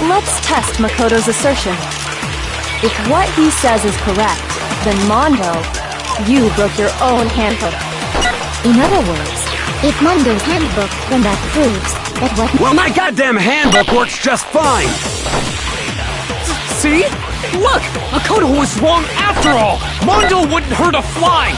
Let's test Makoto's assertion. If what he says is correct, then Mondo, you broke your own handbook. In other words, if Mondo's handbook, then that proves that what... Well, my goddamn handbook works just fine! See? Look! Makoto was wrong after all! Mondo wouldn't hurt a fly!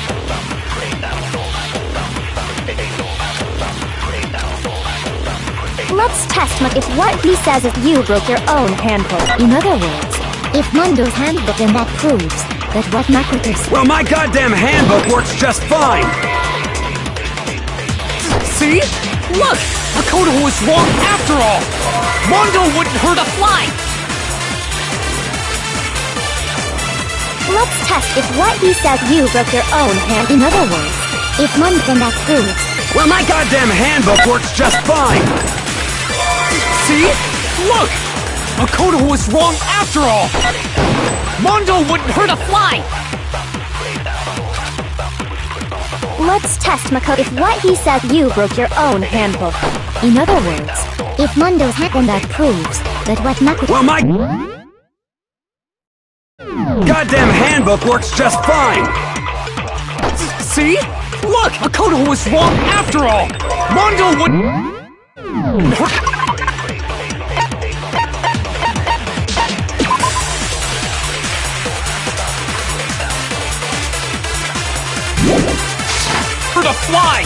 Let's test if what he says is you broke your own handbook. In other words, if Mondo's handbook, then that proves that what Makoto said... Well, my goddamn handbook works just fine! See? Look! Makoto was wrong after all! Mondo wouldn't hurt a fly! Let's test if what he said you broke your own hand. In other words, if Mondo then that proves. Well, my goddamn handbook works just fine! See? Look! Makoto was wrong after all! Mondo wouldn't hurt a fly! Let's test Makoto if what he said you broke your own handbook. In other words, if Mondo's hand then that proves that what Makoto. Well, my goddamn handbook works just fine! See? Look! Makoto was wrong after all! Mondo wouldn't hurt. A fly!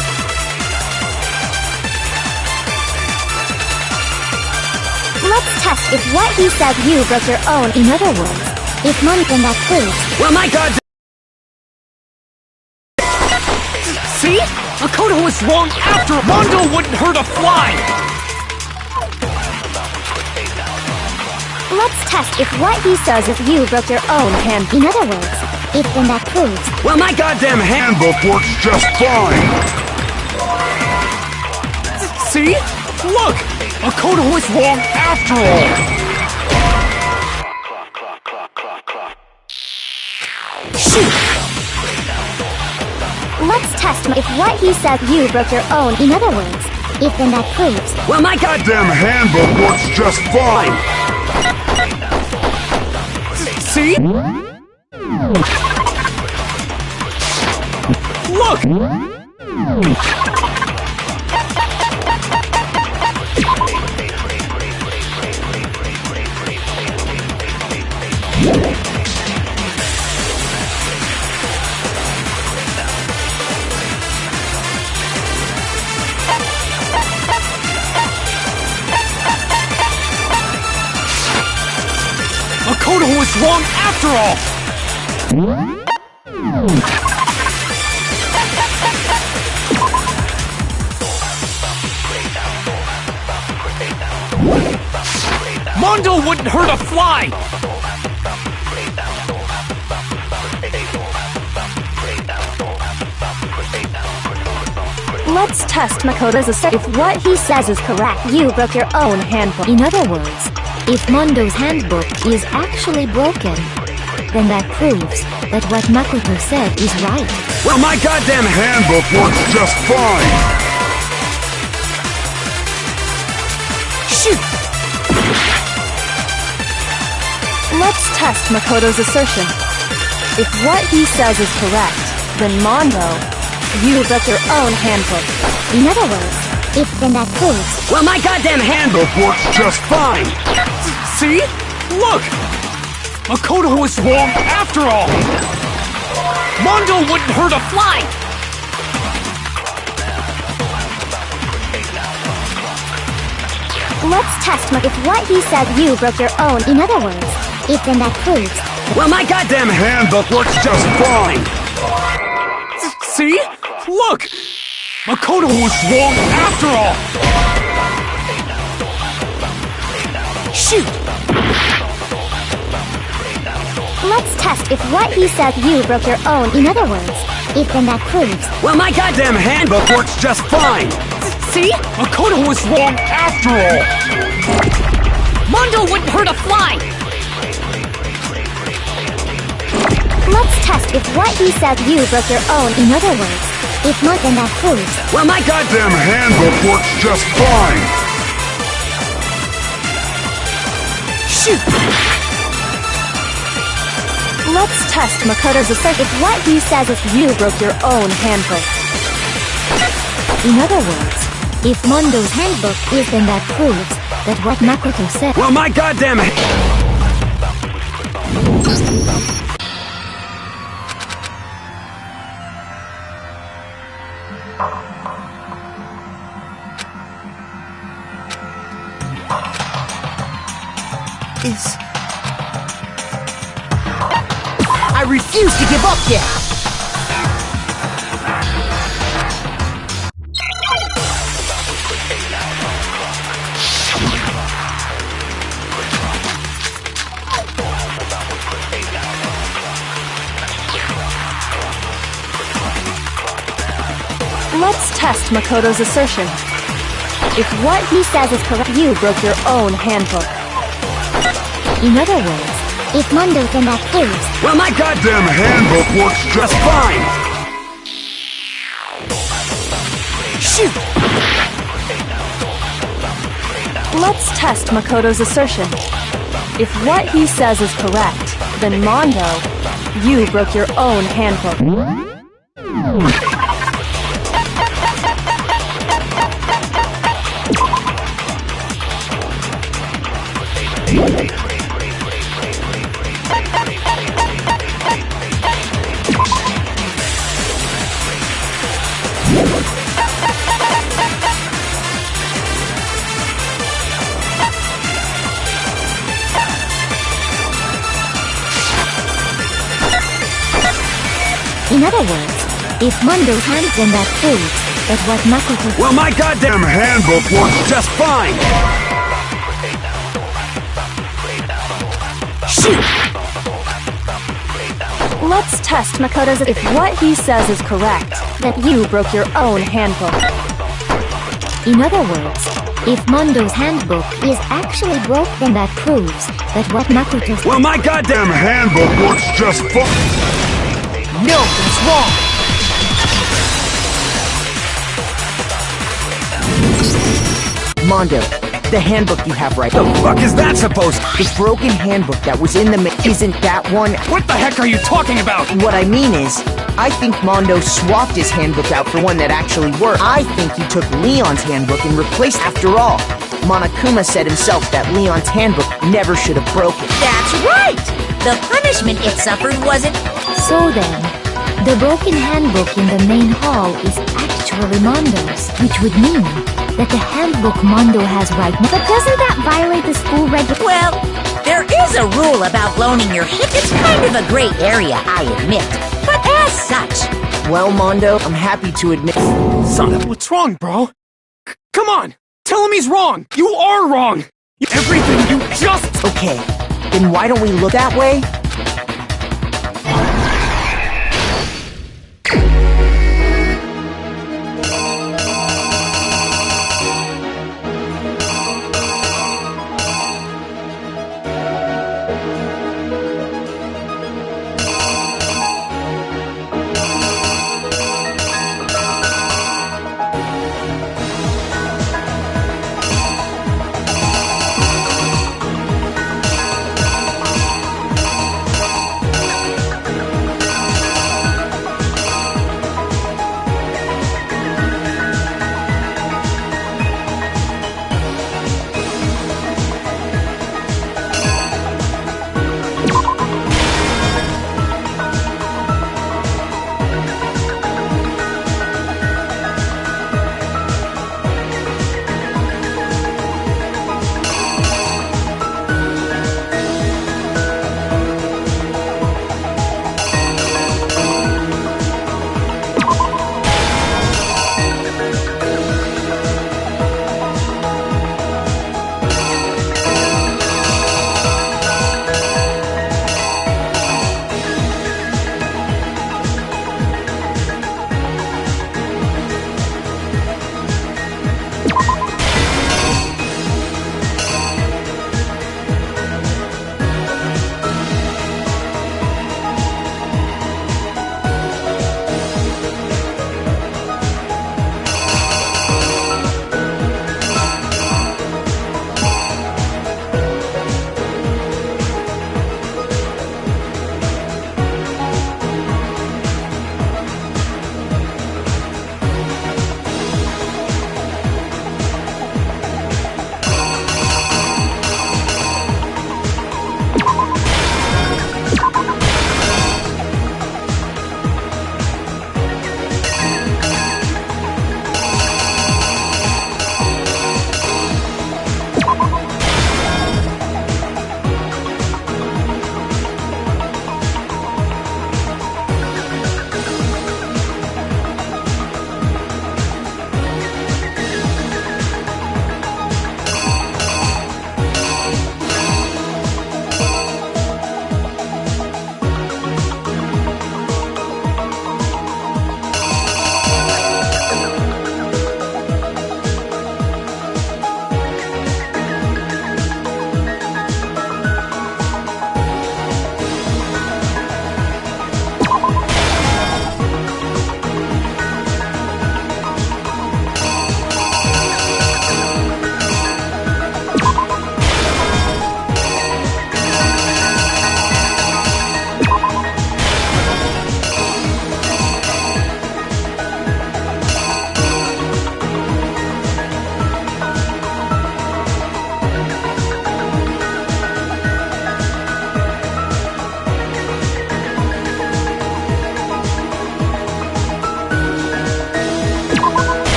Let's test if what he said you broke your own. In other words, if Mondo then that proves. Well, my god. See? Makoto was wrong after Mondo wouldn't hurt a fly! Let's test if what he says if you broke your own hand. In other words, if then that proves. Well, my goddamn handbook works just fine! See? Look! Makoto was wrong after all! Shoot! Let's test if what he said you broke your own. In other words, if then that proves. Well, my goddamn handbook works just fine! See? Look! Makoto was wrong after all! Mondo wouldn't hurt a fly! Let's test Makoto's assertion. If what he says is correct, you broke your own handbook. In other words, if Mondo's handbook is actually broken, then that proves that what Makoto said is right. Well, my goddamn handbook works just fine! Shoot! Let's test Makoto's assertion. If what he says is correct, then Mondo, you broke your own handbook. In other words, if then that proves. Well, my goddamn handbook works just fine! See? Look! Makoto was wrong after all! Mondo wouldn't hurt a fly! Let's test if what he said you broke your own. In other words, if then that proves. Well, my goddamn handbook works just fine! See? Look! Makoto was wrong after all! Shoot! Let's test if what he said you broke your own. In other words, if then that proves. Well, my goddamn handbook works just fine! See? Makoto was wrong after all! Mondo wouldn't hurt a fly! Let's test if what he said you broke your own. In other words, if not, then that proves. Well, my goddamn handbook works just fine! Shoot! Let's test Makoto's assertion. If what he says is you broke your own handbook. In other words, if Mondo's handbook is, then that proves that what Makoto said. Well, my goddamn I refuse to give up yet! Let's test Makoto's assertion. If what he says is correct, you broke your own handbook. In other words, if Mondo can that proves. Well, my goddamn handbook works just fine! Shoot! Let's test Makoto's assertion. If what he says is correct, then Mondo, you broke your own handbook. In other words, if Mondo's hands then that proves that what Makoto. Well, my goddamn handbook works just fine! Shoot! Let's test Makoto's. If what he says is correct, then you broke your own handbook. In other words, if Mondo's handbook is actually broke, then that proves that what Makoto's. Well, my goddamn handbook works just fine! No, that's wrong! Mondo, the handbook you have right. The fuck is that supposed to? The broken handbook that was in the isn't that one? What the heck are you talking about? What I mean is, I think Mondo swapped his handbook out for one that actually worked. I think he took Leon's handbook and replaced. After all, Monokuma said himself that Leon's handbook never should have broken. That's right! The punishment it suffered wasn't... So then, the broken handbook in the main hall is actually Mondo's, which would mean that the handbook Mondo has right now. But doesn't that violate the school regulation? Well, there is a rule about loaning your hip. It's kind of a gray area, I admit. But as such... Well, Mondo, I'm happy to admit... Son of... What's wrong, bro? Come on! Tell him he's wrong! You are wrong! Everything you just... Okay, then why don't we look that way?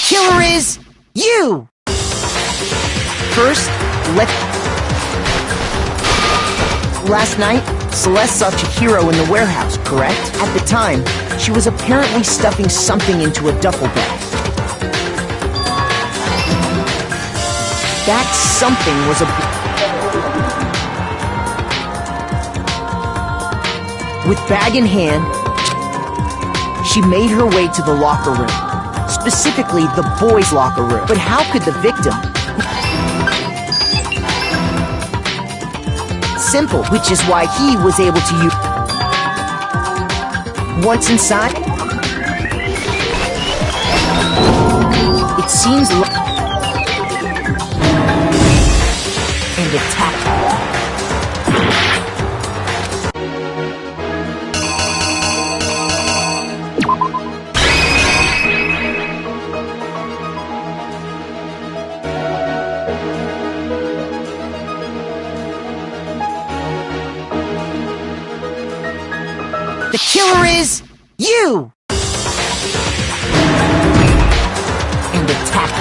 killer is you! First, Last night, Celeste saw Chihiro in the warehouse, correct? At the time, she was apparently stuffing something into a duffel bag. That something was With bag in hand, she made her way to the locker room. Specifically, the boys' locker room. But how could the victim... Simple, which is why he was able to use... Once inside... It seems like... And attack. The killer is you! And attack.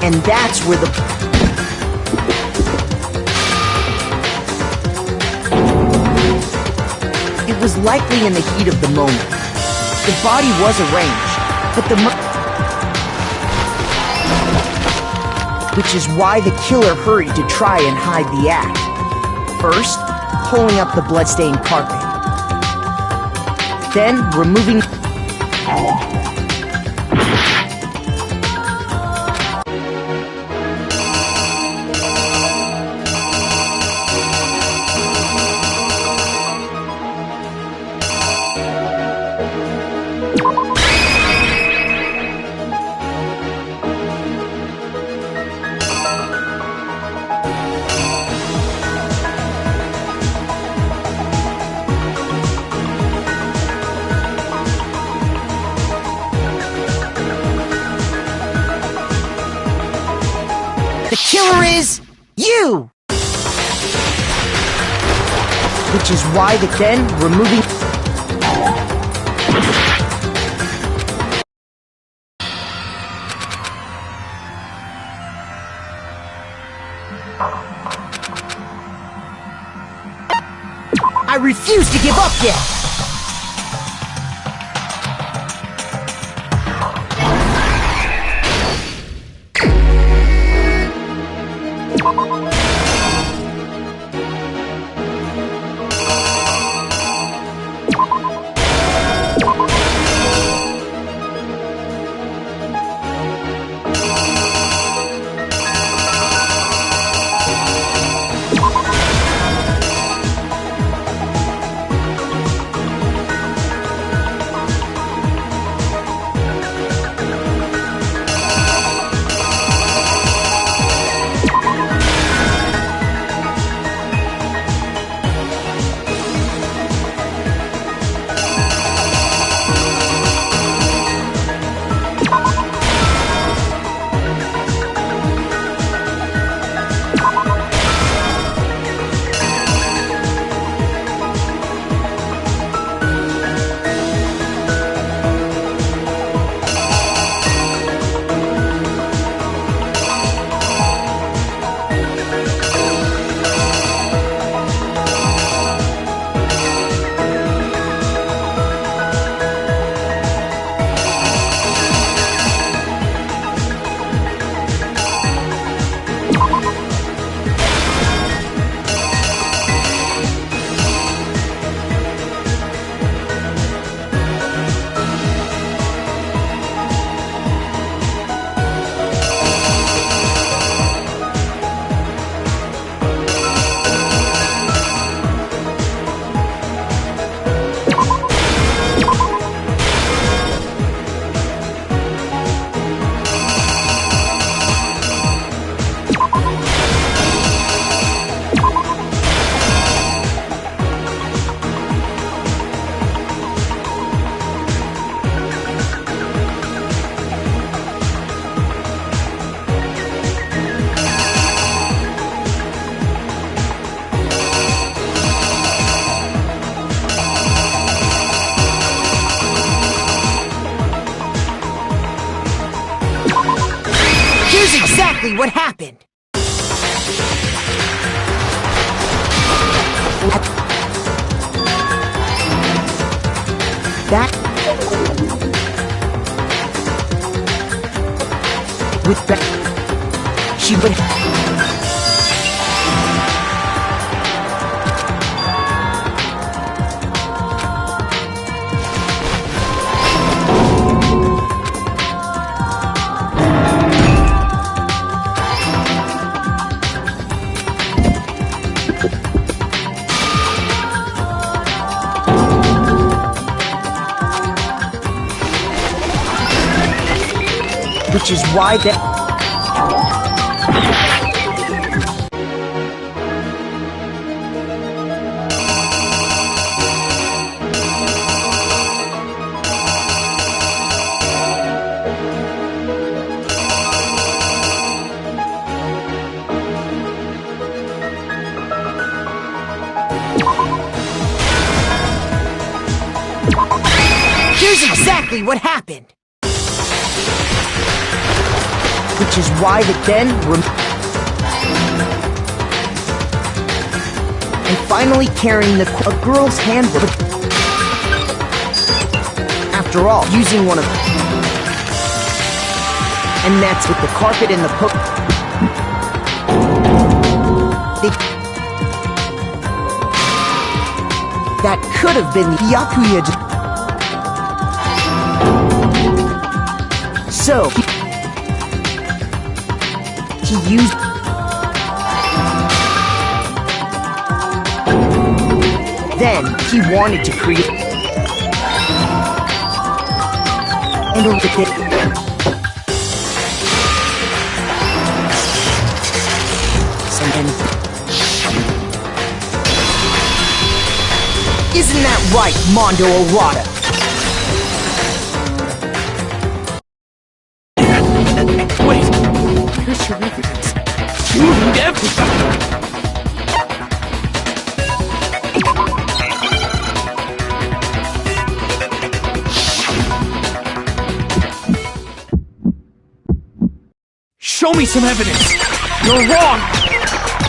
And that's where the... It was likely in the heat of the moment. The body was arranged, but the which is why the killer hurried to try and hide the act. First, pulling up the bloodstained carpet. Then, removing... The killer is you! Which is why the then removing... I refuse to give up yet! exactly what happened. That... With that... She would... Which is why that... Here's exactly what happened. Which is why the den and finally carrying a girl's handbook. After all, using one of and that's with the carpet and the that could have been the Oppooiuyttrree. So he used... Then, he wanted to create... And over the... Isn't that right, Mondo Owada? Where's your evidence? You never... Show me some evidence! You're wrong!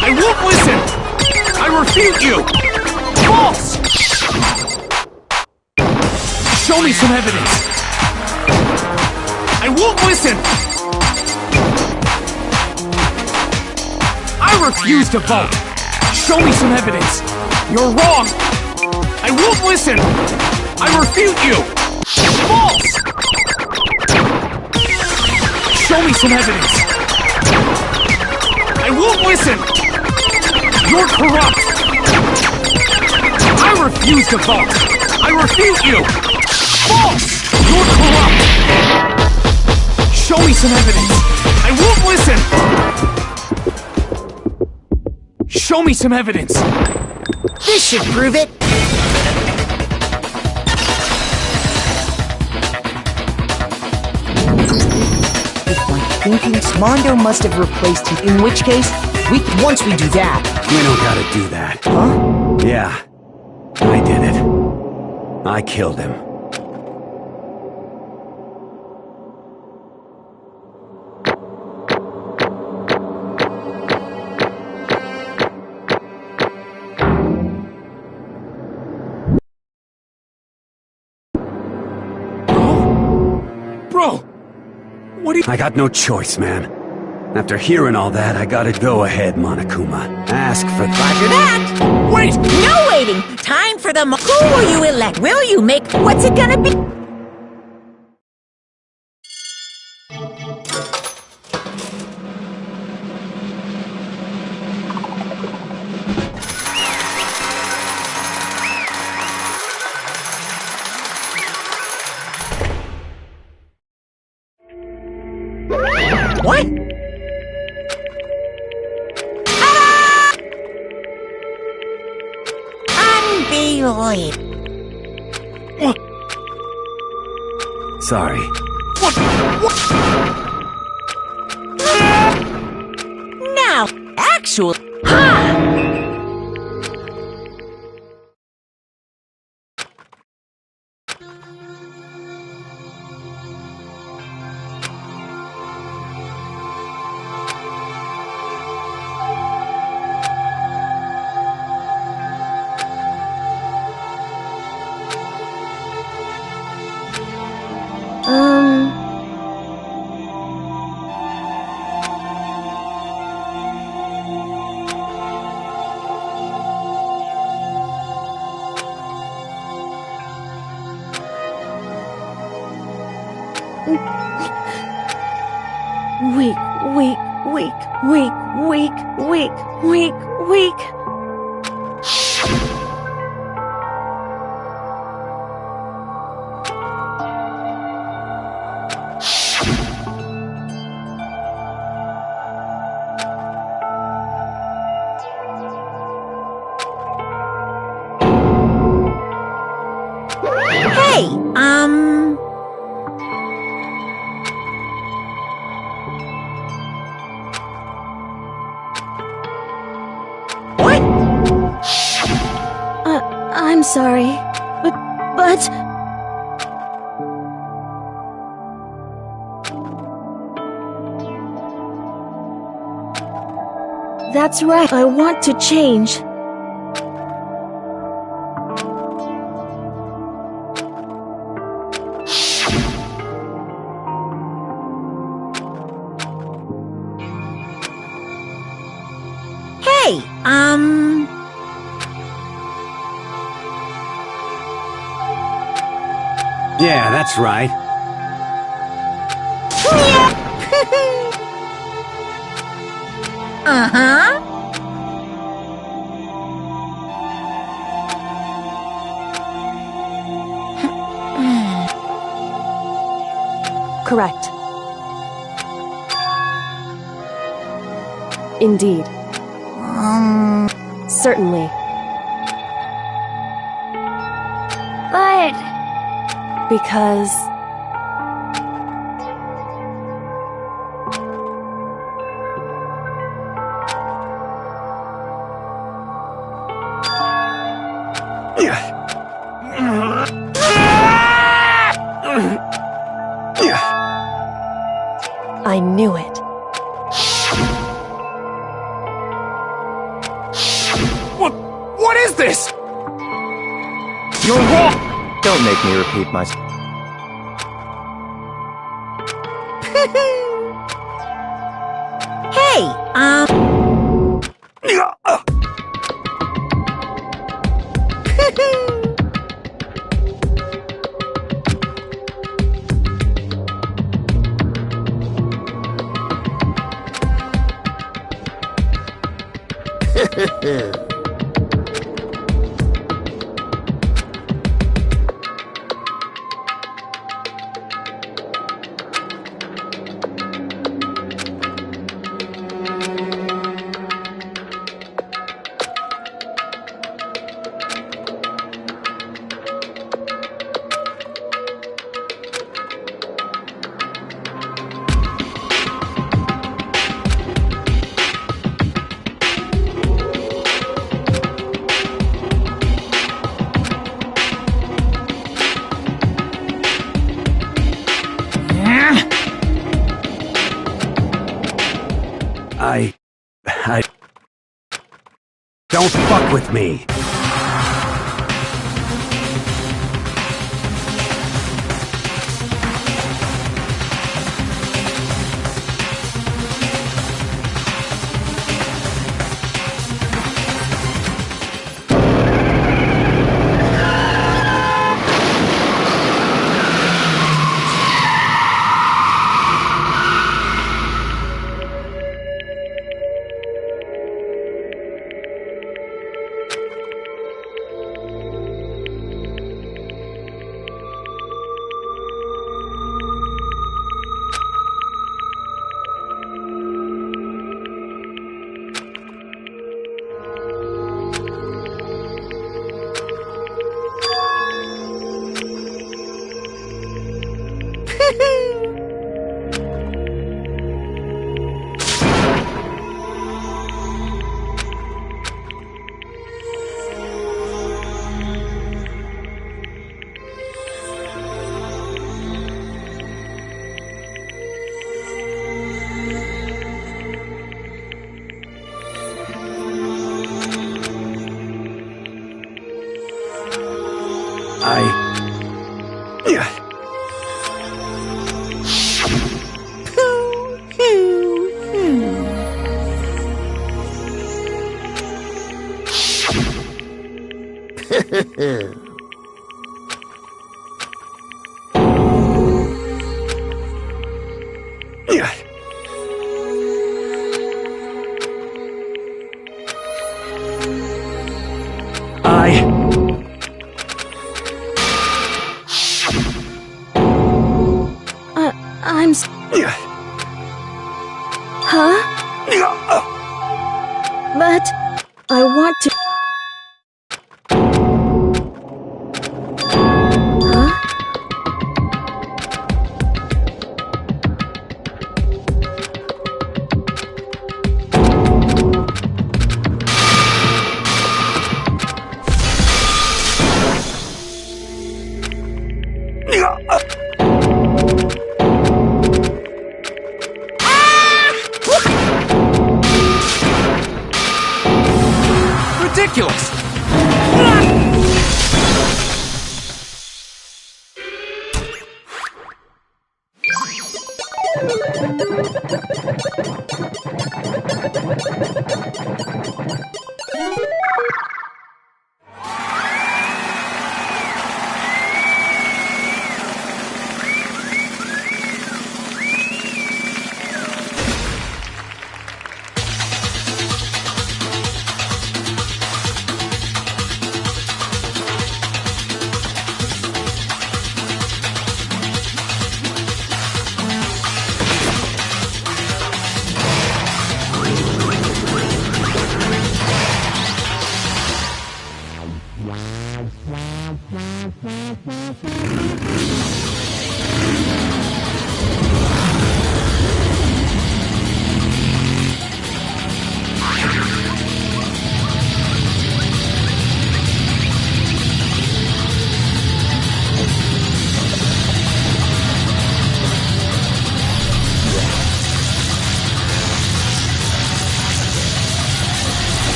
I won't listen! I refute you! False! Show me some evidence! I won't listen! I refuse to vote! Show me some evidence! You're wrong! I won't listen! I refute you! False! Show me some evidence! I won't listen! You're corrupt! I refuse to vote! I refute you! False! You're corrupt! Show me some evidence! I won't listen! Show me some evidence! This should prove it! If my thinking's Mondo must have replaced him, in which case, once we do that... We don't gotta do that. Huh? Yeah. I did it. I killed him. Bro! What do you... I got no choice, man. After hearing all that, I gotta go ahead, Monokuma. Ask for... Roger that! Wait! No waiting! Time for the... Who will you elect? Will you make... What's it gonna be? What? Unbelievable. Sorry. What? Now, actually... Ha! Weak, weak, weak, weak, weak, weak, weak, weak. Hey, What? I'm sorry, but... That's right, I want to change. Hey, Yeah, that's right. Uh-huh. Correct. Indeed. Certainly. But... Because... I knew it. What is this? You're wrong! Don't make me repeat myself. Hey, I... Don't fuck with me! Huh? But I want to... Huh? Ridiculous!